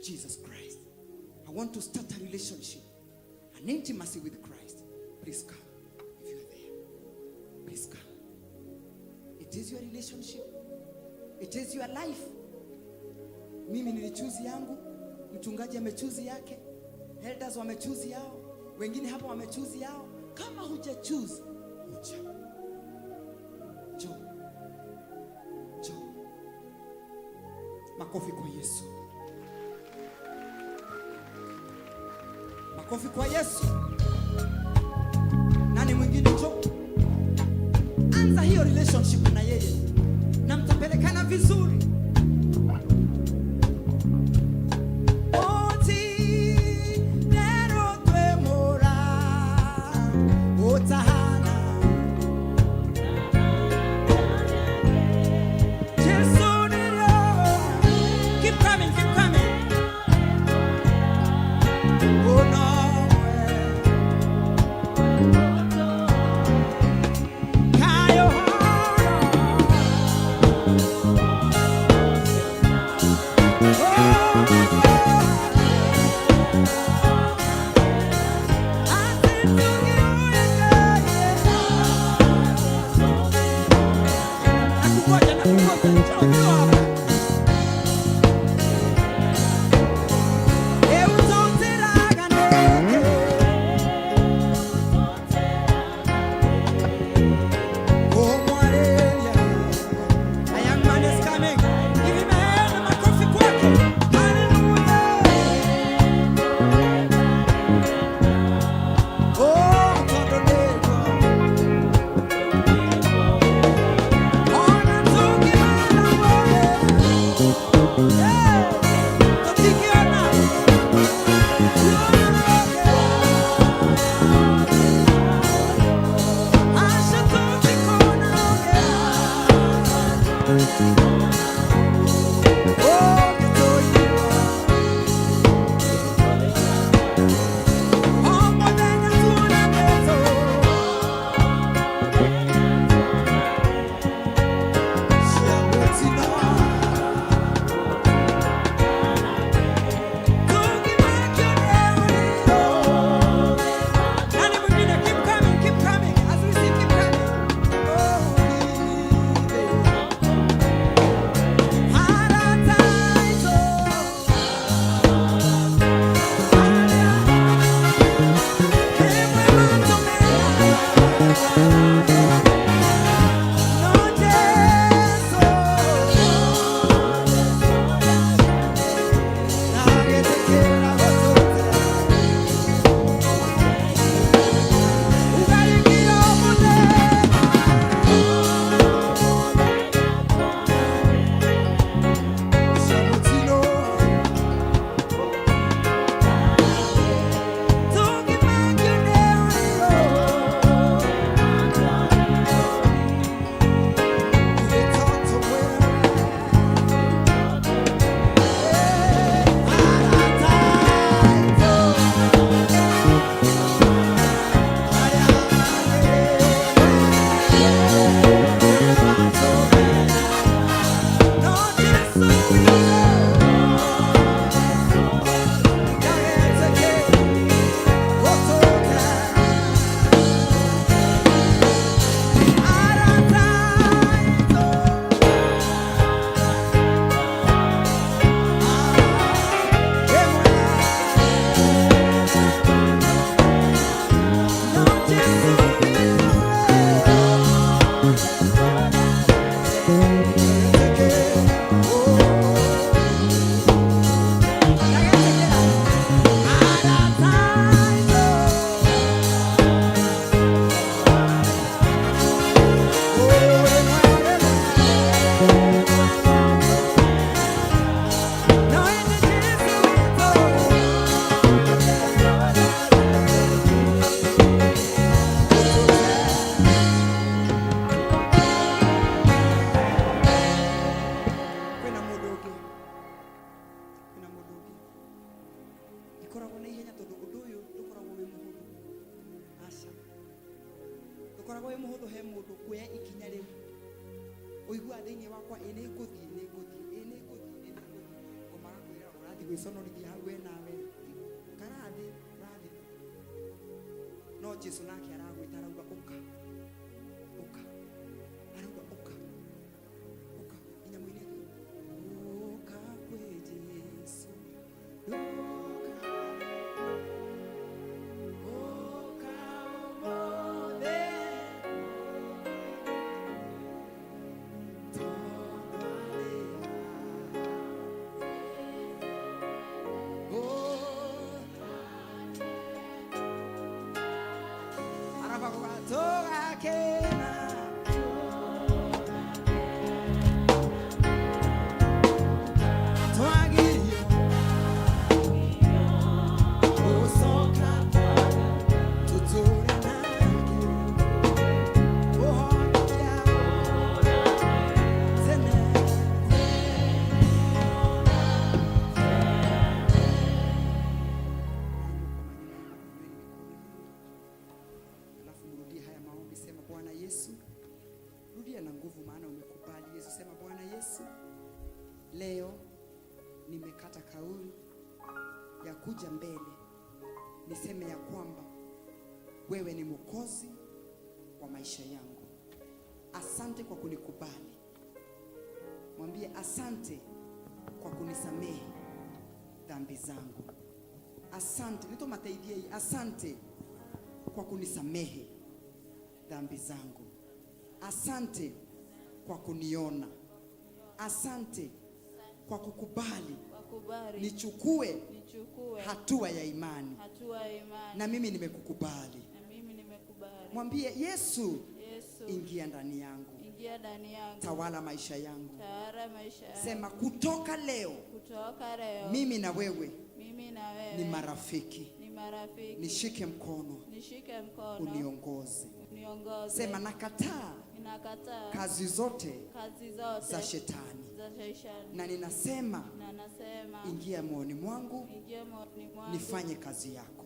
Jesus Christ. I want to start a relationship, an intimacy with Christ. Please come if you are there. Please come. It is your relationship. It is your life. Mimi nilichuzi yangu, mchungaji amechuzi yake, elders wamechuzi yao, wengine hapa wamechuzi yao. Kama hujachuzi, njoo. Makofi kwa Yesu. Makofi kwa Yesu. Nani mwingine njoo? Anza hiyo relationship na yeye na mtapelekana vizuri. ndikoragwo na ihenya tondu undu uyu ndukoragwo wi muhuthu. Aca ndukoragwo wi muhuthu he mundu kuoya ikinya riu uigua thiini wakwa ini nguthii umagakwira urathi gwiconorithia hau we nawe karathi rathi no Jesu nake aragwita arauga uka arauga uka inya mwinegi uka kwe Jesu leo nimekata kauli ya kuja mbele niseme ya kwamba wewe ni Mwokozi wa maisha yangu. Asante kwa kunikubali. Mwambie asante kwa kunisamehe dhambi zangu. Asante, nitomateidie hii. Asante kwa kunisamehe dhambi zangu. Asante kwa kuniona. Asante kwa kukubali nichukue hatua ya imani. Na mimi nimekukubali. Mwambie Yesu, ingia ndani yangu. Tawala maisha yangu. Sema kutoka leo mimi na wewe ni marafiki. Nishike mkono uniongoze. Sema nakataa kazi zote za shetani. Na ninasema ingia moyoni mwangu nifanye kazi yako.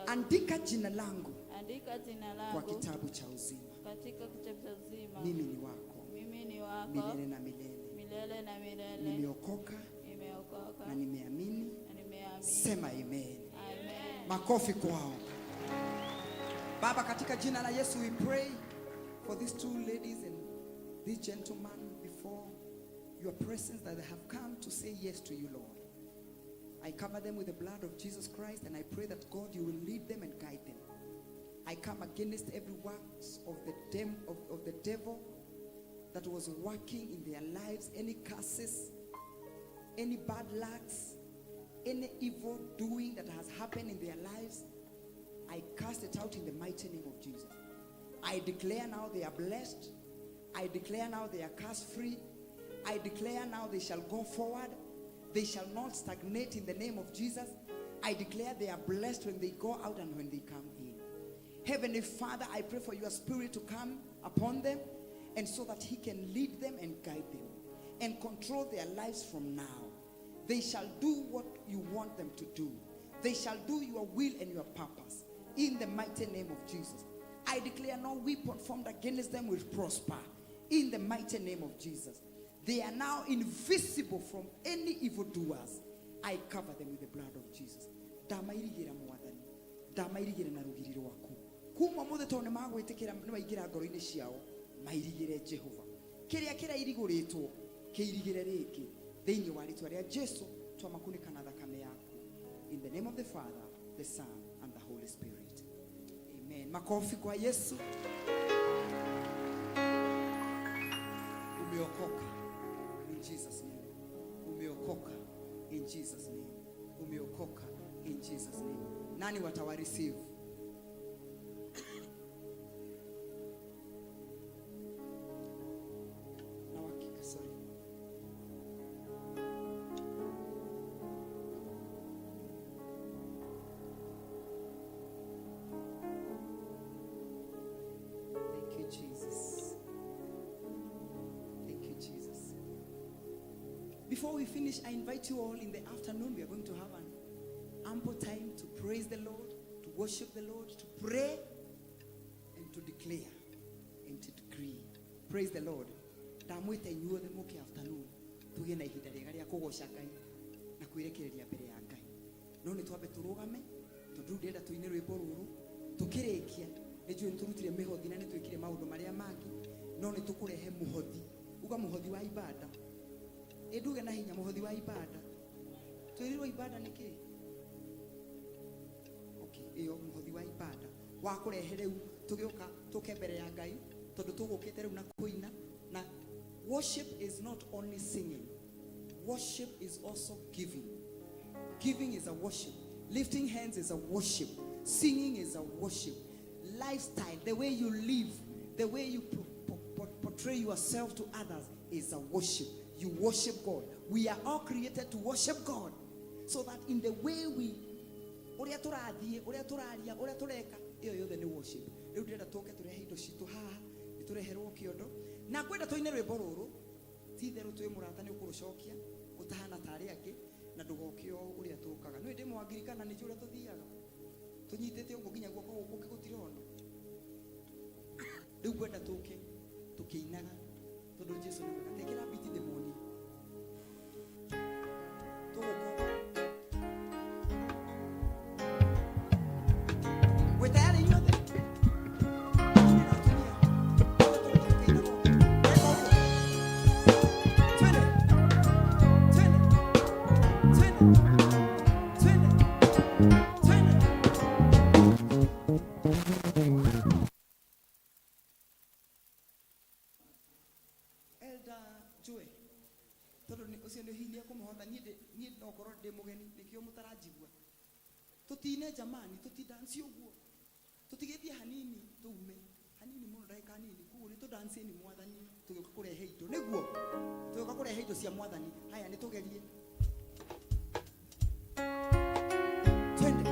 Andika jina langu kwa kitabu cha uzima. Mimi ni wako milele na milele. Nimeokoka na nimeamini. Sema amen. Makofi kwao. Baba, katika jina la Yesu we pray for these two ladies and this gentleman before your presence that they have come to say yes to you, Lord. I cover them with the blood of Jesus Christ, and I pray that God, you will lead them and guide them. I come against every works of the devil that was working in their lives, any curses, any bad lucks, any evil doing that has happened in their lives. I cast it out in the mighty name of Jesus. I declare now they are blessed. I declare now they are curse-free. I declare now they shall go forward. They shall not stagnate in the name of Jesus. I declare they are blessed when they go out and when they come in. Heavenly Father, I pray for your spirit to come upon them, and so that he can lead them and guide them and control their lives from now. They shall do what you want them to do. They shall do your will and your purpose in the mighty name of Jesus. I declare no weapon formed against them will prosper in the mighty name of Jesus. They are now invisible from any evildoers. I cover them with the blood of Jesus. Damairigira mwathani. Damairigira na rugiriro waku. Kuma mothe tone magwetekera niwaigira ngoro-ini ciao. Mairigire Jehova. Kiria iriguritwo kiirigire riki thiini wa ritwa ria Jesu twamakunika na thakame yaku. In the name of the Father, the Son, and the Holy Spirit. Amen. Makofi kwa Yesu. Umeokoka in Jesus' name. Umeokoka in Jesus' name. Umeokoka in Jesus' name. Nani watawareceive? Sorry. Thank you, Jesus. Thank you, Jesus. Before we finish, I invite you all in the afternoon. We are going to have an ample time to praise the Lord, to worship the Lord, to pray, and to declare and to decree. Praise the Lord. Ndamwite inyuothe muke afternoon tugie na ihinda riega ria kugoca Ngai na kwirekereria mbere ya Ngai. No ni twambe turugame tondu ndenda tuine rwimbo ruru tukirikia ni njui turutire mihothi na ni twikire maundu maria mangi no ni tukurehe muhothi uga muhothi wa ibada nduge na hinya muhothi wa ibada twirirwo ibada niki iyo muhothi wa ibada wa kurehe riu tugioka tuke mbere ya Ngai tondu tugukite riu na kuina na worship is not only singing. Worship is also giving. Giving is a worship. Lifting hands is a worship. Singing is a worship. Lifestyle, the way you live, the way you portray yourself to others is a worship. You worship God. We are all created to worship God. So that in the way we uria turathie, uria turaria, uria tureka, iyo yothe ni worship. Riu ndenda tuke turehe indo citu haha, nitureherwo kiondo. Na kwenda tuine rwimbo ruru ti theru twi murata ni ukurucokia utahana tari angi na ndugokio uria tukaga no inde mwangirikana ni jura tuthiaga tunyitete ugo ginya guoko guku gutirondo riu kwenda tuke tukiinaga tondu Jesu ni mwega tekera biti demoni tuguko we tayari nyote tutine jamani tutidansi uguo tutigethie hanini tuume hanini muno ndaika hanini kuo ni tudansi ni mwathani tugoka kurehe indo niguo tugoka kurehe indo cia mwathani haya ni tugerie twende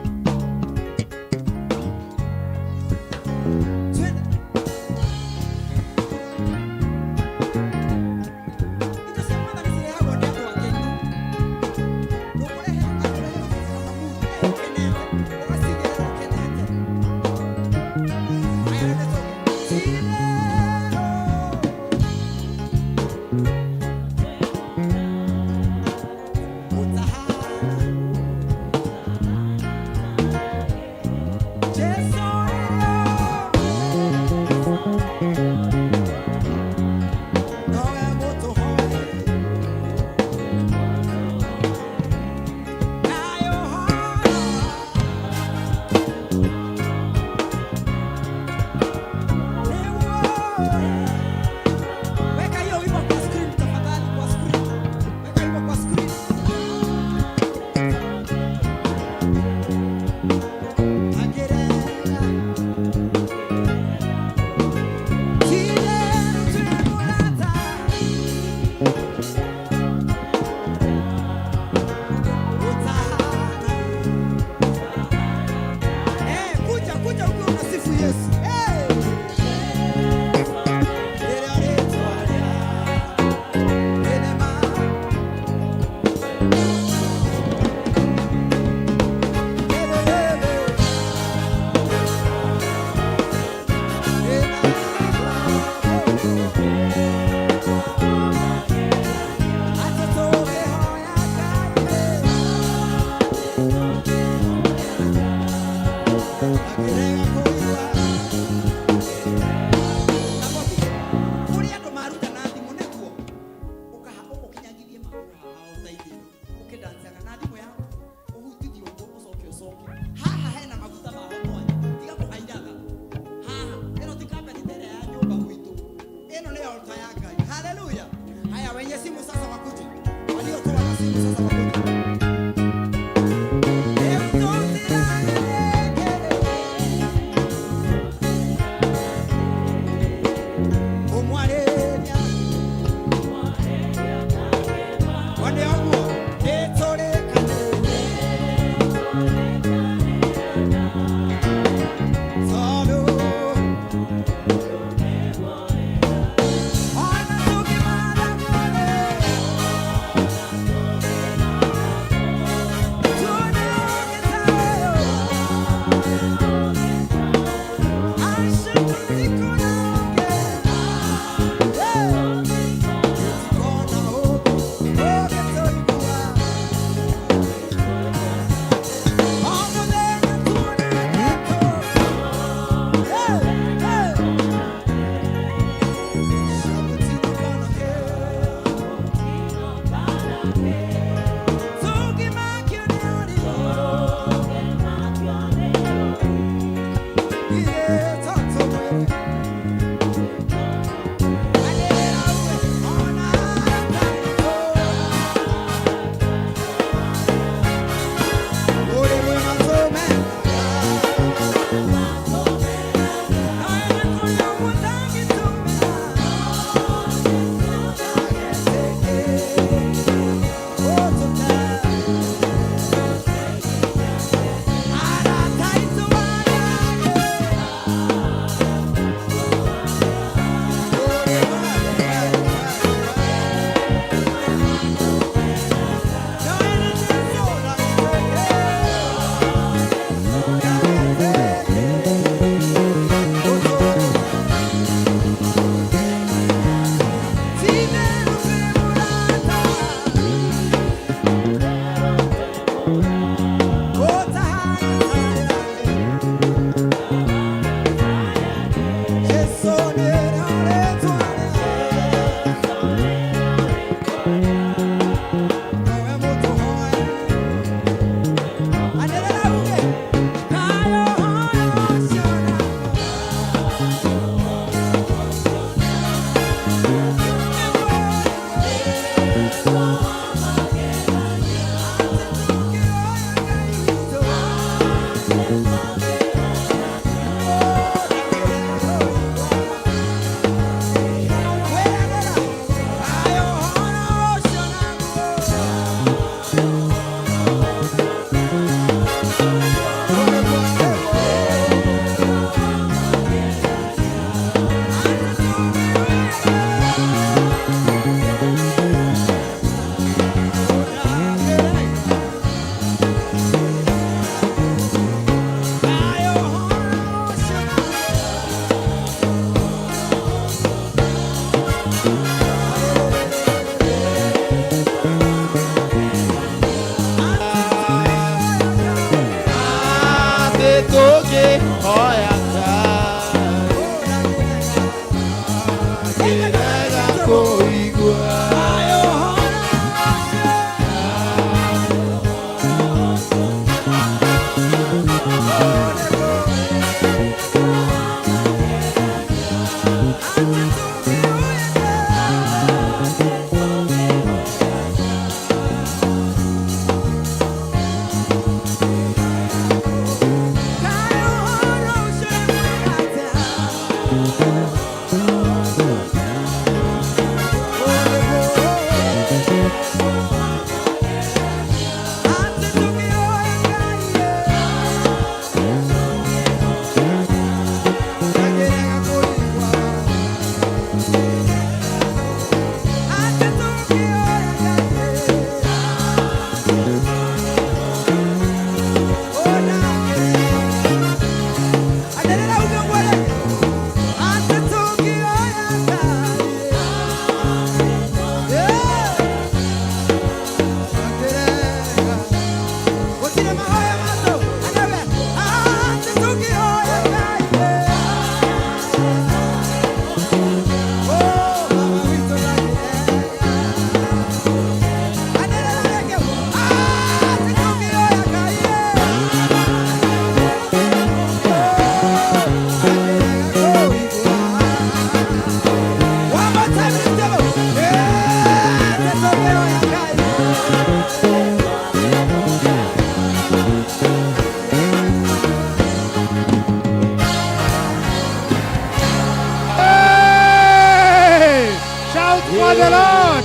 for the Lord.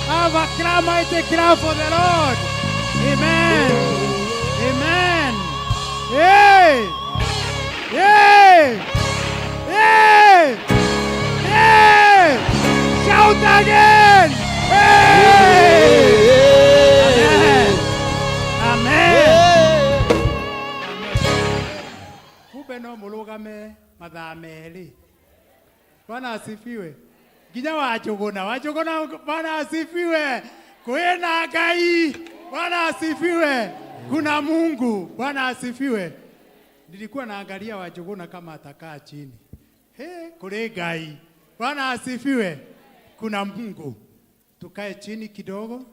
Have a clap, mighty clap for the Lord. Amen. Amen. Hey. Hey. Hey. Hey. Shout again. Hey. Amen. Amen. Kumbe no mulugame mathaa meri. Bwana asifiwe. Ginya wachuguna Bwana asifiwe. Kwena Ngai. Bwana asifiwe. Kuna Mungu. Bwana asifiwe. Nilikuwa naangalia wachuguna kama atakaa chini. Kule Ngai. Bwana asifiwe. Kuna Mungu. Tukae chini kidogo.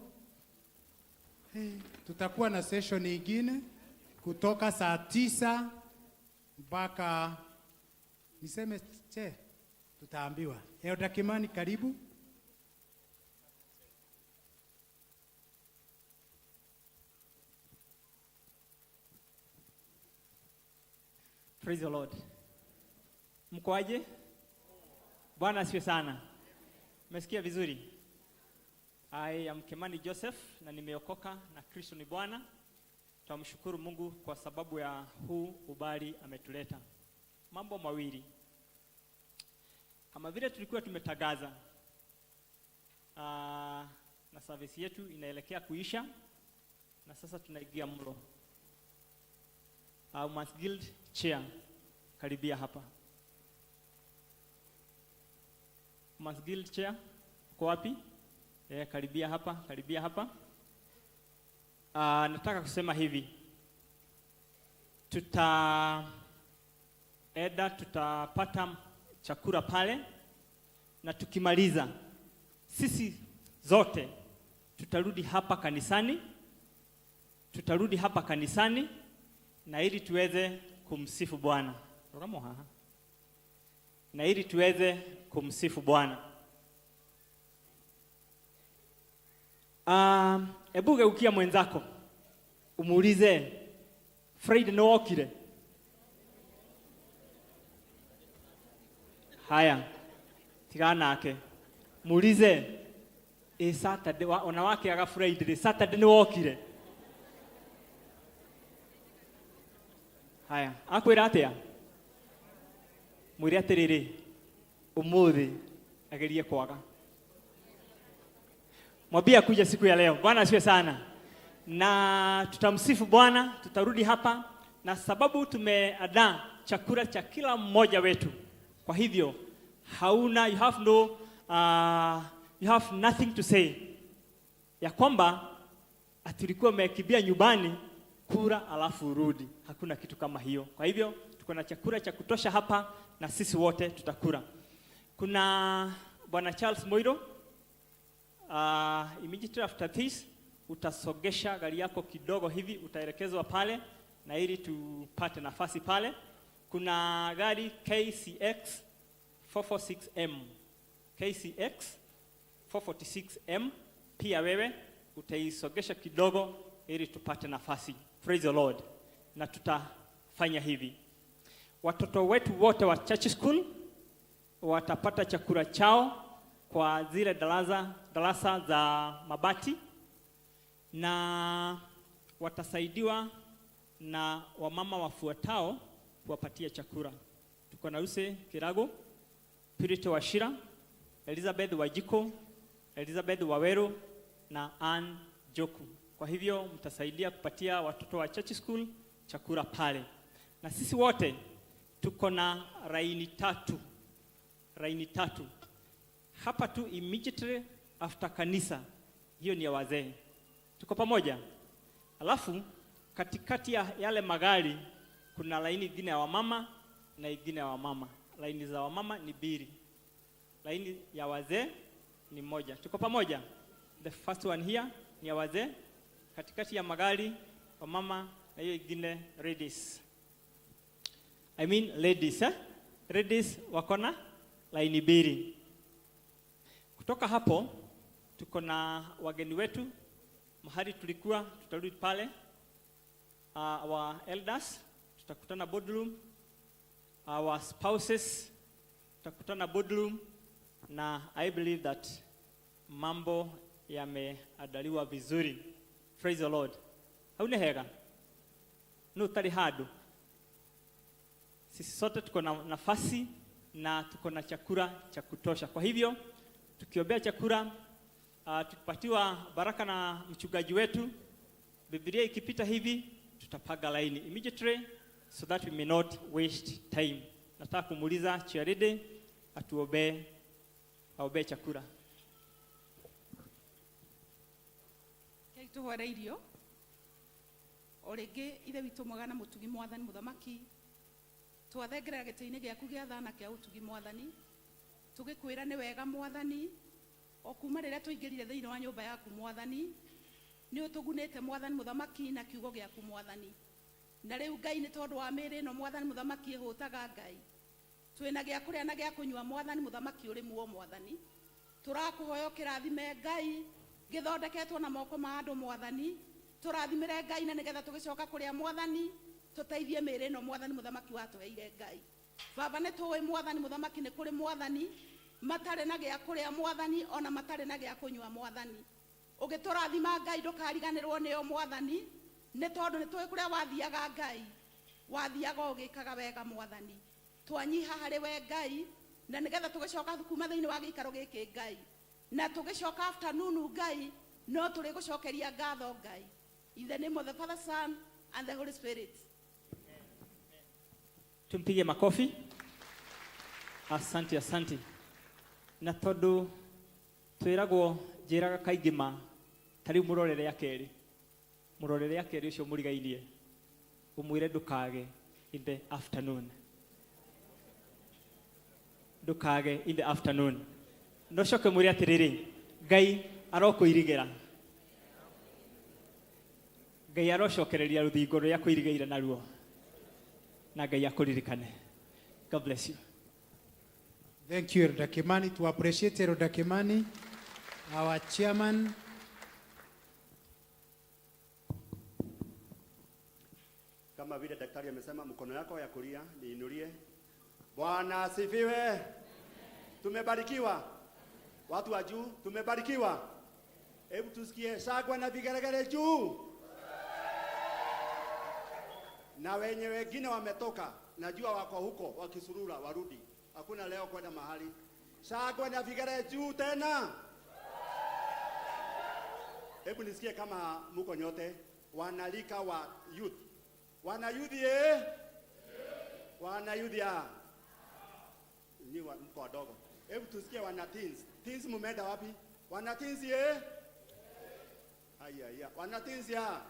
Tutakuwa na session nyingine kutoka saa 9 mpaka niseme tutaambiwa. Elda Kimani, karibu. Praise the Lord. Mkoaje? Bwana asifiwe sana. Umesikia vizuri? I am Kimani Joseph na nimeokoka na Kristo ni Bwana. Tunamshukuru Mungu kwa sababu ya huu ubali ametuleta. Mambo mawili. Kama vile tulikuwa tumetagaza na service yetu inaelekea kuisha na sasa tunaingia mlo. Mans Guild chair karibia hapa. Mans Guild chair uko wapi? Karibia hapa, karibia hapa. nataka kusema hivi, tutapata chakula pale, na tukimaliza sisi zote tutarudi hapa kanisani, na ili tuweze kumsifu Bwana. Na ili tuweze kumsifu Bwana. Ebu geukia mwenzako umuulize, Friday no okire? Haya, tigana nake. Muulize, Saturday wanawake aga Friday, Saturday no okire? Haya, akwira atia? Mwire atiriri, umuthi agerie kwaga. Mwambie kuja siku ya leo. Bwana asifiwe sana. Na tutamsifu Bwana, tutarudi hapa, na sababu tumeandaa chakula cha kila mmoja wetu. Kwa hivyo you have nothing to say ya kwamba tulikuwa umekimbia nyumbani kula alafu urudi. Hakuna kitu kama hiyo. Kwa hivyo tuko na chakula cha kutosha hapa, na sisi wote tutakula. Kuna Bwana Charles Moiro, immediately after this utasogesha gari yako kidogo hivi, utaelekezwa pale, na ili tupate nafasi pale. Kuna gari KCX 446M. KCX 446M, pia wewe utaisogesha kidogo ili tupate nafasi. Praise the Lord. Na tutafanya hivi. Watoto wetu wote wa church school watapata chakula chao kwa zile darasa za mabati, na watasaidiwa na wamama wafuatao kuwapatia chakula. Tuko na Use Kirago, Purity Washira, Elizabeth Wajiko, Elizabeth Waweru na Ann Joku. Kwa hivyo mtasaidia kupatia watoto wa church school chakula pale. Na sisi wote tuko na raini tatu. Hapa tu immediately after kanisa. Hiyo ni ya wazee. Tuko pamoja. Alafu katikati ya yale magari kuna laini ingine ya wamama na ingine ya wamama. Laini za wamama ni 2. Laini ya wazee ni 1. Tuko pamoja. The first one here ni ya wazee, katikati ya magari wamama, na hiyo ingine ladies. Ladies, ladies wako na laini 2. Kutoka hapo tuko na wageni wetu. Mahali tulikuwa tutarudi pale. Our elders tutakutana boardroom. Our spouses tutakutana boardroom, na I believe that mambo yameandaliwa vizuri. Praise the Lord. Hauna hega? No tari hado. Sisi sote tuko na nafasi na tuko na chakula cha kutosha. Kwa hivyo tukiombea chakula, tukipatiwa baraka na mchungaji wetu, Biblia ikipita hivi, tutapaga laini immediately so that we may not waste time. Nataka kumuuliza Chiaride aombee chakula. Tuhore irio orege ithe witu mwagana mutugi mwathani muthamaki, twathengerera gitini giaku gia thana kia utugi mwathani, tugikwira ni wega mwathani, o kuma riria tuingirire thiini wa nyumba yaku mwathani, ni utugunite mwathani muthamaki na kiugo giaku mwathani. Na riu Ngai ni tondu wa miri no mwathani muthamaki ihutaga Ngai, twina gia kuria na gia kunywa mwathani muthamaki uri muo mwathani, turakuhoya kirathime Ngai githondeketwo na moko ma andu mwathani, turathimire Ngai na nigetha tugicoka kuria mwathani, tuteithie miri no mwathani muthamaki watuheire Ngai. Baba ni tuwe mwathani muthamaki ni kuri mwathani matare na gia kuria mwathani, ona matare na gia kunywa mwathani. Ugiturathima Ngai ndukariganirwo nio mwathani, ni tondu ni tuwe kuria wathiaga Ngai, wathiaga ugikaga wega mwathani. Twanyiha hari we Ngai, na nigetha tugicoka kuma thiini wa gikaro giki Ngai, na tugicoka afternoon Ngai, no turi gucokeria ngatho Ngai. In the name of the Father, Son and the Holy Spirit. Tumpige makofi. Asante. Na tondu twiragwo njiraga kaingima tari murorere ya keri. murorere akeri ucio murigainie umwire ndukage in the afternoon. Ndukage in the afternoon. No coke mwire atiriri Ngai arokuirigira. Ngai arocokereria ruthingo ruria kuirigeire naruo. Na Ngai akuririkane. God bless you. Thank you, Elder Kimani. To appreciate Elder Kimani, our chairman. Kama vile daktari amesema, mkono yako ya kulia niinulie. Bwana asifiwe. Tumebarikiwa. Watu wa juu tumebarikiwa. Hebu tusikie shangwe na vigelegele juu. Na wenye wengine wametoka, najua wako huko wakisurura warudi. Hakuna leo kwenda mahali. Shangwe na vigelegele juu tena. Hebu nisikie kama mko nyote wanalika wa youth. Wana youth ye? Wana youth ya? Ni mko wadogo. Hebu tusikie wana teens. Teens mumeenda wapi? Wana teens ye? Haya. Wana teens ya?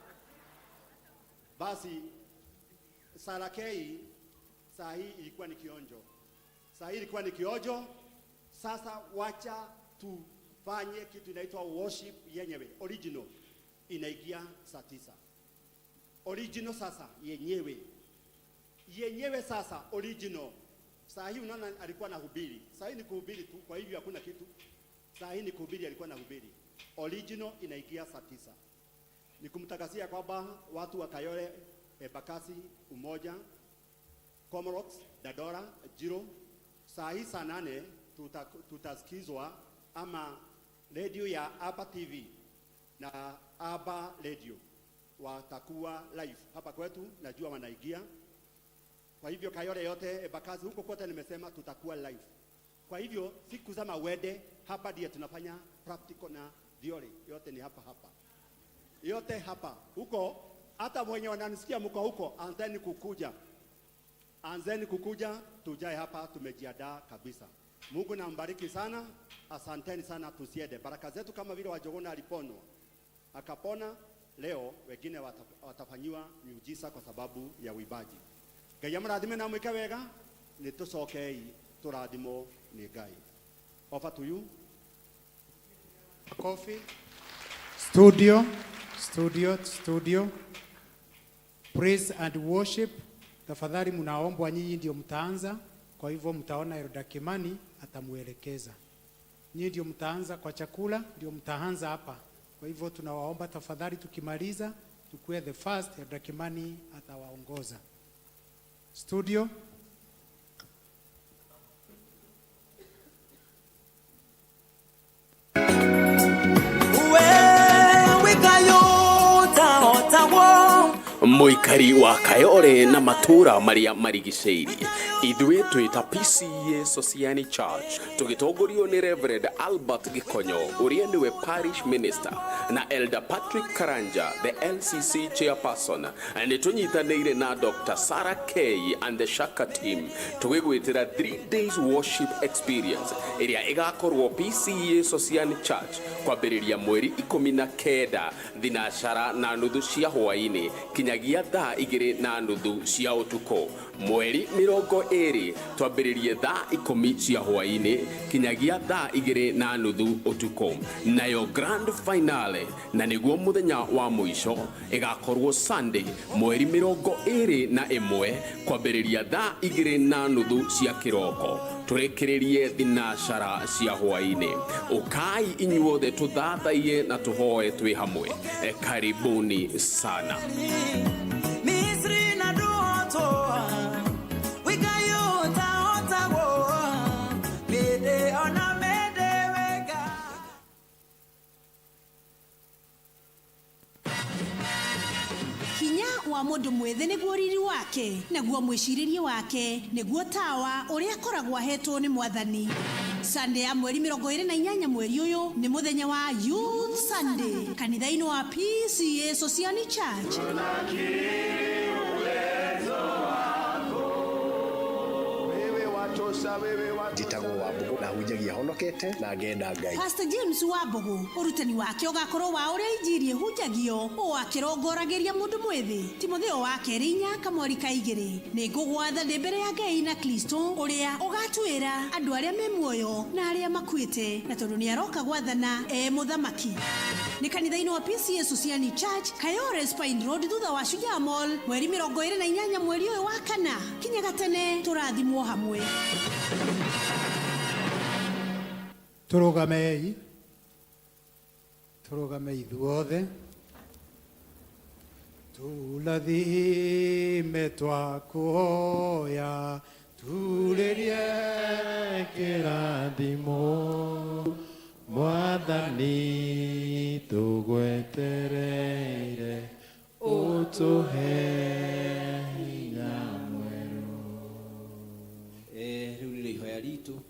Basi Sarakei saa hii ilikuwa ni kionjo. Saa hii ilikuwa ni kionjo. Sasa wacha tufanye kitu inaitwa worship yenyewe. Original inaingia saa 9. Original sasa yenyewe. Yenyewe sasa original. Saa hii unaona alikuwa na hubiri. Saa hii ni kuhubiri tu, kwa hivyo hakuna kitu. Saa hii ni kuhubiri, alikuwa na hubiri. Original inaingia saa 9. Nikumtangazia kwamba watu wa Kayole, Bakasi, Umoja, Comoros, Dadora, Jiro, saa hii saa 8 tutasikizwa ama radio ya Aba TV na Aba Radio watakuwa live hapa kwetu, najua wanaingia. Kwa hivyo Kayole yote, Bakasi huko kote nimesema tutakuwa live. Kwa hivyo siku za mawede hapa ndiye tunafanya practical na theory, yote ni hapa. Yote hapa. Huko hata mwenye wananisikia mko huko, anzeni kukuja, tujae hapa, tumejiandaa kabisa. Mungu na mbariki sana. Asanteni sana, tusiende. Baraka zetu kama vile Wajogona aliponwa. Akapona, leo wengine watafanyiwa miujiza kwa sababu ya uibaji. Ngai amrathime na mwike wega, nitusokei turathimo ni Ngai. Over to you. Coffee. Studio. Praise and worship. Tafadhali mnaombwa nyinyi ndio mtaanza. Kwa hivyo mtaona Elder Kimani atamuelekeza. Nyinyi ndio mtaanza kwa chakula, ndio mtaanza hapa. Kwa hivyo tunawaomba tafadhali, tukimaliza tukue the first, Elder Kimani atawaongoza. Studio. Muikari wa Kayole na matura maria marigiceirie ithuĩ twĩta PCEA Society Church tũgĩtongorio nĩ Reverend Albert Gikonyo ũrĩa nĩwe parish minister na Elder Patrick Karanja the LCC chairperson, nĩ tũnyitanĩire na Dr. Sarah K and the Shaka team tũgĩgwĩtĩra 3 days worship experience ĩrĩa ĩgakorwo PCEA Society Church kwambĩrĩria mweri 19 thinacara na nuthu cia hwaĩ-inĩ kinyagia thaa 2:30 cia ũtukũ. Mweri 20 twambĩrĩrie thaa 10 cia hwaĩ-inĩ kinyagia thaa 2:30 ũtukũ. Nayo grand finale na nĩguo mũthenya wa mũico ĩgakorwo Sunday mweri 21 kwambĩrĩria thaa 2:30 cia kĩroko tũrekererie thinacara cia hwaĩ-inĩ. Ukai inyuothe tũthathaiye na tũhoe twĩ hamwe. Karibuni sana. Wa mundu mwethe niguo riri wake, naguo mwiciririe wake niguo tawa uria koragwo ahetwo ni Mwathani. Sunday ya mweri 28 mweri uyu ni muthenya wa Youth Sunday kanitha-ini wa PCEA Society Church. Wewe watu njitagwo Wambugu na hunjagia honokete na ngenda Ngai. Pastor James Wambugu urutani wake ugakorwo wa uria injirie hunjagio o akirongoragiria mundu mwithi. Timotheo wa kerinya kamweri ka 2 ni ngugwatha ndi mbere ya Ngai na Kristo uria ugatwira andu aria me muoyo na aria makuite na tondu ni aroka gwathana muthamaki. Ni kanitha-ini wa PCA Society Church Kayore Spine Road thutha wa Shujaa Mall mweri 28 mweri uyu wa kana kinya gatene turathimwo hamwe. Turugamei ithuothe tulathime twakuoya tulirie kirathimo Mwathani tugwetereire utuhe hinya mweru. Riu ni ihoya ritu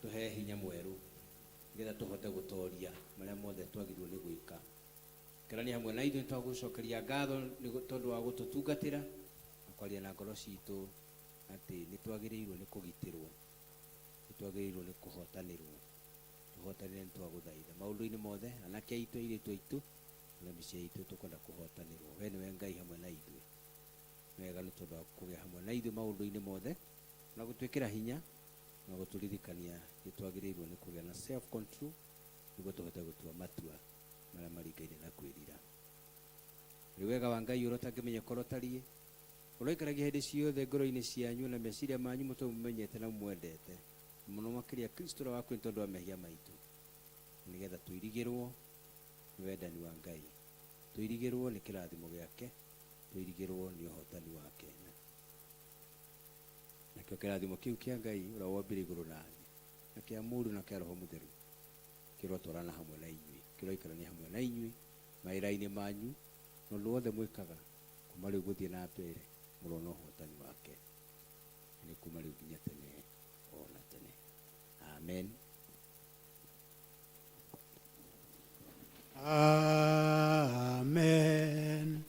tuhe hinya mweru ngetha tuhote gutoria maria mothe twagirwo ni gwika. Kerani hamwe na ithuĩ twagucokeria ngatho ni tondu wa gututungatira na kwaria na ngoro citu ati ni twagiriirwo ni kugitirwo, ni twagiriirwo ni kuhotanirwo. Tuhotanire ntwaguthaitha maundu-ini mothe anake aitu airitu aitu na mĩciĩ itu tukwenda kuhotanirwo. We niwe Ngai hamwe na ithuĩ, wega ni tondu wa kugia hamwe na ithuĩ maundu-ini mothe na gutwikira hinya na guturirikania nitwagirirwo ni kugia na self control niguo tuhote gutua matua maria maringaine na kwirira. Ni wega wa Ngai uria ũtangĩmenyeka ũrĩa ũtariĩ, ũroikaragia hĩndĩ ciothe ngoro-inĩ cianyu na meciria manyu mũmenyete na mwendete mũno makĩria Kristo ũrĩa waku nĩ tondũ wa mehia maitũ, nigetha tuirigĩrwo nĩ wendani wa Ngai, tuirigĩrwo nĩ kĩrathimo gĩake, tuirigĩrwo nĩ ũhotani wake. Nakĩo kĩrathimo kĩu kĩa Ngai ũrĩa wombire igũrũ na thĩ na kĩa Mũriũ na kĩa Roho Mũtheru kĩrotwarana hamwe na inyuĩ, kĩroikarania hamwe na inyuĩ mawĩra-inĩ manyu na ũndũ wothe mwĩkaga kuma rĩu gũthiĩ na mbere mũrona ũhotani wake nĩ kuma rĩu nginya tene ona tene. Amen. Amen.